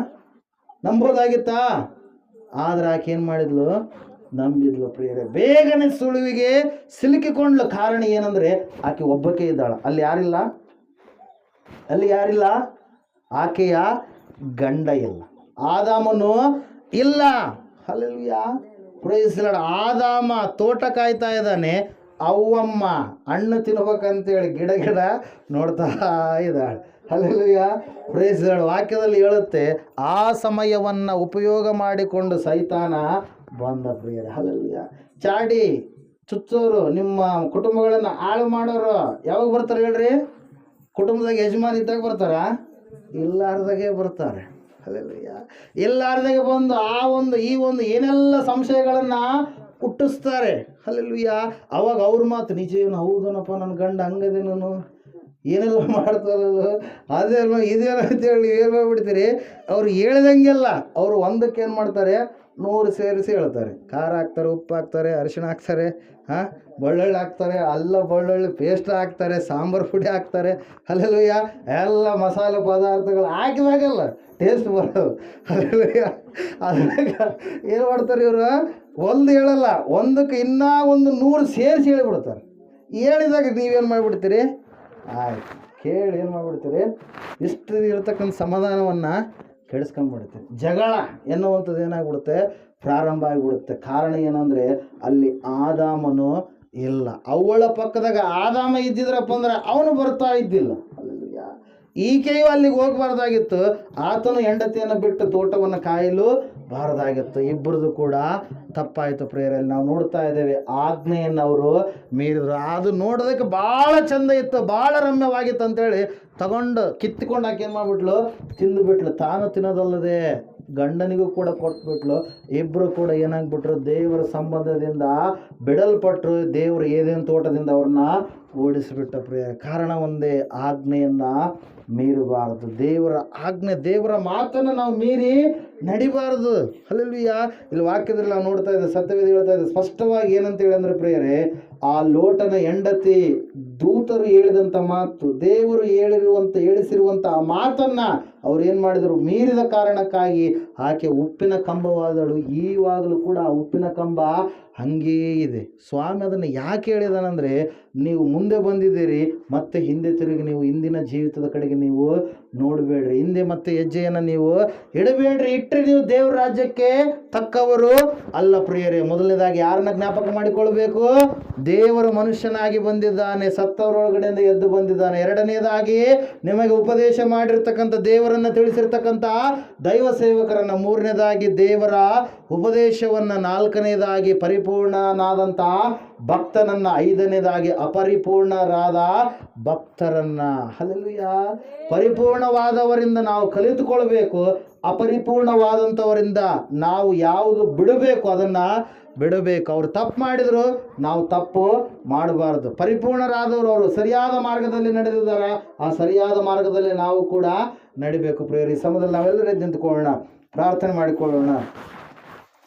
ಆದರೆ ಆಕೆ ಏನು ಮಾಡಿದ್ಲು? ನಂಬಿದ್ಲು ಪ್ರಿಯರೇ. ಬೇಗನೆ ಸುಳುವಿಗೆ ಸಿಲುಕಿಕೊಂಡ್ಲು. ಕಾರಣ ಏನಂದರೆ ಆಕೆ ಒಬ್ಬಕ್ಕೆ ಇದ್ದಾಳ. ಅಲ್ಲಿ ಯಾರಿಲ್ಲ? ಆಕೆಯ ಗಂಡ ಇಲ್ಲ, ಆದಾಮನು ಇಲ್ಲ. Hallelujah praise lord. ಆದಾಮ ತೋಟ ಕಾಯ್ತಾ ಇದ್ದಾನೆ, ಅವ್ವಮ್ಮ ಹಣ್ಣು ತಿನ್ಬೇಕಂತೇಳಿ ಗಿಡ ನೋಡ್ತಾ ಇದ್ದಾಳೆ. Hallelujah praise Lord. ವಾಕ್ಯದಲ್ಲಿ ಹೇಳುತ್ತೆ, ಆ ಸಮಯವನ್ನು ಉಪಯೋಗ ಮಾಡಿಕೊಂಡು ಸೈತಾನ ಬಂದ ಪ್ರಿಯರೇ. ಹಲ್ಲೆಲೂಯಾ. ಚಾಡಿ ಚುಚ್ಚೋರು, ನಿಮ್ಮ ಕುಟುಂಬಗಳನ್ನು ಹಾಳು ಮಾಡೋರು ಯಾವಾಗ ಬರ್ತಾರೆ ಹೇಳ್ರಿ? ಕುಟುಂಬದಾಗ ಯಜಮಾನ ಇದ್ದಾಗ ಬರ್ತಾರ? ಇಲ್ಲಾರ್ದಾಗೆ ಬರ್ತಾರೆ. ಹಲ್ಲೆಲೂಯಾ. ಇಲ್ಲಾರ್ದಾಗೆ ಬಂದು ಈ ಒಂದು ಏನೆಲ್ಲ ಸಂಶಯಗಳನ್ನು ಹುಟ್ಟಿಸ್ತಾರೆ. ಹಲ್ಲೆಲೂಯಾ. ಅವಾಗ ಅವ್ರ ಮಾತು ನಿಜೇನು, ಹೌದನಪ್ಪ ನನ್ನ ಗಂಡ ಹಂಗದೆ, ನಾನು ಏನೆಲ್ಲ ಮಾಡ್ತಾರಲ್ಲ ಅದೇನೋ ಇದೇನೋ ಅಂತೇಳಿ ಏನು ಮಾಡ್ಬಿಡ್ತೀರಿ? ಅವ್ರು ಹೇಳ್ದಂಗೆಲ್ಲ ಅವರು ಒಂದಕ್ಕೆ ಏನು ಮಾಡ್ತಾರೆ? 100 ಸೇರಿಸಿ ಹೇಳ್ತಾರೆ. ಖಾರ ಹಾಕ್ತಾರೆ, ಉಪ್ಪು ಹಾಕ್ತಾರೆ, ಅರಿಶಿಣ ಹಾಕ್ತಾರೆ, ಬೆಳ್ಳುಳ್ಳಿ ಹಾಕ್ತಾರೆ, ಬೆಳ್ಳುಳ್ಳಿ ಪೇಸ್ಟ್ ಹಾಕ್ತಾರೆ, ಸಾಂಬಾರು ಪುಡಿ ಹಾಕ್ತಾರೆ. ಹಲ್ಲೆಲೂಯಾ. ಎಲ್ಲ ಮಸಾಲೆ ಪದಾರ್ಥಗಳು ಹಾಕಿದಾಗಲ್ಲ ಟೇಸ್ಟ್ ಬರೋದು. ಹಲ್ಲೆಲೂಯಾ. ಅದ್ರಾಗ ಏನು ಮಾಡ್ತಾರೆ ಇವರು? ಒಂದು ಹೇಳಲ್ಲ, ಒಂದಕ್ಕೆ ಇನ್ನೂ ಒಂದು 100 ಸೇರಿಸಿ ಹೇಳಿಬಿಡ್ತಾರೆ. ಹೇಳಿದಾಗ ನೀವೇನು ಮಾಡಿಬಿಡ್ತೀರಿ? ಆಯ್ತು, ಕೇಳಿ ಏನು ಮಾಡಿಬಿಡ್ತೀರಿ, ಇಷ್ಟು ಇರತಕ್ಕಂಥ ಸಮಾಧಾನವನ್ನು ಕೆಡಿಸ್ಕೊಂಡ್ಬಿಡುತ್ತೆ. ಜಗಳ ಎನ್ನುವಂಥದ್ದು ಏನಾಗ್ಬಿಡುತ್ತೆ, ಪ್ರಾರಂಭ ಆಗಿಬಿಡುತ್ತೆ. ಕಾರಣ ಏನಂದರೆ ಅಲ್ಲಿ ಆದಾಮನು ಇಲ್ಲ. ಅವಳ ಪಕ್ಕದಾಗ ಆದಾಮ ಇದ್ದಿದ್ರಪ್ಪ ಅಂದ್ರೆ ಅವನು ಬರ್ತಾ ಇದ್ದಿಲ್ಲ. ಈಕೆಯು ಅಲ್ಲಿಗೆ ಹೋಗಬಾರ್ದಾಗಿತ್ತು, ಆತನು ಹೆಂಡತಿಯನ್ನು ಬಿಟ್ಟು ತೋಟವನ್ನು ಕಾಯಲು ಬಾರದಾಗಿತ್ತು. ಇಬ್ಬರದು ಕೂಡ ತಪ್ಪಾಯಿತು. ಪ್ರೇರಲ್ಲಿ ನಾವು ನೋಡ್ತಾ ಇದ್ದೇವೆ, ಆಜ್ಞೆಯನ್ನು ಅವರು ಮೀರಿದ್ರು. ಅದು ನೋಡೋದಕ್ಕೆ ಭಾಳ ಚಂದ ಇತ್ತು, ಭಾಳ ರಮ್ಯವಾಗಿತ್ತು ಅಂತೇಳಿ ತಗೊಂಡು ಕಿತ್ಕೊಂಡು ಆಕೆ ಏನು ಮಾಡಿಬಿಟ್ಲು, ತಿಂದುಬಿಟ್ಲು. ತಾನು ತಿನ್ನೋದಲ್ಲದೆ ಗಂಡನಿಗೂ ಕೂಡ ಕೊಟ್ಬಿಟ್ಲು. ಇಬ್ಬರು ಕೂಡ ಏನಾಗ್ಬಿಟ್ರು, ದೇವರ ಸಂಬಂಧದಿಂದ ಬಿಡಲ್ಪಟ್ಟರು. ದೇವರು ಏದೇನು ತೋಟದಿಂದ ಅವ್ರನ್ನ ಓಡಿಸಿಬಿಟ್ಟ. ಪ್ರಿಯ, ಕಾರಣ ಒಂದೇ, ಆಜ್ಞೆಯನ್ನು ಮೀರಬಾರದು. ದೇವರ ಆಜ್ಞೆ, ದೇವರ ಮಾತನ್ನು ನಾವು ಮೀರಿ ನಡಿಬಾರದು. ಹಲ್ಲೆಲೂಯಾ. ಇಲ್ಲಿ ವಾಕ್ಯದಲ್ಲಿ ನಾವು ನೋಡ್ತಾ ಇದ್ದೇವೆ, ಸತ್ಯವೇದ ಹೇಳ್ತಾ ಇದೆ ಸ್ಪಷ್ಟವಾಗಿ ಏನಂತ ಹೇಳಂದ್ರೆ ಪ್ರಿಯರೇ, ಆ ಲೋಟನ ಹೆಂಡತಿ ದೂತರು ಹೇಳಿದಂಥ ಮಾತು, ದೇವರು ಹೇಳಿಸಿರುವಂಥ ಆ ಮಾತನ್ನು ಅವ್ರು ಏನು ಮಾಡಿದರು, ಮೀರಿದ ಕಾರಣಕ್ಕಾಗಿ ಆಕೆ ಉಪ್ಪಿನ ಕಂಬವಾದಳು. ಈವಾಗಲೂ ಕೂಡ ಆ ಉಪ್ಪಿನ ಕಂಬ ಹಂಗೇ ಇದೆ. ಸ್ವಾಮಿ ಅದನ್ನು ಯಾಕೆ ಹೇಳಿದಾನಂದರೆ, ನೀವು ಮುಂದೆ ಬಂದಿದ್ದೀರಿ, ಮತ್ತೆ ಹಿಂದೆ ತಿರುಗಿ ನೀವು ಹಿಂದಿನ ಜೀವಿತದ ಕಡೆಗೆ ನೀವು ನೋಡಬೇಡ್ರಿ, ಹಿಂದೆ ಮತ್ತೆ ಹೆಜ್ಜೆಯನ್ನು ನೀವು ಇಡಬೇಡ್ರಿ. ಇಟ್ಟರೆ ನೀವು ದೇವ್ರ ರಾಜ್ಯಕ್ಕೆ ತಕ್ಕವರು ಅಲ್ಲ. ಪ್ರಿಯರೇ, ಮೊದಲನೇದಾಗಿ ಯಾರನ್ನ ಜ್ಞಾಪಕ ಮಾಡಿಕೊಳ್ಬೇಕು, ದೇವರ ಮನುಷ್ಯನಾಗಿ ಬಂದಿದ್ದಾನೆ, ಸತ್ತವರೊಳಗಡೆಯಿಂದ ಎದ್ದು ಬಂದಿದ್ದಾನೆ. ಎರಡನೇದಾಗಿ ನಿಮಗೆ ಉಪದೇಶ ಮಾಡಿರ್ತಕ್ಕಂಥ, ದೇವರನ್ನು ತಿಳಿಸಿರ್ತಕ್ಕಂಥ ದೈವ ಸೇವಕರನ್ನು. ಮೂರನೇದಾಗಿ ದೇವರ ಉಪದೇಶವನ್ನು. ನಾಲ್ಕನೇದಾಗಿ ಪರಿಪೂರ್ಣನಾದಂಥ ಭಕ್ತನನ್ನು. ಐದನೇದಾಗಿ ಅಪರಿಪೂರ್ಣರಾದ ಭಕ್ತರನ್ನ. ಹಲ್ಲೆಲೂಯಾ. ಪರಿಪೂರ್ಣವಾದವರಿಂದ ನಾವು ಕಲಿತುಕೊಳ್ಬೇಕು, ಅಪರಿಪೂರ್ಣವಾದಂಥವರಿಂದ ನಾವು ಯಾವುದು ಬಿಡಬೇಕು ಅದನ್ನು ಬಿಡಬೇಕು. ಅವರು ತಪ್ಪು ಮಾಡಿದ್ರು, ನಾವು ತಪ್ಪು ಮಾಡಬಾರ್ದು. ಪರಿಪೂರ್ಣರಾದವರು, ಅವರು ಸರಿಯಾದ ಮಾರ್ಗದಲ್ಲಿ ನಡೆದಿದ್ದಾರೆ, ಆ ಸರಿಯಾದ ಮಾರ್ಗದಲ್ಲಿ ನಾವು ಕೂಡ ನಡಿಬೇಕು. ಪ್ರಿಯರೇ, ಈ ಸಮಯದಲ್ಲಿ ನಾವೆಲ್ಲರೂ ಎದ್ದು ನಿಂತುಕೊಳ್ಳೋಣ, ಪ್ರಾರ್ಥನೆ ಮಾಡಿಕೊಳ್ಳೋಣ.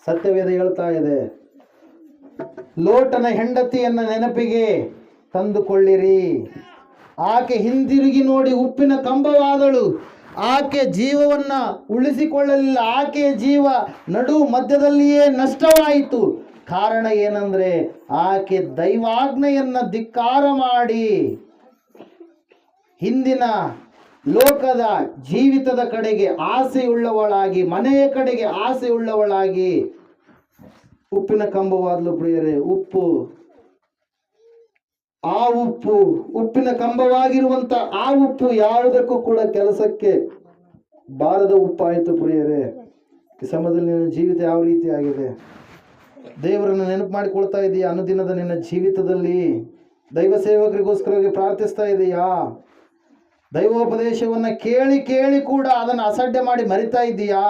ಸತ್ಯವೇದ ಹೇಳ್ತಾ ಇದೆ, ಲೋಟನ ಹೆಂಡತಿಯನ್ನು ನೆನಪಿಗೆ ತಂದುಕೊಳ್ಳಿರಿ. ಆಕೆ ಹಿಂದಿರುಗಿ ನೋಡಿ ಉಪ್ಪಿನ ಕಂಬವಾದಳು. ಆಕೆ ಜೀವವನ್ನು ಉಳಿಸಿಕೊಳ್ಳಲಿಲ್ಲ. ಆಕೆಯ ಜೀವ ನಡು ಮಧ್ಯದಲ್ಲಿಯೇ ನಷ್ಟವಾಯಿತು. ಕಾರಣ ಏನಂದರೆ, ಆಕೆ ದೈವಾಜ್ಞೆಯನ್ನು ಧಿಕ್ಕಾರ ಮಾಡಿ ಹಿಂದಿನ ಲೋಕದ ಜೀವಿತದ ಕಡೆಗೆ ಆಸೆಯುಳ್ಳವಳಾಗಿ, ಮನೆಯ ಕಡೆಗೆ ಆಸೆಯುಳ್ಳವಳಾಗಿ ಉಪ್ಪಿನ ಕಂಬವಾದಲು. ಪ್ರಿಯರೇ, ಉಪ್ಪಿನ ಕಂಬವಾಗಿರುವಂಥ ಆ ಉಪ್ಪು ಯಾವುದಕ್ಕೂ ಕೂಡ ಕೆಲಸಕ್ಕೆ ಬಾರದ ಉಪ್ಪಾಯಿತು. ಪ್ರಿಯರೇ, ಈ ಸಮಯದಲ್ಲಿ ನಿನ್ನ ಜೀವಿತ ಯಾವ ರೀತಿ ಆಗಿದೆ? ದೇವರನ್ನು ನೆನಪು ಮಾಡಿಕೊಳ್ತಾ ಇದೆಯಾ? ಅನುದಿನದ ನಿನ್ನ ಜೀವಿತದಲ್ಲಿ ದೈವ ಸೇವಕರಿಗೋಸ್ಕರವಾಗಿ ಪ್ರಾರ್ಥಿಸ್ತಾ ಇದೆಯಾ? ದೈವೋಪದೇಶವನ್ನು ಕೇಳಿ ಕೂಡ ಅದನ್ನು ಅಸಡ್ಡೆ ಮಾಡಿ ಮರಿತಾ ಇದೆಯಾ?